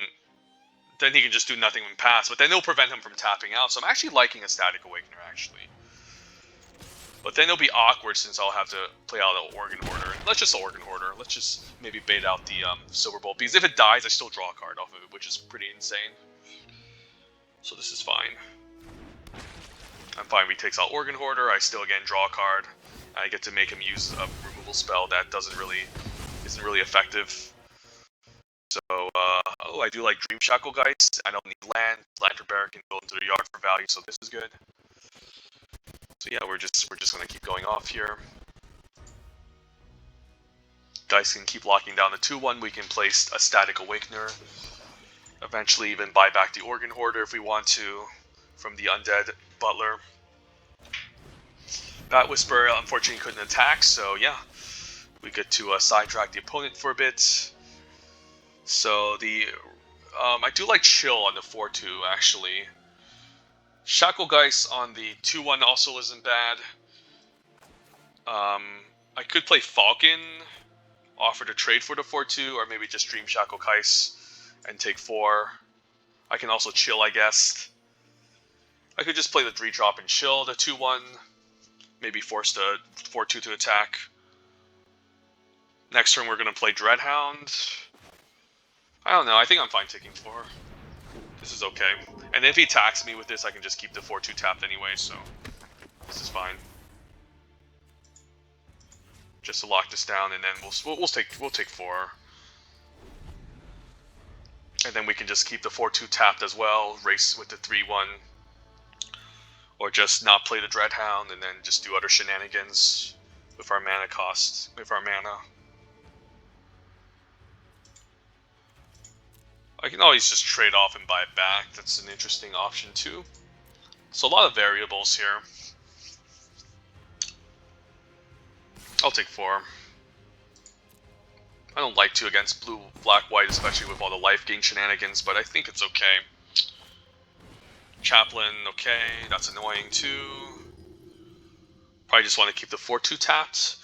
A: just do nothing when pass. But then it'll prevent him from tapping out. So I'm actually liking a Static Awakener actually. But then it'll be awkward since I'll have to play out an Organ Hoarder. Let's just Organ Hoarder. Let's just maybe bait out the Silverbolt. Because if it dies, I still draw a card off of it, which is pretty insane. So this is fine. I'm fine. He takes out Organ Hoarder. I still again draw a card. I get to make him use a removal spell that isn't really effective. So oh, I do like Dream Shackle Geist. I don't need land. Lantern Bearer can go into the yard for value, so this is good. So yeah, we're just gonna keep going off here. Geist can keep locking down the 2/1. We can place a Static Awakener. Eventually even buy back the Organ Hoarder if we want to from the Undead Butler. Bat Whisper unfortunately couldn't attack, so yeah. We get to sidetrack the opponent for a bit. So the I do like Chill on the 4/2 actually. Shackle Geist on the 2/1 also isn't bad. I could play Falcon, offer to trade for the 4/2, or maybe just Dream Shackle Geist and take 4. I can also Chill, I guess. I could just play the 3-drop and Chill the 2/1. Maybe force the 4/2 to attack. Next turn we're going to play Dreadhound. I don't know, I think I'm fine taking 4. This is okay. And if he attacks me with this, I can just keep the 4/2 tapped anyway, so this is fine. Just to lock this down, and then we'll take 4. And then we can just keep the 4/2 tapped as well, race with the 3/1. Or just not play the Dreadhound and then just do other shenanigans with our mana costs, with our mana. I can always just trade off and buy it back. That's an interesting option too. So a lot of variables here. I'll take 4. I don't like to against blue, black, white, especially with all the life gain shenanigans, but I think it's okay. Chaplain, okay, that's annoying too. Probably just want to keep the 4/2 tapped.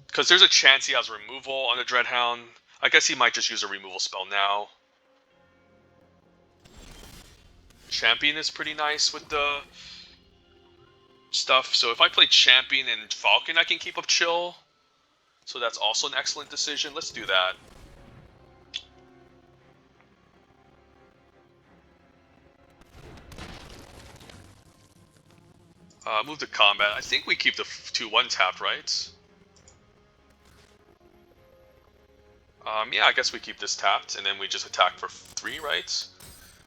A: Because there's a chance he has removal on the Dreadhound. I guess he might just use a removal spell now. Champion is pretty nice with the stuff. So if I play Champion and Falcon, I can keep up Chill. So that's also an excellent decision. Let's do that. Move to combat. I think we keep the 2/1 tapped, right? Yeah, I guess we keep this tapped, and then we just attack for 3, right?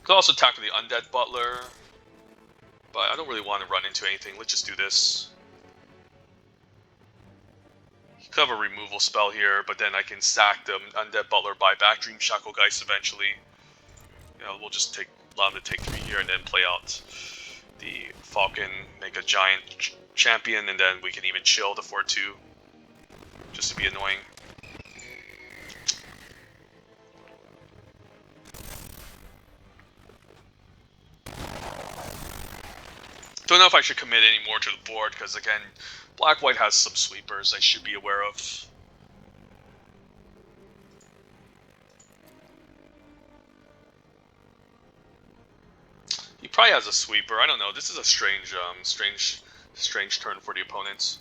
A: Could also attack with the Undead Butler, but I don't really want to run into anything. Let's just do this. You could have a removal spell here, but then I can sack the Undead Butler, buy back Dream Shackle Geist eventually. You know, we'll just allow him to take 3 here, and then play out the Falcon, make a giant champion, and then we can even Chill the 4/2, just to be annoying. Don't know if I should commit any more to the board, because again, Black-White has some sweepers I should be aware of. He probably has a sweeper, I don't know, this is a strange turn for the opponents.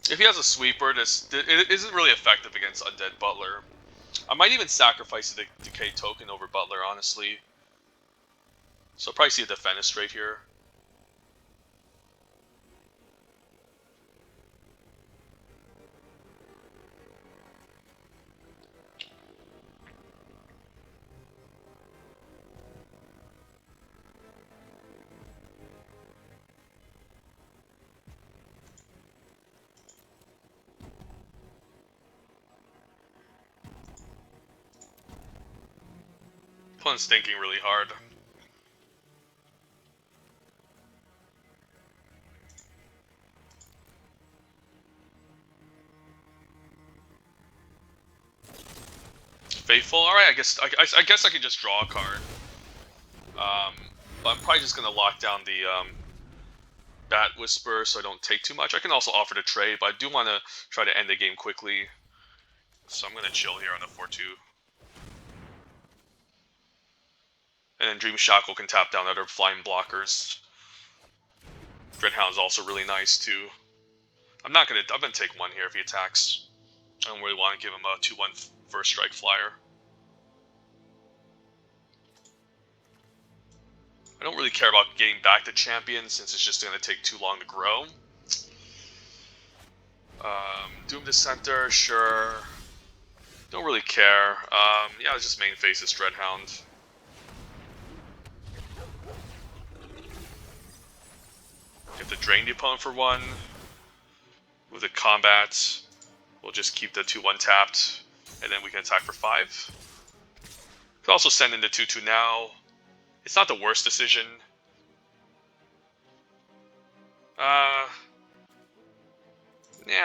A: If he has a sweeper, it isn't really effective against Undead Butler. I might even sacrifice the Decay token over Butler, honestly. So I'll probably see a Defenestrate here. opponent's thinking really hard. Faithful. All right, I guess I could just draw a card. But I'm probably just gonna lock down the Bat Whisper so I don't take too much. I can also offer to trade, but I do want to try to end the game quickly. So I'm gonna chill here on the 4-2. And then Dream Shackle can tap down other flying blockers. Dreadhound's also really nice too. I'm gonna take one here if he attacks. I don't really want to give him a 2-1 first strike flyer. I don't really care about getting back to champion since it's just going to take too long to grow. Doom Dissenter, sure. Don't really care. Yeah, let's just main face this Dreadhound. Get the Drain the opponent for 1. With the combat, we'll just keep the 2-1 tapped, and then we can attack for 5. Could also send in the 2-2 now. It's not the worst decision. Yeah,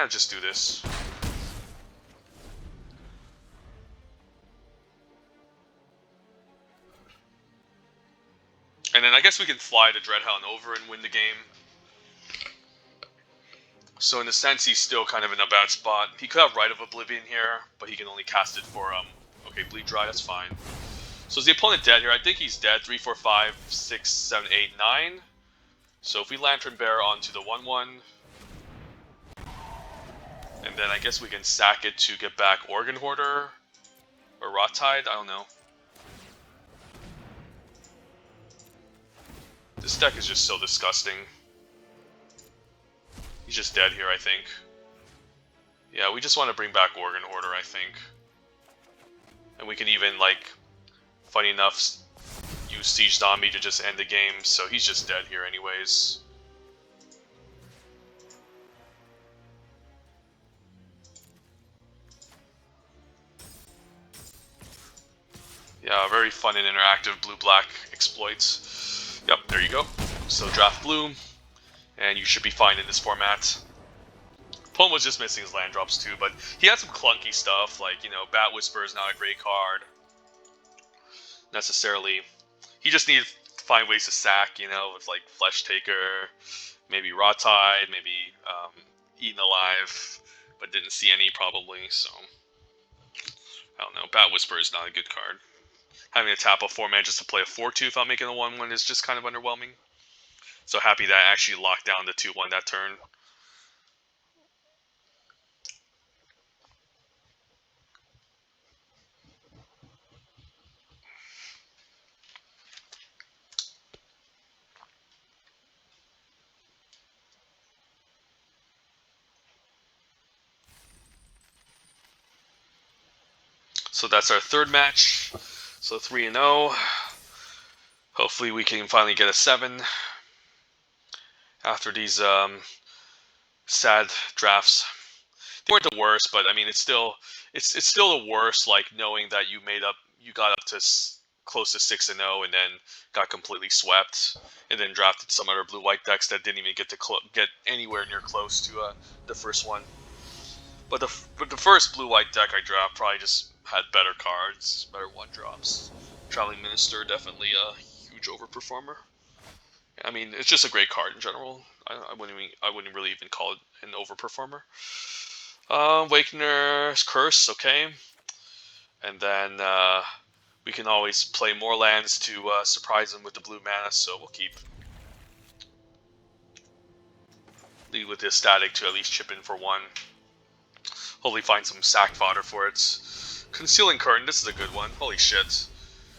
A: just do this. And then I guess we can fly the Dreadhound over and win the game. So in a sense, he's still kind of in a bad spot. He could have Rite of Oblivion here, but he can only cast it for, okay, Bleed Dry, that's fine. So is the opponent dead here? I think he's dead. 3, 4, 5, 6, 7, 8, 9. So if we Lantern Bear onto the 1-1, and then I guess we can sack it to get back Organ Hoarder or Rot-Tide. I don't know. This deck is just so disgusting. He's just dead here, I think. Yeah, we just want to bring back Organ Hoarder, I think. And we can even, like, funny enough, use Siege Zombie to just end the game, so he's just dead here anyways. Yeah, very fun and interactive blue-black exploits. Yep, there you go. So draft blue, and you should be fine in this format. Opponent was just missing his land drops too, but he had some clunky stuff, like, you know, Bat Whisper is not a great card. Necessarily. He just needed to find ways to sack, you know, with like Flesh Taker, maybe Rot-Tide, maybe Eaten Alive, but didn't see any probably, so I don't know. Bat Whisper is not a good card. Having to tap a 4-mana just to play a 4-2 without making a 1-1 is just kind of underwhelming. So happy that I actually locked down the 2-1 that turn. So that's our third match. So 3-0. Hopefully we can finally get a 7 after these sad drafts. They weren't the worst, but I mean it's still the worst. Like knowing that you got up to close to 6-0 and then got completely swept, and then drafted some other blue-white decks that didn't even get to get anywhere near close to the first one. But the first blue-white deck I draft probably just had better cards, better 1-drops. Traveling Minister, definitely a huge overperformer. I mean, it's just a great card in general. I wouldn't really even call it an overperformer. Awakener's Curse, okay. And then we can always play more lands to surprise him with the blue mana, so we'll keep. Lead with the Static to at least chip in for 1. Hopefully find some sack fodder for it. Concealing Curtain, this is a good one. Holy shit.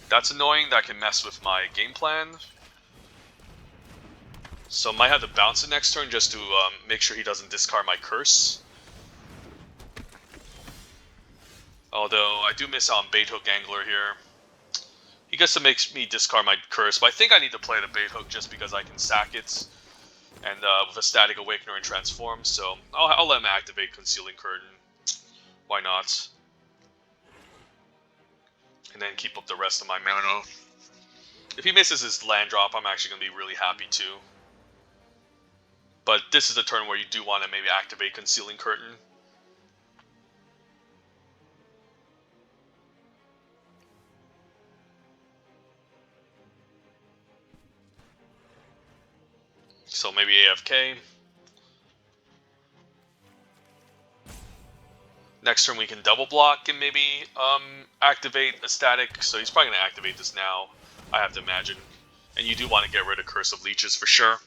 A: That's annoying. That can mess with my game plan. So might have to bounce it next turn just to make sure he doesn't discard my curse. Although I do miss out on Bait Hook Angler here. He gets to make me discard my curse, but I think I need to play the Bait Hook just because I can sack it. And with a Static Awakener and Transform, so I'll let him activate Concealing Curtain. Why not? and then keep up the rest of my mana. If he misses his land drop, I'm actually going to be really happy too. But this is a turn where you do want to maybe activate Concealing Curtain. So maybe AFK. Next turn we can double block and maybe activate a static. So he's probably going to activate this now, I have to imagine. And you do want to get rid of Curse of Leeches for sure.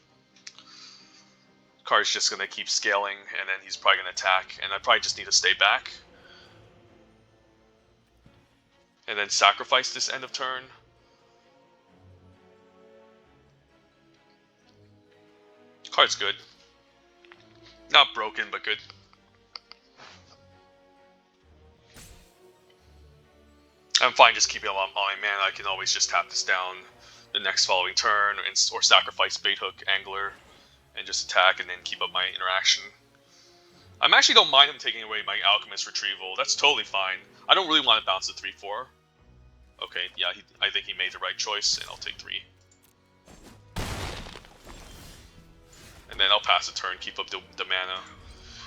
A: Card's just going to keep scaling, and then he's probably going to attack. And I probably just need to stay back. And then sacrifice this end of turn. Card's good. Not broken, but good. I'm fine just keeping him on my mana. I can always just tap this down the next following turn, or sacrifice Bait Hook, Angler, and just attack and then keep up my interaction. I actually don't mind him taking away my Alchemist Retrieval. That's totally fine. I don't really want to bounce the 3/4. Okay, yeah, I think he made the right choice, and I'll take 3. And then I'll pass the turn, keep up the mana.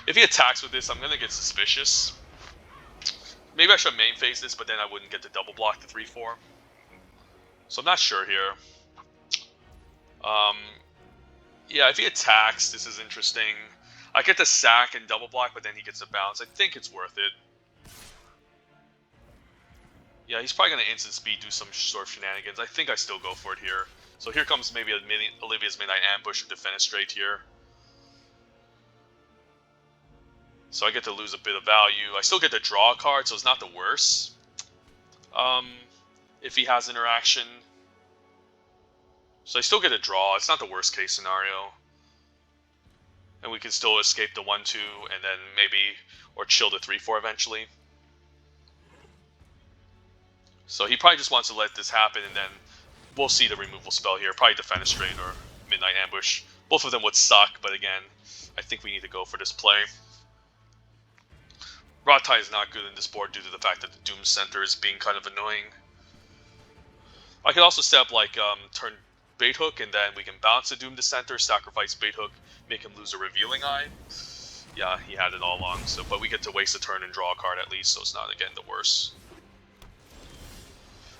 A: If he attacks with this, I'm going to get suspicious. Maybe I should main phase this, but then I wouldn't get to double block the 3/4. So I'm not sure here. Yeah, if he attacks, this is interesting. I get to sack and double block, but then he gets a bounce. I think it's worth it. Yeah, he's probably going to instant speed, do some sort of shenanigans. I think I still go for it here. So here comes maybe a Olivia's Midnight Ambush or Defenestrate here. So I get to lose a bit of value. I still get to draw a card, so it's not the worst. If he has interaction. So I still get a draw. It's not the worst case scenario. And we can still escape the 1/2 and then maybe, or chill the 3/4 eventually. So he probably just wants to let this happen, and then we'll see the removal spell here. Probably Defenestrate or Midnight Ambush. Both of them would suck, but again, I think we need to go for this play. Rottai is not good in this board due to the fact that the Doom Center is being kind of annoying. I could also set up like turn Bait Hook, and then we can bounce the Doom to center, sacrifice Bait Hook, make him lose a Revealing Eye. Yeah, he had it all along. So, but we get to waste a turn and draw a card at least, so it's not again the worst.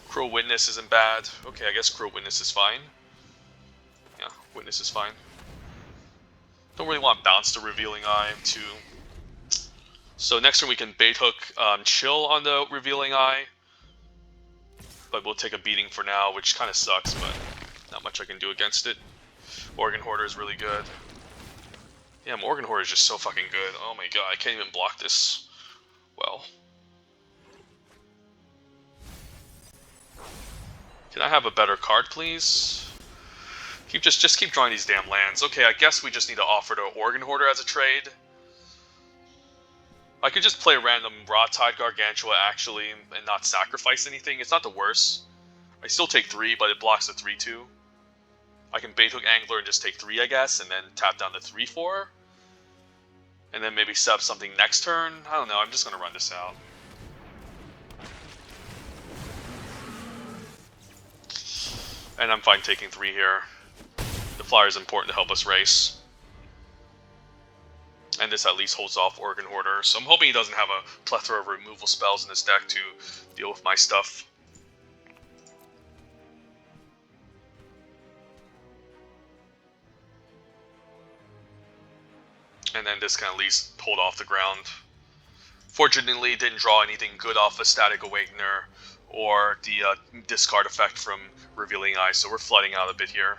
A: Crow Witness isn't bad. Okay, I guess Crow Witness is fine. Yeah, Witness is fine. Don't really want bounce to Revealing Eye too. So next turn we can Bait Hook, chill on the Revealing Eye. But we'll take a beating for now, which kind of sucks, but not much I can do against it. Organ Hoarder is really good. Yeah, Organ Hoarder is just so fucking good. Oh my god, I can't even block this well. Can I have a better card, please? Just keep drawing these damn lands. Okay, I guess we just need to offer to Organ Hoarder as a trade. I could just play random Rot-Tide Gargantua actually and not sacrifice anything. It's not the worst. I still take 3, but it blocks the 3/2. I can Bait Hook Angler and just take 3, I guess, and then tap down the 3/4. And then maybe set up something next turn. I don't know, I'm just going to run this out. And I'm fine taking 3 here. The flyer is important to help us race. And this at least holds off Organ Hoarder. So I'm hoping he doesn't have a plethora of removal spells in this deck to deal with my stuff. And then this can at least hold off the ground. Fortunately, didn't draw anything good off a Static Awakener or the discard effect from Revealing Eye, so we're flooding out a bit here.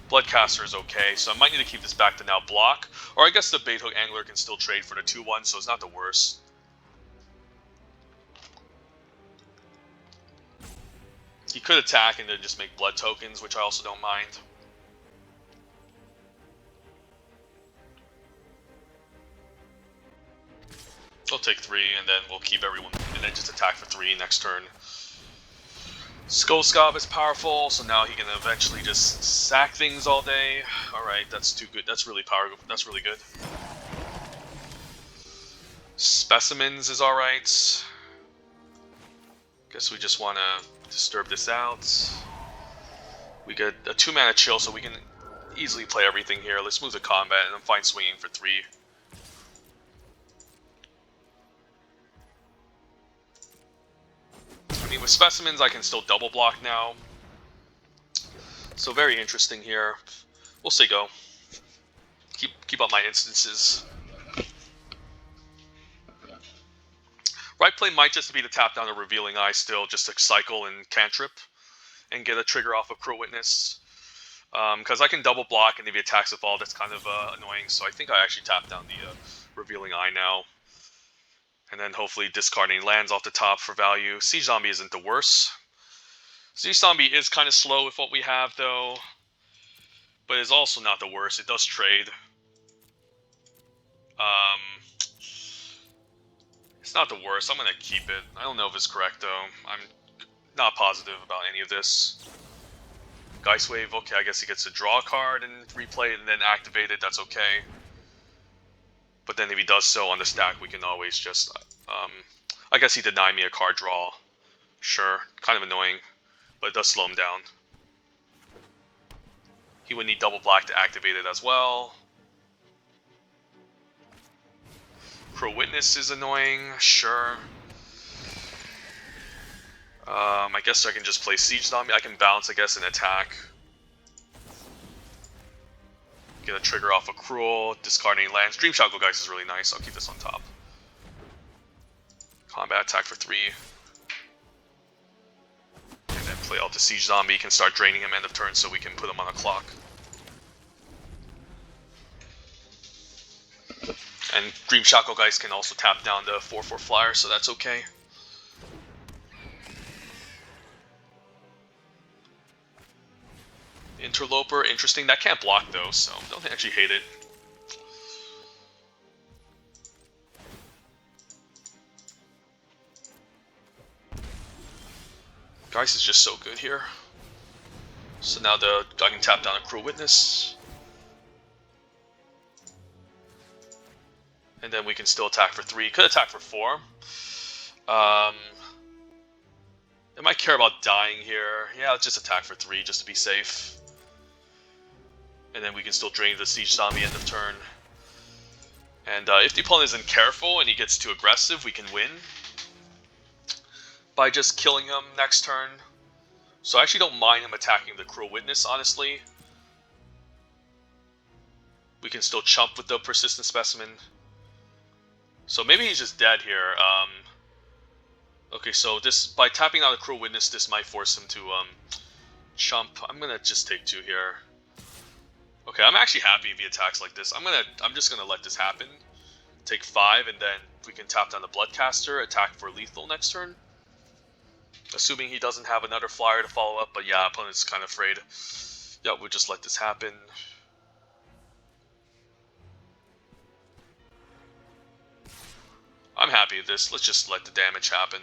A: Bloodcaster is okay, so I might need to keep this back to now block. Or I guess the Bait Hook Angler can still trade for the 2/1, so it's not the worst. He could attack and then just make blood tokens, which I also don't mind. I'll take 3, and then we'll keep everyone, and then just attack for 3 next turn. Skullscob is powerful, so now he can eventually just sack things all day. Alright, that's too good. That's really powerful. That's really good. Specimens is alright. Guess we just want to disturb this out. We get a 2-mana chill, so we can easily play everything here. Let's move to combat, and I'm fine swinging for 3. I mean, with specimens, I can still double block now. So very interesting here. We'll see, go. Keep up my instances. Right play might just be to tap down a Revealing Eye still, just to cycle and cantrip and get a trigger off of Cruel Witness. Because I can double block, and if he attacks with all, that's kind of annoying. So I think I actually tap down the Revealing Eye now. And then hopefully discarding lands off the top for value. Siege Zombie isn't the worst. Siege Zombie is kind of slow with what we have, though. But it's also not the worst. It does trade. It's not the worst. I'm going to keep it. I don't know if it's correct, though. I'm not positive about any of this. Geist Wave, okay, I guess he gets to draw a card and replay it and then activate it. That's okay. But then if he does so on the stack, we can always just... I guess he denied me a card draw. Sure. Kind of annoying. But it does slow him down. He would need double black to activate it as well. Cruel Witness is annoying. Sure. I guess I can just play Siege Zombie. I can bounce, I guess, and attack. Get a trigger off of Cruel, discarding lands. Dream Shackle Geist is really nice. I'll keep this on top. Combat attack for 3. And then play out the Siege Zombie. Can start draining him end of turn so we can put him on a clock. And Dream Shackle Geist can also tap down the 4/4 flyer, so that's okay. Interloper, interesting. That can't block though, so don't actually hate it. Geist is just so good here. So now I can tap down a Cruel Witness. And then we can still attack for 3. Could attack for 4. I might care about dying here. Yeah, let's just attack for 3 just to be safe. And then we can still drain the Siege Zombie end of turn. And if the opponent isn't careful and he gets too aggressive, we can win by just killing him next turn. So I actually don't mind him attacking the Cruel Witness, honestly. We can still chump with the Persistent Specimen. So maybe he's just dead here. Okay, so this by tapping out a Cruel Witness, this might force him to chump. I'm gonna just take 2 here. Okay, I'm actually happy if he attacks like this. I'm just gonna let this happen. Take 5, and then we can tap down the Bloodcaster, attack for lethal next turn. Assuming he doesn't have another flyer to follow up, but yeah, opponent's kind of afraid. Yeah, we'll just let this happen. I'm happy with this. Let's just let the damage happen.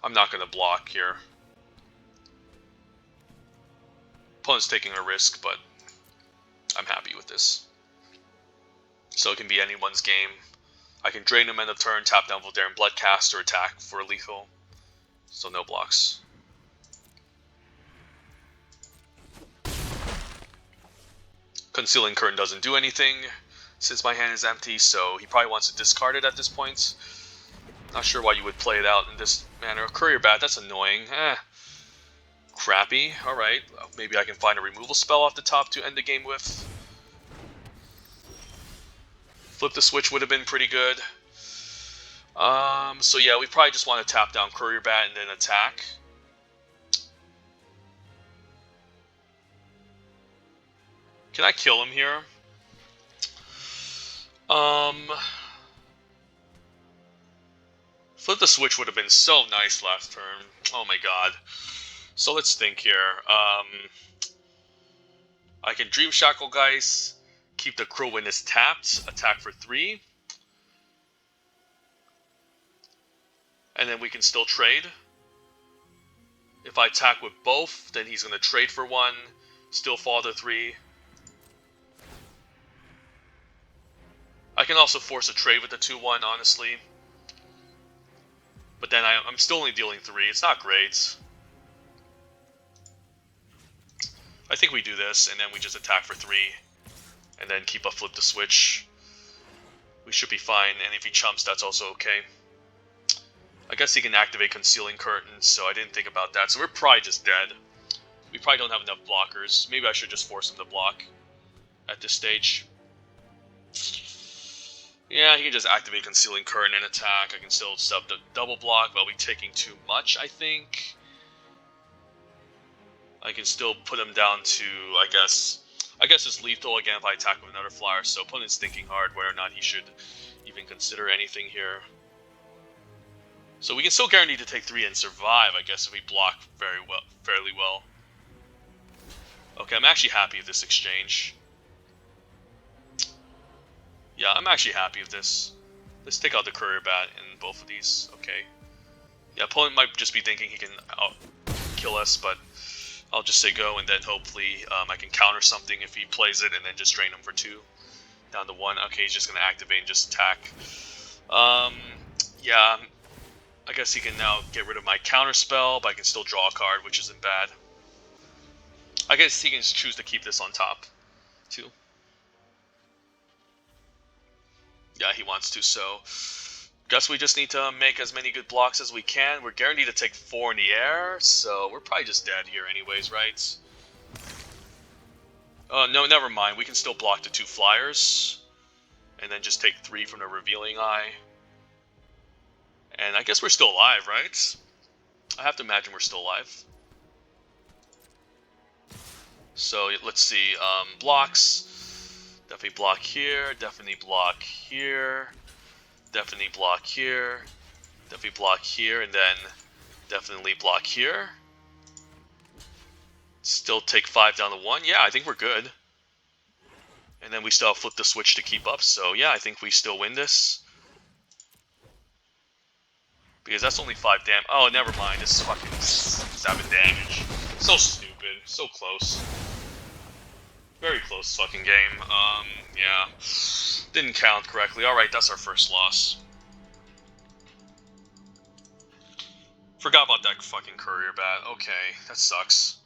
A: I'm not going to block here. Opponent's taking a risk, but I'm happy with this. So it can be anyone's game. I can drain him end of turn, tap down Voldaren Bloodcaster, attack for lethal. So no blocks. Concealing Curtain doesn't do anything since my hand is empty, so he probably wants to discard it at this point. Not sure why you would play it out in this manner. Courier Bat, that's annoying. Crappy. Alright, maybe I can find a removal spell off the top to end the game with. Flip the Switch would have been pretty good. So yeah, we probably just want to tap down Courier Bat and then attack. Can I kill him here? Flip the Switch would have been so nice last turn. Oh my god. So let's think here. I can Dream Shackle Geist, keep the Cruel Witness tapped, attack for 3. And then we can still trade. If I attack with both, then he's going to trade for 1, still fall to 3. I can also force a trade with the 2/1, honestly. But then I'm still only dealing 3. It's not great. I think we do this, and then we just attack for 3. And then keep a flip the switch. We should be fine, and if he chumps, that's also okay. I guess he can activate Concealing Curtains, so I didn't think about that. So we're probably just dead. We probably don't have enough blockers. Maybe I should just force him to block at this stage. Yeah, he can just activate Concealing Curtain and attack. I can still sub the double block, but I'll be taking too much, I think. I can still put him down to, I guess it's lethal again if I attack with another flyer, so opponent's thinking hard whether or not he should even consider anything here. So we can still guarantee to take 3 and survive, I guess, if we block fairly well. Okay, I'm actually happy with this exchange. Yeah, I'm actually happy with this. Let's take out the Courier Bat in both of these. Okay. Yeah, opponent might just be thinking he can kill us, but I'll just say go, and then hopefully I can counter something if he plays it, and then just drain him for 2. Down to 1. Okay, he's just going to activate and just attack. Yeah, I guess he can now get rid of my counter spell, but I can still draw a card, which isn't bad. I guess he can just choose to keep this on top, too. Yeah, he wants to, so guess we just need to make as many good blocks as we can. We're guaranteed to take 4 in the air, so we're probably just dead here anyways, right? Oh, no, never mind. We can still block the 2 flyers, and then just take 3 from the Revealing Eye. And I guess we're still alive, right? I have to imagine we're still alive. So let's see, blocks. Definitely block here, definitely block here, definitely block here, definitely block here, and then definitely block here. Still take 5 down to 1. Yeah, I think we're good. And then we still have flip the switch to keep up, so yeah, I think we still win this. Because that's only 5 damage. Oh, never mind, this is fucking 7 damage. So stupid, so close. Very close fucking game. Yeah. Didn't count correctly. Alright, that's our first loss. Forgot about that fucking Courier Bat. Okay, that sucks.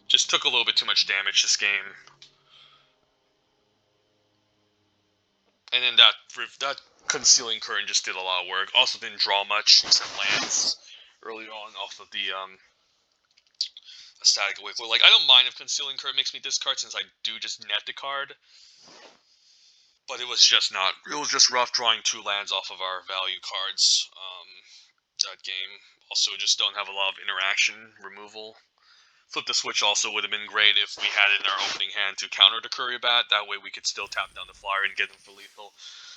A: Just took a little bit too much damage this game. And then that Concealing Curtain just did a lot of work. Also didn't draw much. Some lands early on off of the Static Wiggler. Like, I don't mind if Concealing Curtain makes me discard since I do just net the card. But it was just rough drawing 2 lands off of our value cards that game. Also, just don't have a lot of interaction removal. Flip the switch also would have been great if we had it in our opening hand to counter the Courier Bat. That way we could still tap down the flyer and get him for lethal.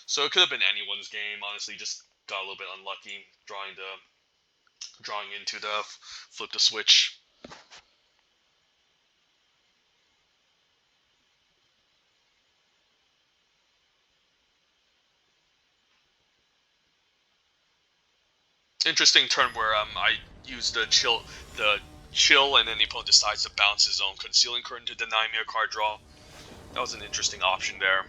A: So it could have been anyone's game. Honestly, just got a little bit unlucky drawing into the flip the switch. Interesting turn where I used the chill, and then the opponent decides to bounce his own Concealing Curtain to deny me a card draw. That was an interesting option there.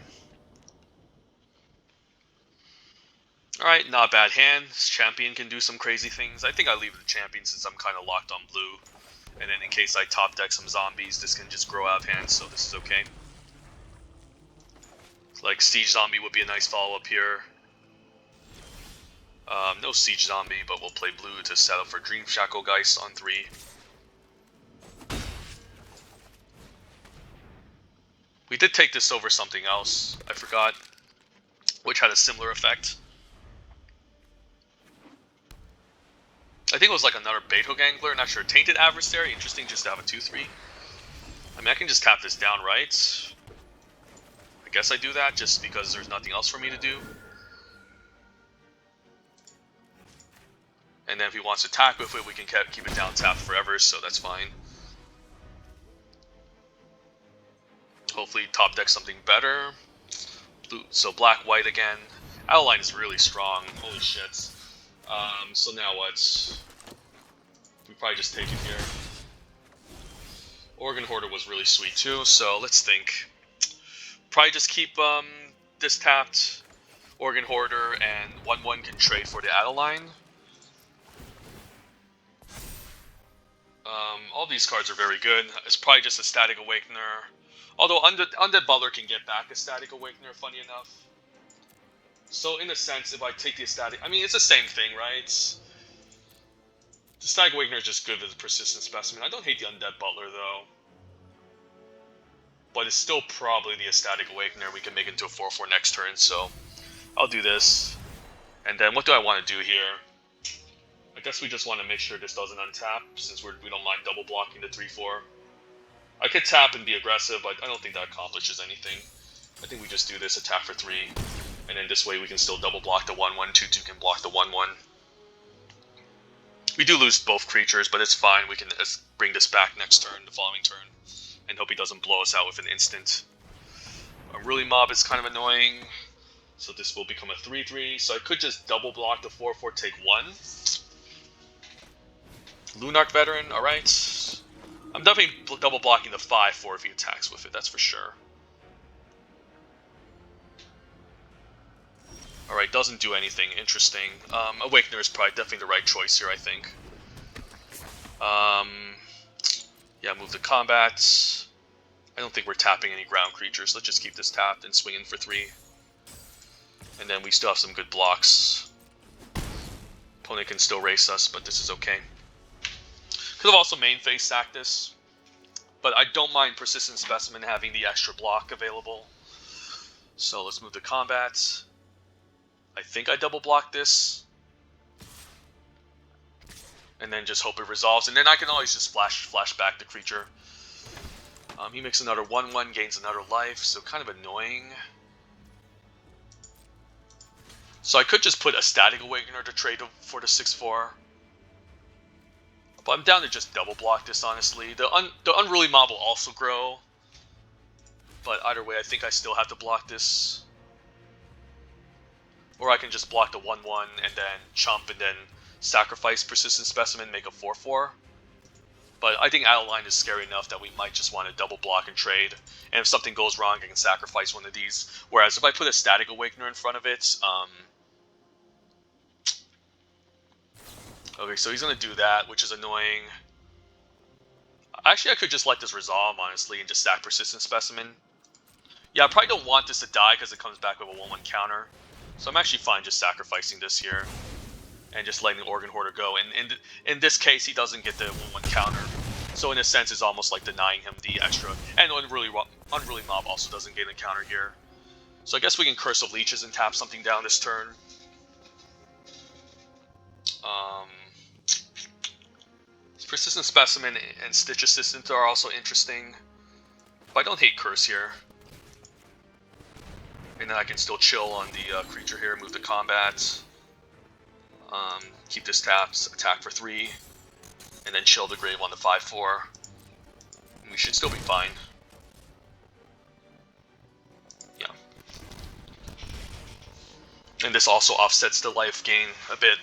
A: Alright, not a bad hand. This champion can do some crazy things. I think I leave the champion since I'm kind of locked on blue. And then in case I top deck some zombies, this can just grow out of hand, so this is okay. Like, Siege Zombie would be a nice follow-up here. No Siege Zombie, but we'll play blue to set up for Dream Shackle Geist on 3. We did take this over something else, I forgot, which had a similar effect. I think it was like another Beethoven Angler, not sure. Tainted Adversary, interesting just to have a 2-3. I mean, I can just tap this down, right? I guess I do that just because there's nothing else for me to do. And then if he wants to attack with it, we can keep it down tapped forever, so that's fine. Hopefully top deck something better. Blue, so black-white again. Outline is really strong, holy shit. So now what? We probably just take it here. Organ Hoarder was really sweet too, so let's think. Probably just keep this tapped Organ Hoarder, and 1/1 can trade for the Adeline. All these cards are very good. It's probably just a Static Awakener. Although Undead Butler can get back a Static Awakener, funny enough. So in a sense, if I take the Static... I mean, it's the same thing, right? The Static Awakener is just good with the Persistent Specimen. I don't hate the Undead Butler, though. But it's still probably the Static Awakener we can make into a 4/4 next turn, so... I'll do this. And then what do I want to do here? I guess we just want to make sure this doesn't untap, since we don't mind double blocking the 3/4. I could tap and be aggressive, but I don't think that accomplishes anything. I think we just do this, attack for 3, and then this way we can still double block the 1/1, 2/2 can block the 1/1. We do lose both creatures, but it's fine. We can bring this back next turn, the following turn, and hope he doesn't blow us out with an instant. Unruly Mob is kind of annoying, so this will become a 3/3. So I could just double block the 4/4, take 1. Lunarch Veteran, alright. I'm definitely double blocking the 5/4 if he attacks with it, that's for sure. Alright, doesn't do anything interesting. Awakener is probably definitely the right choice here, I think. Yeah, move to combat. I don't think we're tapping any ground creatures. Let's just keep this tapped and swing in for 3. And then we still have some good blocks. Opponent can still race us, but this is okay. Could have also main phase sacked this. But I don't mind Persistent Specimen having the extra block available. So let's move to combat. I think I double block this. And then just hope it resolves. And then I can always just flash back the creature. He makes another 1/1, gains another life, so kind of annoying. So I could just put a Static Awakener to trade for the 6/4. But I'm down to just double block this, honestly. The Unruly Mob will also grow. But either way, I think I still have to block this. Or I can just block the 1/1 and then chump and then sacrifice Persistent Specimen, make a 4/4. But I think Outline is scary enough that we might just want to double block and trade. And if something goes wrong, I can sacrifice one of these. Whereas if I put a Static Awakener in front of it... Okay, so he's going to do that, which is annoying. Actually, I could just let this resolve, honestly, and just sack Persistent Specimen. Yeah, I probably don't want this to die because it comes back with a 1/1 counter. So I'm actually fine just sacrificing this here. And just letting the Organ Hoarder go. And in this case, he doesn't get the 1/1 counter. So in a sense, it's almost like denying him the extra. And Unruly Mob also doesn't get a counter here. So I guess we can Curse of Leeches and tap something down this turn. Persistent Specimen and Stitch Assistant are also interesting. But I don't hate Curse here. And then I can still chill on the creature here, move to combat. Keep this tapped, attack for 3. And then chill the grave on the 5/4. We should still be fine. Yeah. And this also offsets the life gain a bit.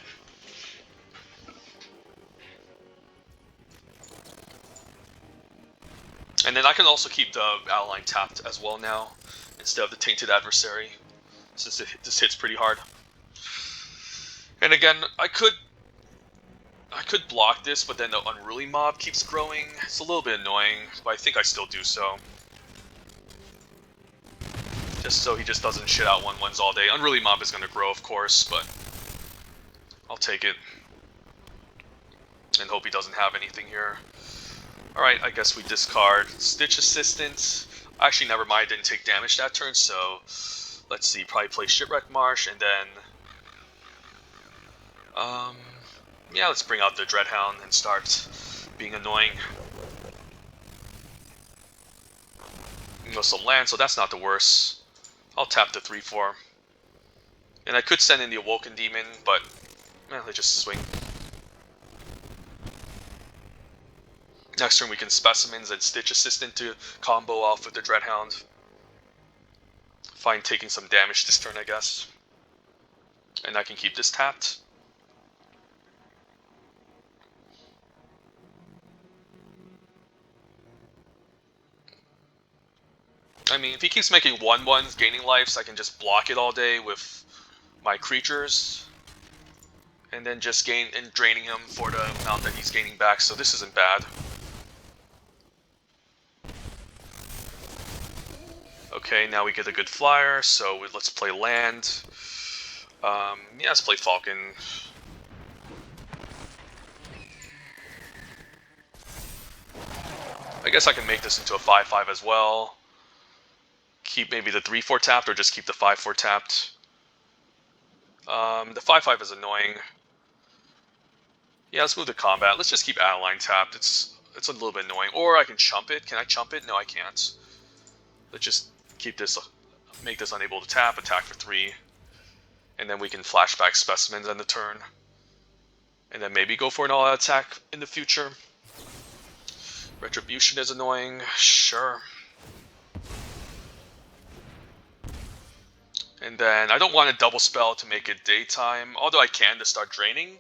A: And then I can also keep the Outline tapped as well now, instead of the Tainted Adversary, since this hits pretty hard. And again, I could block this, but then the Unruly Mob keeps growing. It's a little bit annoying, but I think I still do so. Just so he just doesn't shit out 1/1s all day. Unruly Mob is going to grow, of course, but I'll take it. And hope he doesn't have anything here. Alright, I guess we discard Stitch Assistant. Actually, never mind, I didn't take damage that turn, so... Let's see, probably play Shipwreck Marsh, and then... yeah, let's bring out the Dreadhound and start being annoying. You know, some land, so that's not the worst. I'll tap the 3/4. And I could send in the Awoken Demon, but... let's just swing. Next turn we can Specimens and Stitch Assistant to combo off with the Dreadhound. Fine taking some damage this turn, I guess. And I can keep this tapped. I mean, if he keeps making 1/1s, gaining lives, I can just block it all day with my creatures. and then just draining him for the amount that he's gaining back. So this isn't bad. Okay, now we get a good flyer, so let's play land. Yeah, let's play Falcon. I guess I can make this into a 5/5 as well. Keep maybe the 3/4 tapped, or just keep the 5/4 tapped. The 5/5 is annoying. Yeah, let's move to combat. Let's just keep Adeline tapped. It's a little bit annoying. Or I can chump it. Can I chump it? No, I can't. Let's just keep this, make this unable to tap, attack for 3. And then we can flashback specimens on the turn. And then maybe go for an all-out attack in the future. Retribution is annoying. Sure. And then I don't want a double spell to make it daytime, although I can to start draining.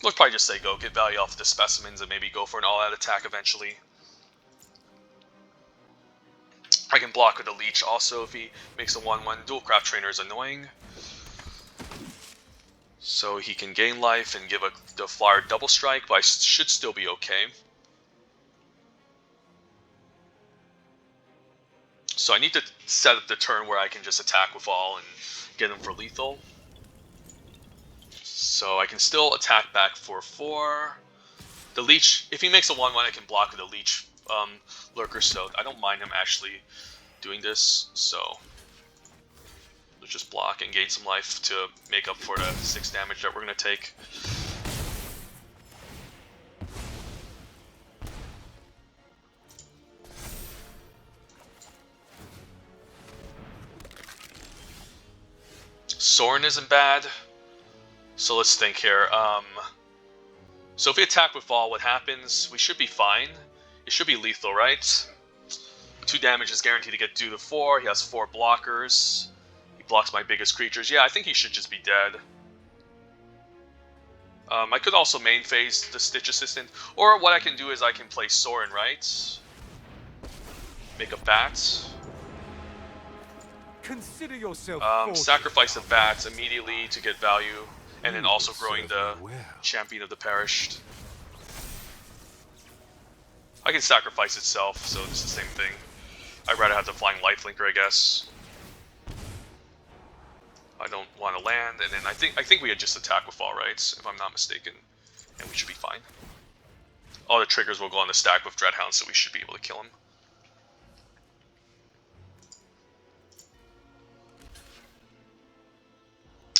A: Let's probably just say go get value off the specimens and maybe go for an all-out attack eventually. I can block with a leech also if he makes a 1/1. Dual craft trainer is annoying. So he can gain life and give the flyer double strike, but I should still be okay. So I need to set up the turn where I can just attack with all and get him for lethal. So I can still attack back for 4. The leech, if he makes a 1/1, I can block with a leech lurker, so I don't mind him actually doing this. So let's just block and gain some life to make up for the 6 damage that we're going to take. Sorin isn't bad. So let's think here. So if we attack with all, what happens? We should be fine. It should be lethal, right? 2 damage is guaranteed to get due to 4. He has 4 blockers. He blocks my biggest creatures. Yeah, I think he should just be dead. I could also main phase the Stitch Assistant. Or what I can do is I can play Sorin, right? Make a bat.
B: Consider yourself
A: Sacrifice the bats immediately to get value. And then also growing the Champion of the Perished. I can sacrifice itself, so it's the same thing. I'd rather have the Flying Lifelinker, I guess. I don't want to land, and then I think we had just attack with all rights, if I'm not mistaken, and we should be fine. All the triggers will go on the stack with Dreadhound, so we should be able to kill him.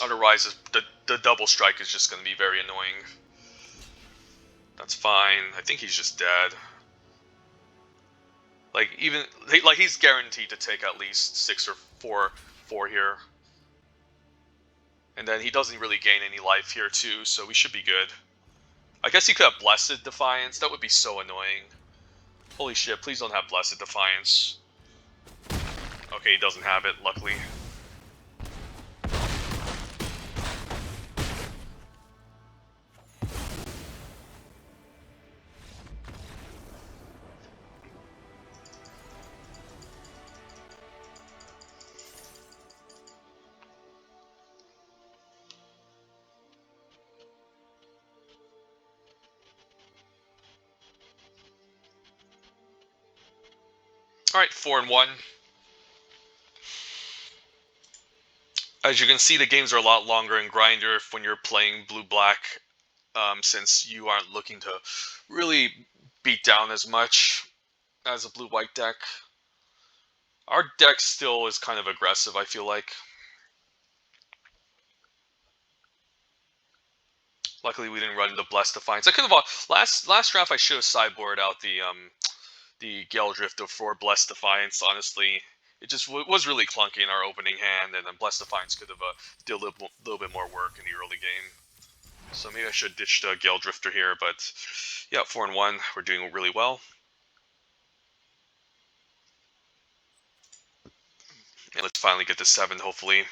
A: Otherwise, the double strike is just going to be very annoying. That's fine. I think he's just dead. Like he's guaranteed to take at least 6 or 4 here. And then he doesn't really gain any life here too, so we should be good. I guess he could have Blessed Defiance. That would be so annoying. Holy shit, please don't have Blessed Defiance. Okay, he doesn't have it, luckily. Alright, 4-1. As you can see, the games are a lot longer and grinder when you're playing blue-black, since you aren't looking to really beat down as much as a blue-white deck. Our deck still is kind of aggressive, I feel like. Luckily, we didn't run into Blessed Defiance. I could have last draft. I should have sideboarded out the Gale Drifter for Blessed Defiance. Honestly, it just was really clunky in our opening hand, and then Blessed Defiance could have did a little bit more work in the early game. So maybe I should ditch the Gale Drifter here. But yeah, 4-1. We're doing really well. And let's finally get to 7, hopefully.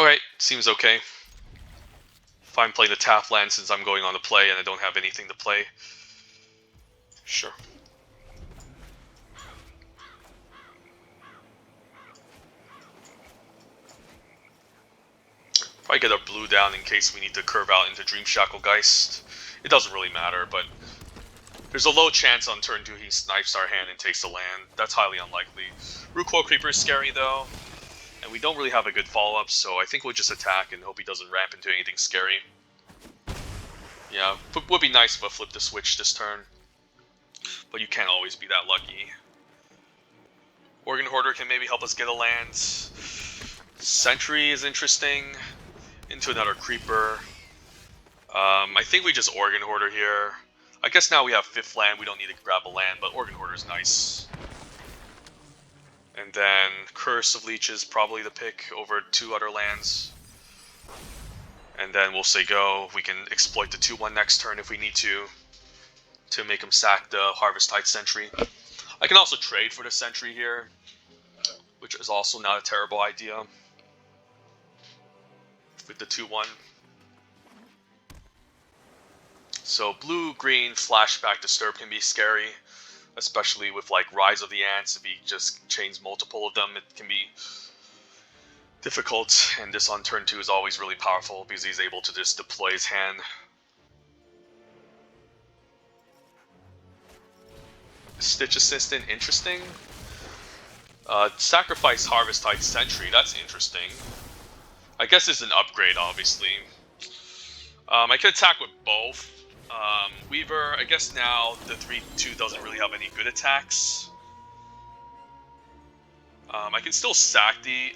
A: Alright, seems okay. Fine playing the tap land since I'm going on the play and I don't have anything to play. Sure. Probably get a blue down in case we need to curve out into Dream Shackle Geist. It doesn't really matter, but there's a low chance on turn 2 he snipes our hand and takes the land. That's highly unlikely. Rootcoil Creeper is scary though, and we don't really have a good follow-up, so I think we'll just attack and hope he doesn't ramp into anything scary. Yeah, would be nice if I flip the switch this turn, but you can't always be that lucky. Organ Hoarder can maybe help us get a land. Sentry is interesting. Into another Creeper. I think we just Organ Hoarder here. I guess now we have 5th land, we don't need to grab a land, but Organ Hoarder is nice. And then Curse of Leech is probably the pick over 2 other lands. And then we'll say go. We can exploit the 2-1 next turn if we need to make him sack the Harvest-Tide Sentry. I can also trade for the Sentry here, which is also not a terrible idea. With the 2-1. So blue-green Flashback Disturb can be scary, especially with like Rise of the Ants. If he just chains multiple of them, it can be difficult, and this on turn 2 is always really powerful because he's able to just deploy his hand. Stitch Assistant, interesting. Sacrifice Harvest-Tide Sentry, that's interesting. I guess it's an upgrade, obviously. I could attack with both. Weaver, I guess now the 3-2 doesn't really have any good attacks. I can still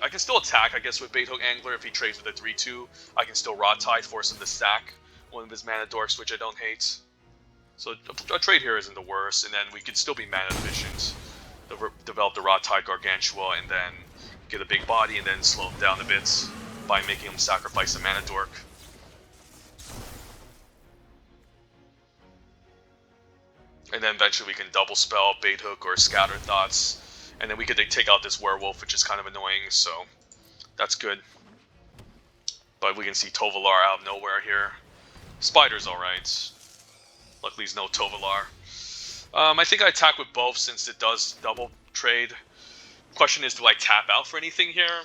A: I can still attack, I guess, with Baithook Angler if he trades with a 3-2. I can still Rot Tide, force him to sack one of his mana dorks, which I don't hate. So a trade here isn't the worst, and then we could still be mana efficient. Develop the Rot Tide Gargantua, and then get a big body, and then slow him down a bit by making him sacrifice a mana dork. And then eventually we can double spell, Baithook, or Scatter Thoughts. And then we could take out this werewolf, which is kind of annoying, so that's good. But we can see Tovolar out of nowhere here. Spider's alright. Luckily there's no Tovolar. I think I attack with both since it does double trade. Question is, do I tap out for anything here?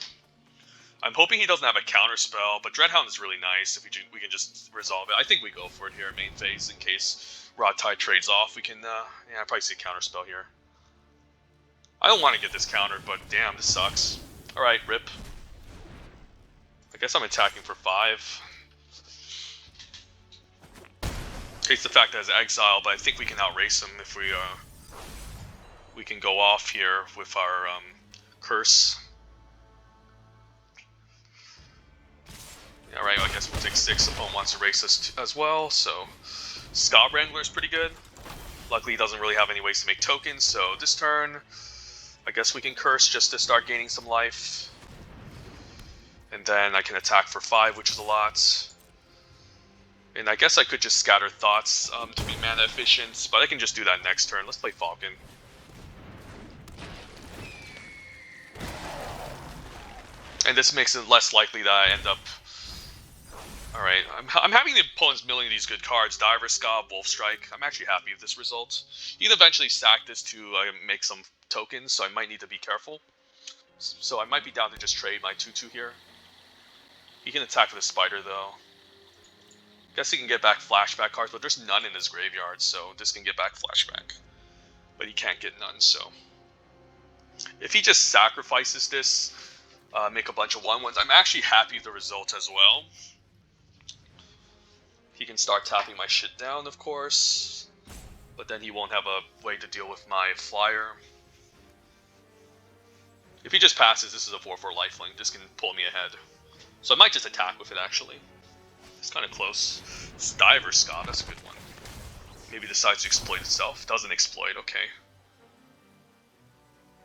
A: I'm hoping he doesn't have a counter spell, but Dreadhound is really nice if we can just resolve it. I think we go for it here, main phase, in case Rot Tide trades off. We can, yeah, I probably see a counter spell here. I don't want to get this countered, but damn, this sucks. Alright, rip. I guess I'm attacking for 5. Hates the fact that it's exile, but I think we can outrace him if we can go off here with our curse. Alright, well, I guess we'll take 6. Opponent wants to race us as well, so Scott Wrangler is pretty good. Luckily he doesn't really have any ways to make tokens, so this turn I guess we can curse just to start gaining some life. And then I can attack for 5, which is a lot. And I guess I could just Scatter Thoughts to be mana efficient, but I can just do that next turn. Let's play Falcon. And this makes it less likely that I end up... Alright, I'm having the opponents milling these good cards. Diver Ska, Wolf Strike. I'm actually happy with this result. You can eventually sack this to make some tokens, so I might need to be careful. So I might be down to just trade my 2-2 here. He can attack with a Spider, though. Guess he can get back Flashback cards, but there's none in his graveyard, so this can get back Flashback. But he can't get none, so... If he just sacrifices this, make a bunch of 1-1s, I'm actually happy with the result as well. He can start tapping my shit down, of course. But then he won't have a way to deal with my flyer. If he just passes, this is a 4-4 lifelink. This can pull me ahead. So I might just attack with it, actually. It's kind of close. It's Diver Ska, that's a good one. Maybe decides to exploit itself. Doesn't exploit, okay.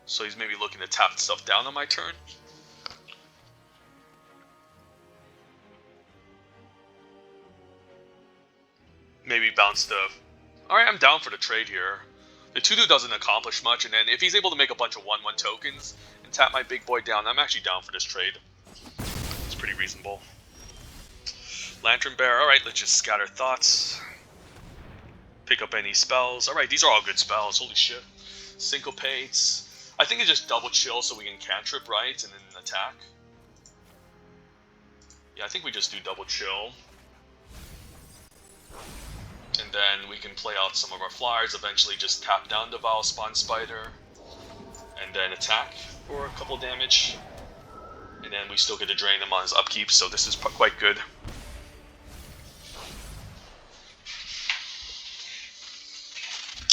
A: So he's maybe looking to tap stuff down on my turn. Maybe bounce the... Alright, I'm down for the trade here. The 2-2 doesn't accomplish much, and then if he's able to make a bunch of 1-1 tokens and tap my big boy down, I'm actually down for this trade. It's pretty pretty reasonable. Lantern Bear, alright, let's just scatter thoughts. Pick up any spells. Alright, these are all good spells, holy shit. Syncopates. I think it's just double chill so we can cantrip, right? And then attack. Yeah, I think we just do double chill. And then we can play out some of our flyers, eventually just tap down the Vile Spawn Spider. And then attack for a couple damage. And then we still get to drain him on his upkeep, so this is quite good.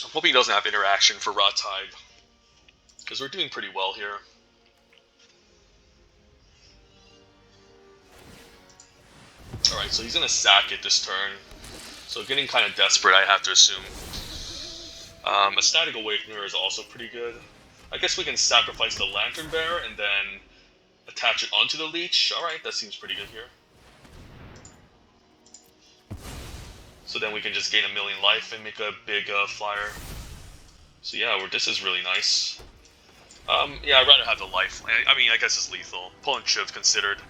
A: I'm hoping he doesn't have interaction for Rot Tide, because we're doing pretty well here. Alright, so he's going to sack it this turn. So getting kind of desperate, I have to assume. A Static Awakener is also pretty good. I guess we can sacrifice the Lantern Bear and then attach it onto the Leech. Alright, that seems pretty good here. So then we can just gain 1,000,000 life and make a big flyer. So yeah, this is really nice. Yeah, I'd rather have the life. I mean, I guess it's lethal. Opponent should have considered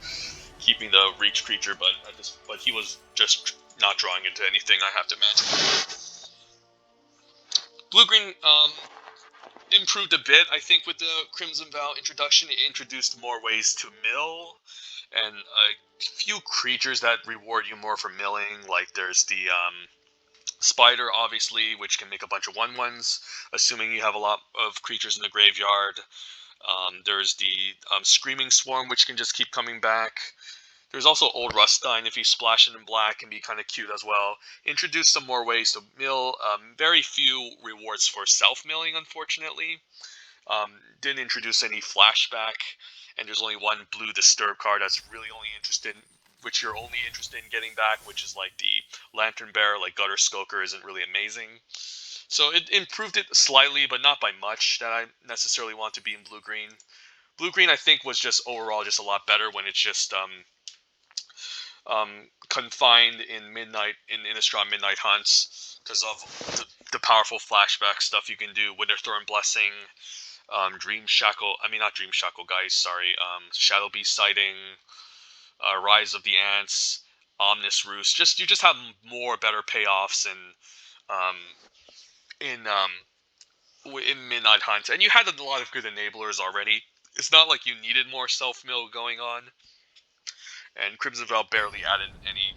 A: keeping the reach creature, but he was just not drawing into anything, I have to imagine. Blue-green improved a bit, I think, with the Crimson Vow introduction. It introduced more ways to mill, and a few creatures that reward you more for milling, like there's the Spider, obviously, which can make a bunch of 1/1s, assuming you have a lot of creatures in the graveyard. There's the Screaming Swarm, which can just keep coming back. There's also Old Rustine, if you splash it in black, can be kind of cute as well. Introduce some more ways to mill. Very few rewards for self-milling, unfortunately. Didn't introduce any flashback, and there's only one blue Disturb card that's really only interested in, which you're only interested in getting back, which is like the Lantern Bear, like Gutter Skulker isn't really amazing. So it improved it slightly, but not by much that I necessarily want to be in blue-green. Blue-green, I think, was just overall just a lot better when it's just confined in Innistrad Midnight Hunts, because of the powerful flashback stuff you can do. Witherthorn Blessing, Dream Shackle, not Dream Shackle, guys, sorry, Shadow Beast Sighting, Rise of the Ants, Omnis Roost. You just have more better payoffs in Midnight Hunt, and you had a lot of good enablers already. It's not like you needed more self-mill going on. And Crimson Vow barely added any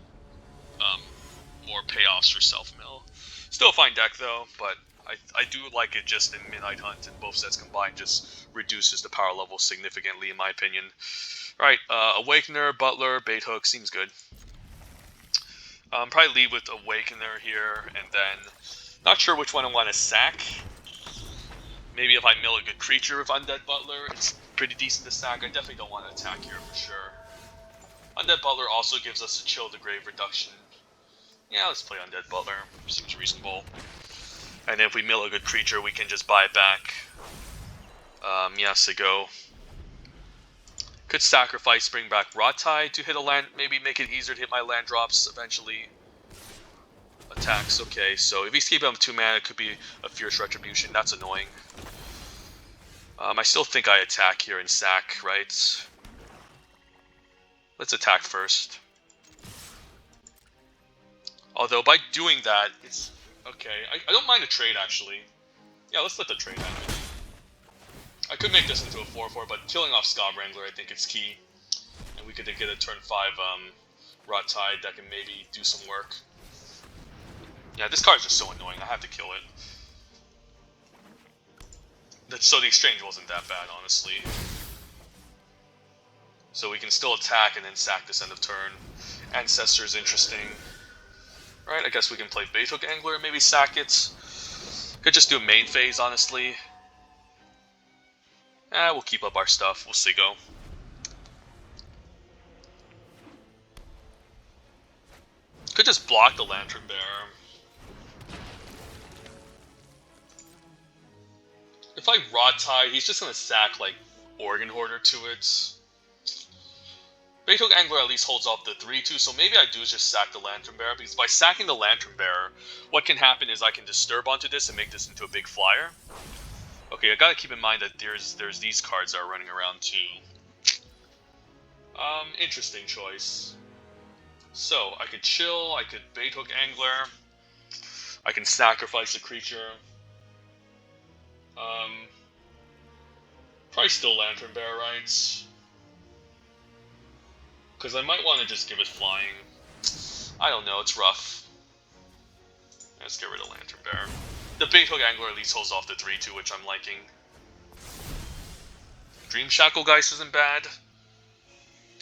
A: more payoffs for self-mill. Still a fine deck though, but I do like it just in Midnight Hunt, and both sets combined just reduces the power level significantly, in my opinion. Alright, Awakener, Butler, Bait Hook, seems good. Probably lead with Awakener here, and then not sure which one I want to sack. Maybe if I mill a good creature with Undead Butler, it's pretty decent to sack. I definitely don't want to attack here for sure. Undead Butler also gives us a Chill the Grave reduction. Yeah, let's play Undead Butler. Seems reasonable. And if we mill a good creature, we can just buy it back. Yeah, Sigo. Could sacrifice, bring back Rot Tide to hit a land, maybe make it easier to hit my land drops eventually. Attacks, okay, so if he's keeping up 2 mana, it could be a Fierce Retribution. That's annoying. I still think I attack here and sack, right? Let's attack first. Although by doing that, it's okay. I don't mind a trade actually. Yeah, let's let the trade happen. I could make this into a 4/4, but killing off Scab Wrangler I think is key. And we could get a turn 5 Rot Tide that can maybe do some work. Yeah, this card is just so annoying. I have to kill it. So the exchange wasn't that bad, honestly. So we can still attack and then sack this end of turn. Ancestor is interesting. Alright, I guess we can play Bait Hook Angler, maybe sack it. Could just do a main phase, honestly. We'll keep up our stuff. We'll see go. Could just block the Lantern Bear. If I Rot Tide, he's just gonna sack like Organ Hoarder to it. Bait Hook Angler at least holds off the 3/2, so maybe I do just sack the Lantern Bearer, because by sacking the Lantern Bearer, what can happen is I can disturb onto this and make this into a big flyer. Okay, I gotta keep in mind that there's these cards that are running around too. Interesting choice. So, I could chill, I could bait hook angler, I can sacrifice a creature. Um, Probably still Lantern Bear, right? Because I might want to just give it flying. I don't know, it's rough. Let's get rid of Lantern Bear. The bait hook angler at least holds off the 3-2, which I'm liking. Dream Shacklegeist isn't bad.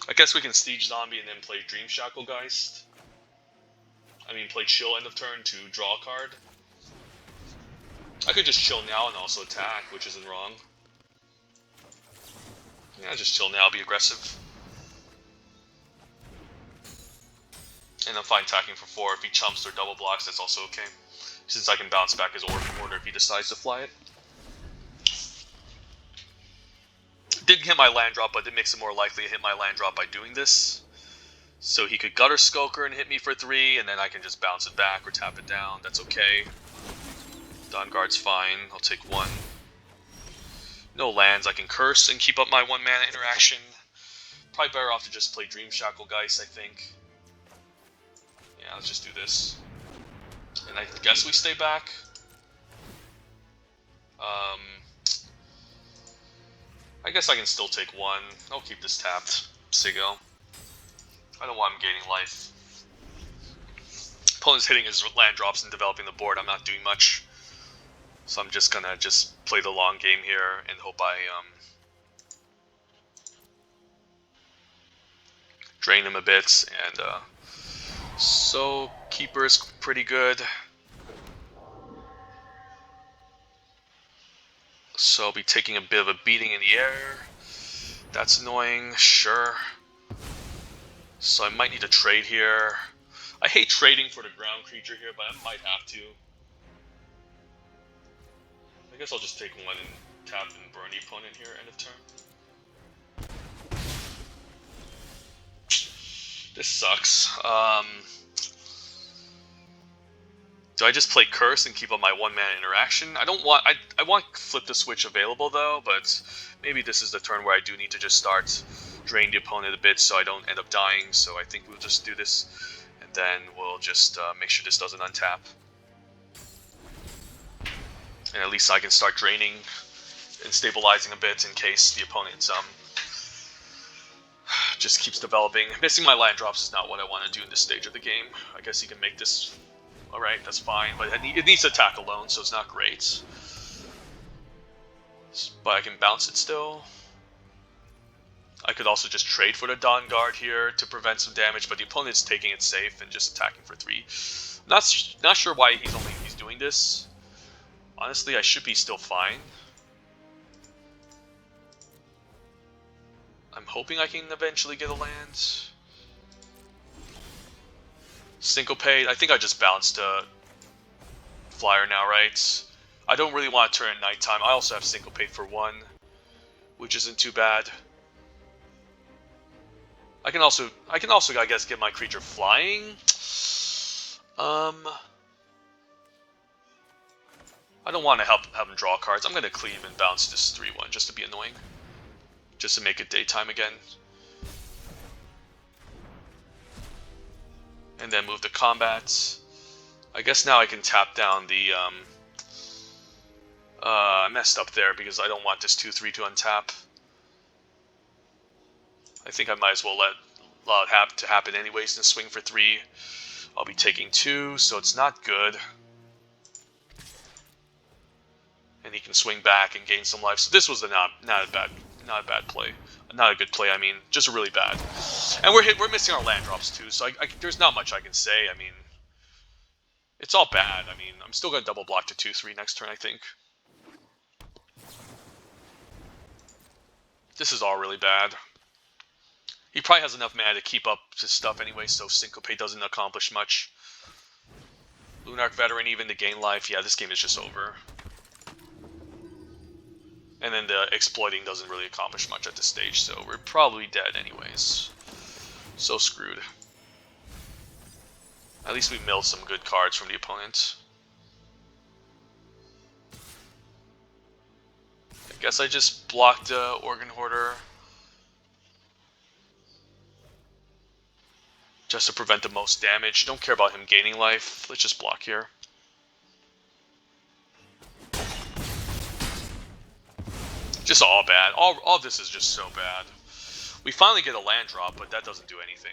A: I guess we can Siege Zombie and then play Dream Shacklegeist. I mean, play chill end of turn to draw a card. I could just chill now and also attack, which isn't wrong. Yeah, just chill now, be aggressive. And I'm fine attacking for 4. If he chumps or double blocks, that's also okay. Since I can bounce back his order if he decides to fly it. Didn't hit my land drop, but it makes it more likely to hit my land drop by doing this. So he could Gutter Skulker and hit me for 3, and then I can just bounce it back or tap it down. That's okay. Dawnguard's fine. I'll take 1. No lands. I can curse and keep up my 1 mana interaction. Probably better off to just play Dream Shacklegeist, I think. Yeah, let's just do this. And I guess we stay back. I guess I can still take 1. I'll keep this tapped. Sigil. I don't want him gaining life. Opponent's hitting his land drops and developing the board. I'm not doing much. So I'm just gonna play the long game here and hope I drain him a bit. And so Keeper is pretty good. So I'll be taking a bit of a beating in the air. That's annoying, sure. So I might need to trade here. I hate trading for the ground creature here, but I might have to. I guess I'll just take 1 and tap and burn the opponent here, end of turn. This sucks. Do I just play Curse and keep up my 1 mana interaction? I don't want. I want Flip the Switch available though, but maybe this is the turn where I do need to just start drain the opponent a bit so I don't end up dying. So I think we'll just do this, and then we'll just make sure this doesn't untap, and at least I can start draining and stabilizing a bit in case the opponent just keeps developing. Missing my land drops is not what I want to do in this stage of the game. I guess he can make this. Alright, that's fine, but it needs to attack alone, so it's not great. But I can bounce it still. I could also just trade for the Dawnguard here to prevent some damage, but the opponent's taking it safe and just attacking for 3. Not sure why he's doing this. Honestly, I should be still fine. I'm hoping I can eventually get a land. Syncopate. I think I just bounced a flyer now, right? I don't really want to turn at nighttime. I also have Syncopate for 1, which isn't too bad. I can also, I guess, get my creature flying. I don't want to have him draw cards. I'm going to cleave and bounce this 3-1 just to be annoying. Just to make it daytime again. And then move to combat. I guess now I can tap down the, I messed up there because I don't want this 2-3 to untap. I think I might as well allow it to happen anyways and swing for 3. I'll be taking 2, so it's not good. And he can swing back and gain some life. So this was not a bad play. Not a good play, I mean, just really bad. And we're missing our land drops too, so there's not much I can say. I mean, it's all bad. I mean, I'm still going to double block to 2-3 next turn, I think. This is all really bad. He probably has enough mana to keep up his stuff anyway, so Syncopate doesn't accomplish much. Lunarch Veteran even to gain life. Yeah, this game is just over. And then the exploiting doesn't really accomplish much at this stage, so we're probably dead anyways. So screwed. At least we milled some good cards from the opponent. I guess I just blocked Organ Hoarder. just to prevent the most damage. Don't care about him gaining life. Let's just block here. Just all bad. All this is just so bad. We finally get a land drop, but that doesn't do anything.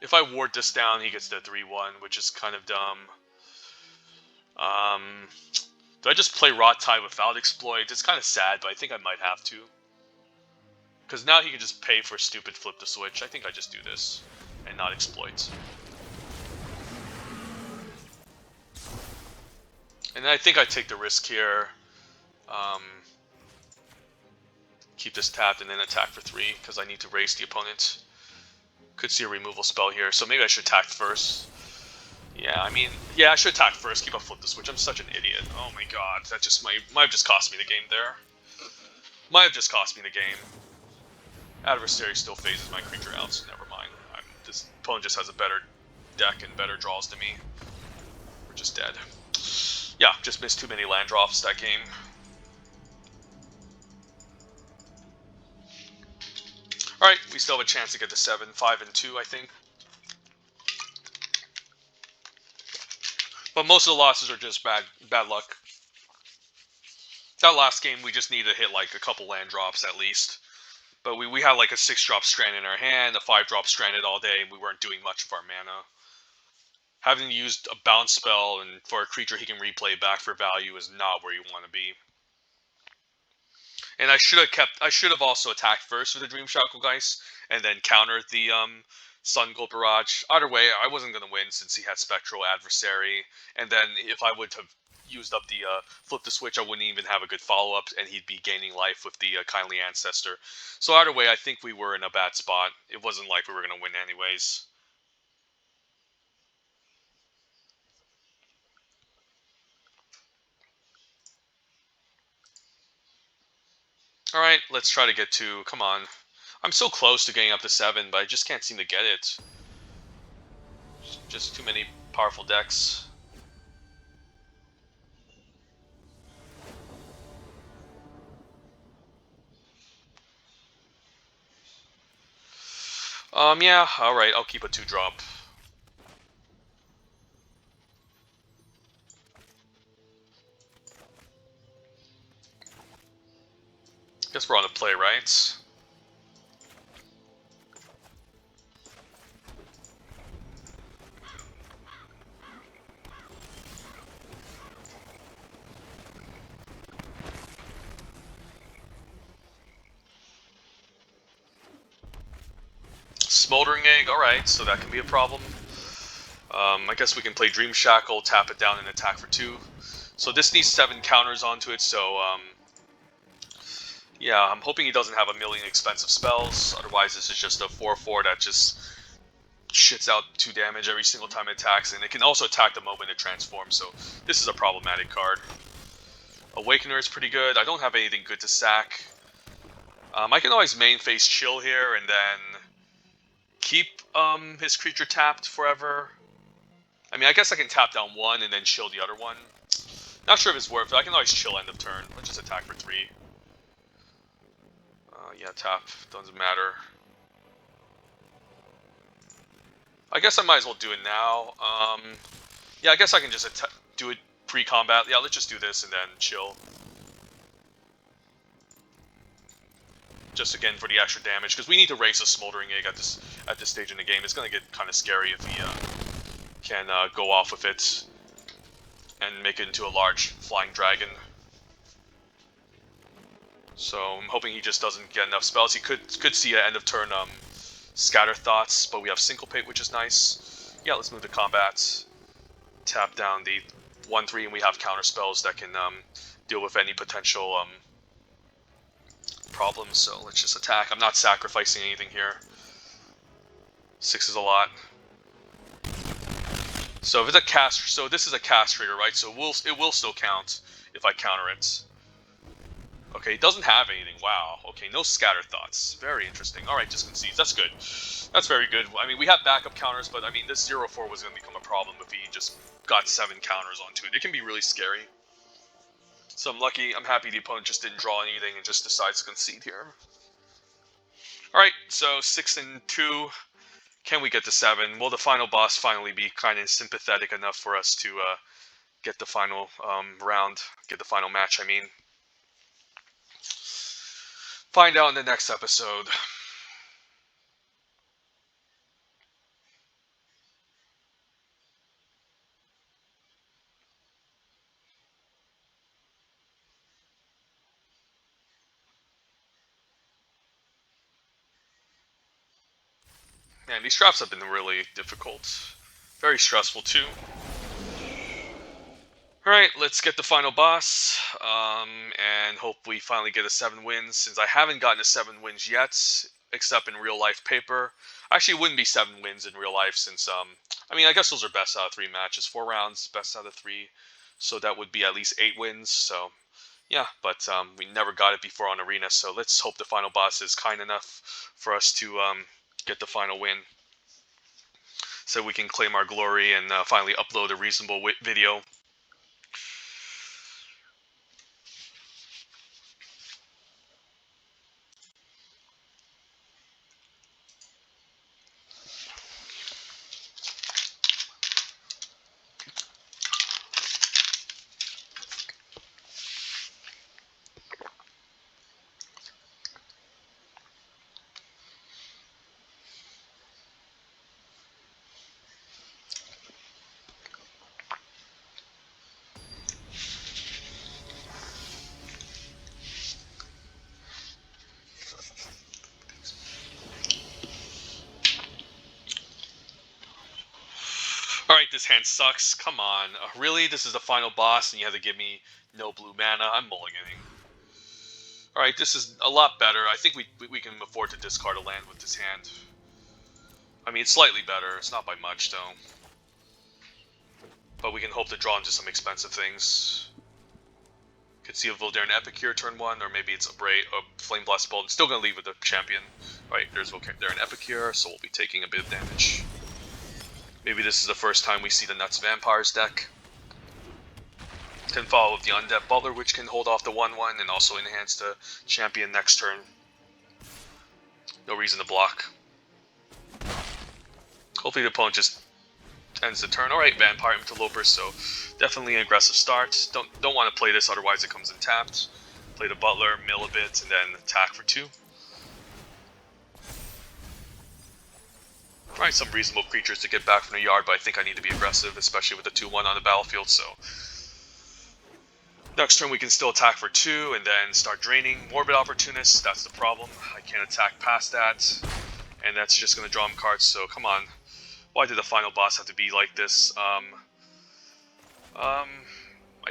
A: If I ward this down, he gets the 3-1, which is kind of dumb. Do I just play Rot Tide without exploit? It's kind of sad, but I think I might have to. Because now he can just pay for stupid flip the switch. I think I just do this and not exploit. And then I think I take the risk here. Keep this tapped and then attack for 3 because I need to raise the opponent. Could see a removal spell here, so maybe I should attack first. Yeah, I mean, yeah, I should attack first. Keep a flip the switch. I'm such an idiot. Oh my god, that just might have just cost me the game there. Might have just cost me the game. Adversary still phases my creature out, so never mind. This opponent just has a better deck and better draws than me. We're just dead. Yeah, just missed too many land drops that game. Alright, we still have a chance to get to 7, 5, and 2, I think. But most of the losses are just bad luck. That last game, we just need to hit like a couple land drops at least. But we had like a 6-drop strand in our hand, a 5-drop stranded all day, and we weren't doing much of our mana. Having used a bounce spell and for a creature he can replay back for value is not where you want to be. And I should have also attacked first with the Dream Shackle Geist and then countered the Sun Gold Barrage. Either way, I wasn't going to win since he had Spectral Adversary. And then if I would have used up the flip the switch, I wouldn't even have a good follow-up, and he'd be gaining life with the Kindly Ancestor. So either way, I think we were in a bad spot. It wasn't like we were going to win anyways. Alright, let's try to get to... Come on. I'm so close to getting up to 7, but I just can't seem to get it. Just too many powerful decks. Yeah, alright, I'll keep a 2-drop. Guess we're on the play, right? Smoldering Egg, alright, so that can be a problem. I guess we can play Dream Shackle, tap it down, and attack for 2. So this needs 7 counters onto it, so yeah, I'm hoping he doesn't have a million expensive spells. Otherwise, this is just a 4/4 that just shits out 2 damage every single time it attacks, and it can also attack the moment it transforms, so this is a problematic card. Awakener is pretty good. I don't have anything good to sack. I can always main phase Chill here, and then keep his creature tapped forever. I mean, I guess I can tap down 1 and then chill the other one. Not sure if it's worth it. I can always chill end of turn. Let's just attack for 3. Yeah, tap. Doesn't matter. I guess I might as well do it now. Yeah, I guess I can just do it pre-combat. Yeah, let's just do this and then chill. Just again for the extra damage, because we need to raise a Smoldering Egg at this stage in the game. It's going to get kind of scary if he can go off with it and make it into a large flying dragon. So I'm hoping he just doesn't get enough spells. He could see an end of turn Scatter Thoughts, but we have Syncopate, which is nice. Yeah, let's move to combat. Tap down the 1/3, and we have counter spells that can deal with any potential problems. So let's just attack. I'm not sacrificing anything here. 6 is a lot. So if it's a cast, so this is a cast trigger, right? So it will still count if I counter it. Okay, it doesn't have anything. Wow. Okay, no Scatter Thoughts. Very interesting. Alright, just concedes. That's good. That's very good. I mean, we have backup counters, but I mean, this 0/4 was going to become a problem if he just got 7 counters onto it. It can be really scary. So I'm lucky. I'm happy the opponent just didn't draw anything and just decides to concede here. Alright, so 6 and 2. Can we get to 7? Will the final boss finally be kind of sympathetic enough for us to get the final round, get the final match, I mean. Find out in the next episode. Man, these traps have been really difficult. Very stressful too. Alright, let's get the final boss, and hope we finally get a 7 wins, since I haven't gotten a 7 wins yet, except in real life paper. Actually, it wouldn't be 7 wins in real life, since, I mean, I guess those are best out of 3 matches, 4 rounds, best out of 3, so that would be at least 8 wins, so, yeah, but, we never got it before on Arena, so let's hope the final boss is kind enough for us to, get the final win, so we can claim our glory and, finally upload a reasonable video. Alright, this hand sucks. Come on. Really? This is the final boss and you have to give me no blue mana? I'm mulliganing. Alright, this is a lot better. I think we can afford to discard a land with this hand. I mean, it's slightly better. It's not by much, though. But we can hope to draw into some expensive things. Could see a Voldaren Epicure turn 1, or maybe it's a Flame Blast Bolt. Still going to leave with the champion. Alright, there's Voldaren Epicure, so we'll be taking a bit of damage. Maybe this is the first time we see the Nuts Vampires deck. Can follow with the Undead Butler, which can hold off the 1/1 and also enhance the champion next turn. No reason to block. Hopefully the opponent just ends the turn. Alright, Vampire Interloper, so definitely an aggressive start. Don't want to play this, otherwise it comes in tapped. Play the Butler, mill a bit, and then attack for 2. Alright, some reasonable creatures to get back from the yard, but I think I need to be aggressive, especially with the 2/1 on the battlefield, so... Next turn we can still attack for 2, and then start draining. Morbid Opportunist, that's the problem. I can't attack past that, and that's just going to draw him cards, so come on. Why did the final boss have to be like this? I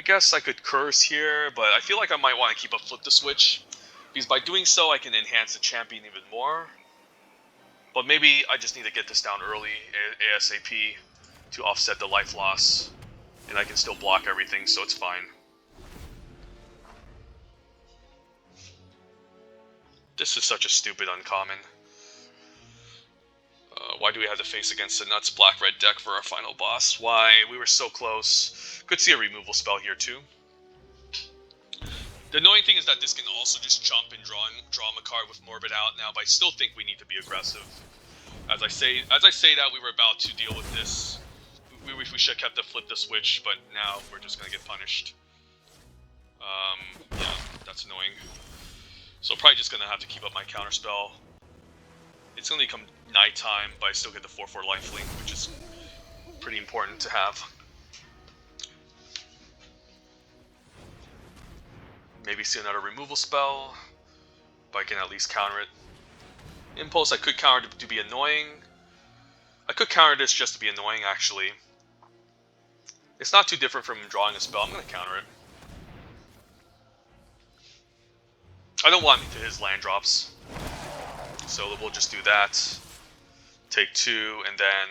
A: guess I could curse here, but I feel like I might want to keep up Flip the Switch, because by doing so I can enhance the champion even more. But maybe I just need to get this down early, ASAP, to offset the life loss. And I can still block everything, so it's fine. This is such a stupid uncommon. Why do we have to face against the Nuts Black-Red deck for our final boss? Why? We were so close. Could see a removal spell here too. The annoying thing is that this can also just jump and draw him a card with Morbid out now, but I still think we need to be aggressive. As I say that, we were about to deal with this. We should have kept the Flip the Switch, but now we're just gonna get punished. Yeah, that's annoying. So probably just gonna have to keep up my counterspell. It's gonna become nighttime, but I still get the 4/4 lifelink, which is pretty important to have. Maybe see another removal spell, but I can at least counter it. Impulse I could counter to be annoying. I could counter this just to be annoying, actually. It's not too different from drawing a spell. I'm going to counter it. I don't want him to his land drops, so we'll just do that. Take 2, and then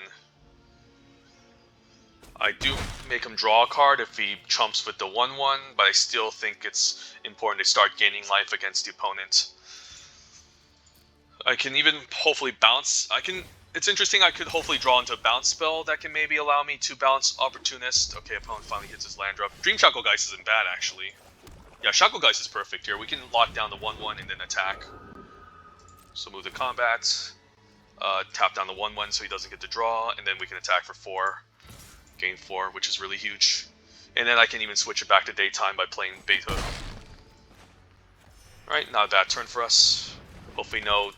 A: I do make him draw a card if he chumps with the 1/1, but I still think it's important to start gaining life against the opponent. I can even hopefully bounce. It's interesting, I could hopefully draw into a bounce spell that can maybe allow me to bounce Opportunist. Okay, opponent finally hits his land drop. Dream Shackle Geist isn't bad, actually. Yeah, Shackle Geist is perfect here. We can lock down the 1/1 and then attack. So move to combat. tap down the 1/1 so he doesn't get to draw, and then we can attack for 4, gain 4, which is really huge. And then I can even switch it back to daytime by playing Beta. Alright, not a bad turn for us. Hopefully no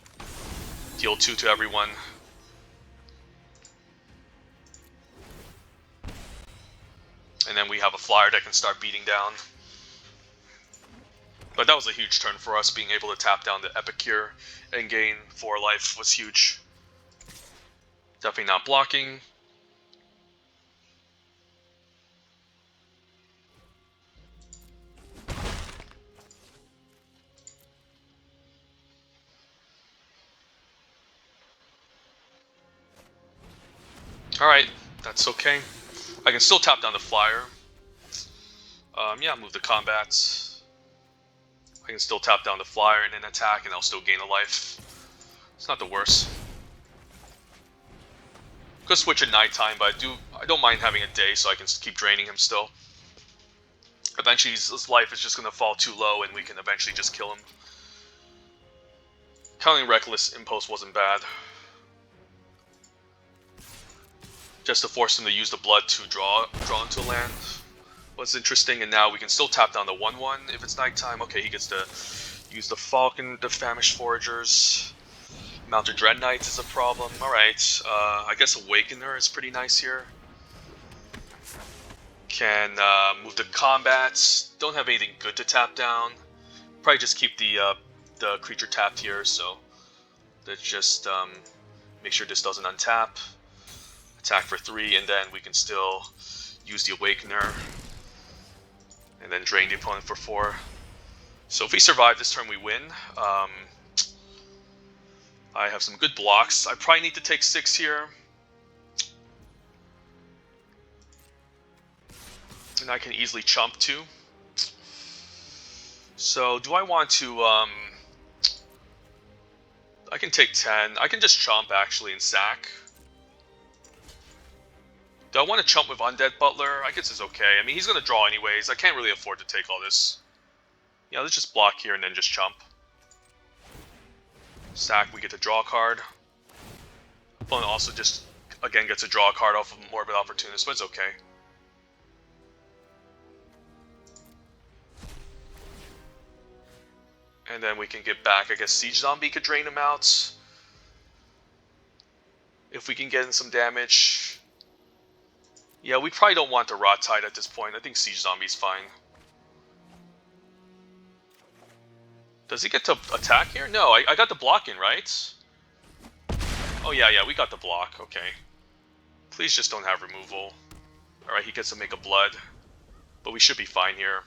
A: deal 2 to everyone. And then we have a flyer that can start beating down. But that was a huge turn for us. Being able to tap down the Epicure and gain 4 life was huge. Definitely not blocking. Alright, that's okay. I can still tap down the flyer. Yeah, move the combats. I can still tap down the flyer and then attack, and I'll still gain a life. It's not the worst. Could switch at nighttime, but I don't mind having a day so I can keep draining him still. Eventually his life is just going to fall too low and we can eventually just kill him. Counting Reckless Impulse wasn't bad. Just to force him to use the blood to draw into a land was interesting, and now we can still tap down the 1/1 if it's nighttime. Okay, he gets to use the Falcon, the Famished Foragers. Mounted Dread Knights is a problem. Alright, I guess Awakener is pretty nice here. Can move the combats. Don't have anything good to tap down. Probably just keep the creature tapped here, so let's just make sure this doesn't untap. Attack for 3, and then we can still use the Awakener. And then drain the opponent for 4. So if we survive this turn, we win. I have some good blocks. I probably need to take 6 here. And I can easily chump too. So do I want to... I can take 10. I can just chump actually and sack. Do I want to chump with Undead Butler? I guess it's okay. I mean, he's going to draw anyways. I can't really afford to take all this. Yeah, let's just block here and then just chump. Sack, we get to draw a card. Opponent also just, again, gets to draw a card off of Morbid Opportunist, but it's okay. And then we can get back, I guess Siege Zombie could drain him out. If we can get in some damage. Yeah, we probably don't want the Rot Tide at this point. I think Siege Zombie's fine. Does he get to attack here? No, I got the block in, right? Oh yeah, we got the block. Okay. Please just don't have removal. Alright, he gets to make a blood. But we should be fine here.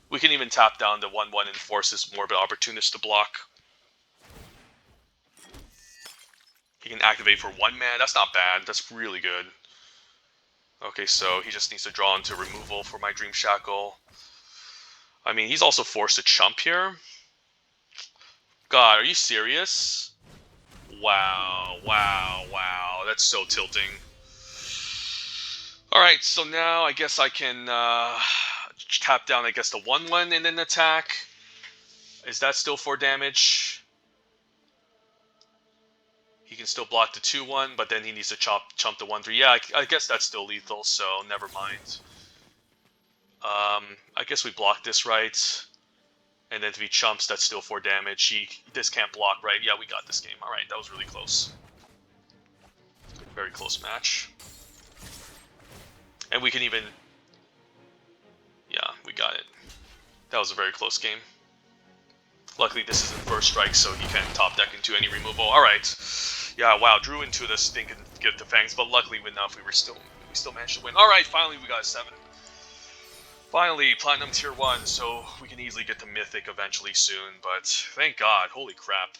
A: We can even tap down the 1/1 and force this Morbid Opportunist to block. He can activate for 1 mana. That's not bad. That's really good. Okay, so he just needs to draw into removal for my Dream Shackle. I mean, he's also forced to chump here. God, are you serious? Wow. That's so tilting. Alright, so now I guess I can tap down, I guess, the 1/1 and then attack. Is that still 4 damage? He can still block the 2/1, but then he needs to chump the 1/3. Yeah, I guess that's still lethal, so never mind. I guess we block this right. And then if he chumps, that's still 4 damage. This can't block, right? Yeah, we got this game. Alright, that was really close. Very close match. And we can even... Yeah, we got it. That was a very close game. Luckily, this isn't first strike, so he can't top deck into any removal. Alright. Yeah, wow, drew into this thing and get the fangs, but luckily enough, we still managed to win. Alright, finally we got a 7. Finally, Platinum Tier 1, so we can easily get to Mythic eventually soon, but thank God, holy crap.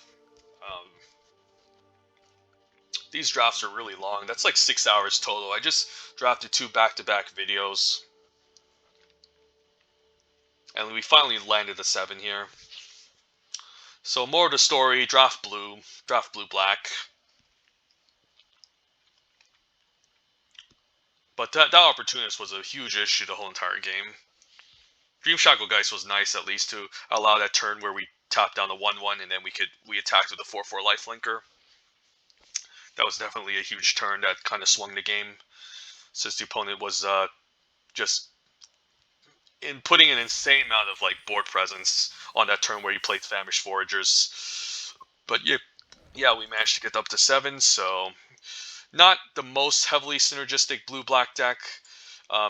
A: These drafts are really long. That's like 6 hours total. I just drafted 2 back-to-back videos. And we finally landed a 7 here. So more of the story, draft blue-black. But that Opportunist was a huge issue the whole entire game. Dream Shackle Geist was nice at least to allow that turn where we tap down the 1/1 and then we attacked with a 4/4 lifelinker. That was definitely a huge turn that kind of swung the game, since the opponent was just in putting an insane amount of like board presence on that turn where he played Famished Foragers. But yeah, we managed to get up to 7, so not the most heavily synergistic blue-black deck.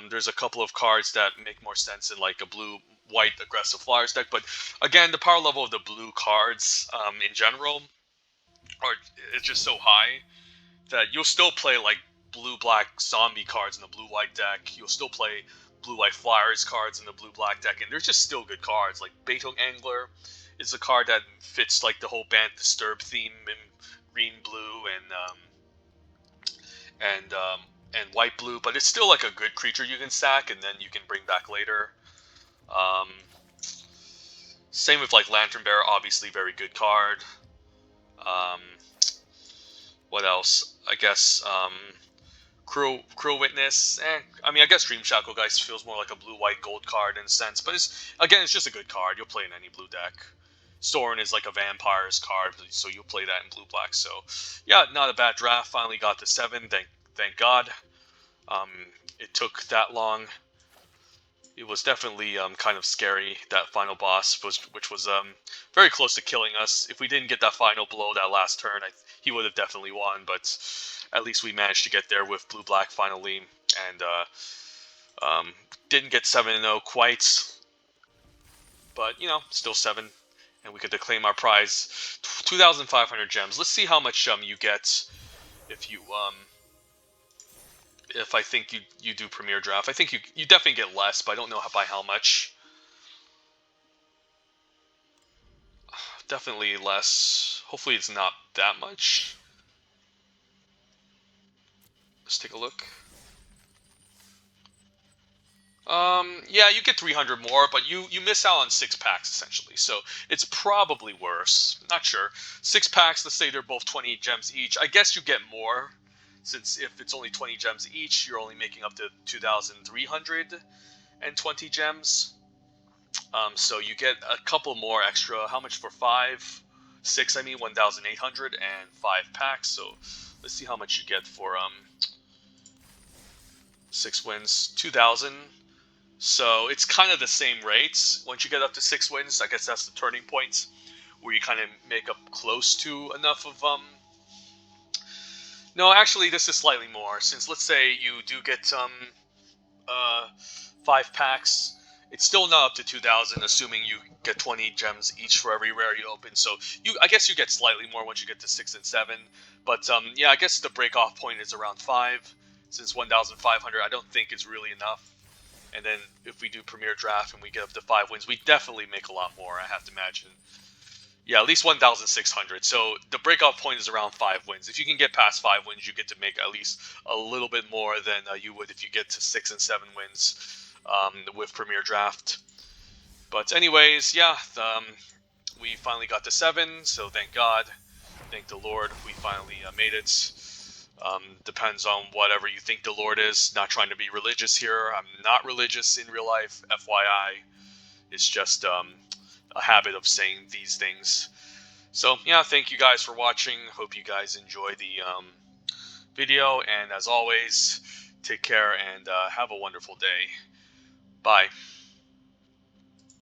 A: There's a couple of cards that make more sense in like a blue-white aggressive Flyers deck, but again, the power level of the blue cards in general is just so high that you'll still play like blue-black zombie cards in the blue-white deck. You'll still play blue-white Flyers cards in the blue-black deck, and they're just still good cards. Like Beethoven Angler is a card that fits like the whole Bant Disturb theme in green, blue, and white blue, but it's still like a good creature you can sack and then you can bring back later. Um, Same with like Lantern Bearer, obviously very good card. What else? I guess Cruel Witness. I mean, I guess Dream Shackle Geist feels more like a blue-white gold card in a sense, but it's just a good card. You'll play in any blue deck. Sorin is like a vampire's card, so you'll play that in blue-black. So, yeah, not a bad draft. Finally got to 7. Thank God. It took that long. It was definitely kind of scary, that final boss, which was very close to killing us. If we didn't get that final blow that last turn, he would have definitely won, but at least we managed to get there with blue-black finally, and didn't get 7-0 quite, but, still 7, and we could claim our prize, 2,500 gems. Let's see how much you get if you if I think you do Premier Draft. I think you definitely get less, but I don't know by how much. Definitely less. Hopefully it's not that much. Let's take a look. Yeah, you get 300 more, but you miss out on 6 packs essentially, so it's probably worse. Not sure. 6 packs, let's say they're both 20 gems each. I guess you get more, since if it's only 20 gems each, you're only making up to 2,320 gems. So you get a couple more extra. How much for 5? 6, I mean, 1,800 and 5 packs. So let's see how much you get for 6 wins. 2,000. So it's kind of the same rates. Once you get up to 6 wins, I guess that's the turning point where you kind of make up close to enough of No, actually, this is slightly more. Since let's say you do get 5 packs, it's still not up to 2,000, assuming you get 20 gems each for every rare you open. So I guess you get slightly more once you get to 6 and 7. But yeah, I guess the break-off point is around 5. Since 1,500, I don't think is really enough. And then if we do Premier Draft and we get up to 5 wins, we definitely make a lot more, I have to imagine. Yeah, at least 1,600. So the breakout point is around 5 wins. If you can get past 5 wins, you get to make at least a little bit more than you would if you get to 6 and 7 wins with Premier Draft. But anyways, yeah, we finally got to 7, so thank God. Thank the Lord, we finally made it. Depends on whatever you think the Lord is. Not trying to be religious here. I'm not religious in real life, FYI. It's just a habit of saying these things. So yeah, thank you guys for watching. Hope you guys enjoy the video, and as always, take care and have a wonderful day. Bye.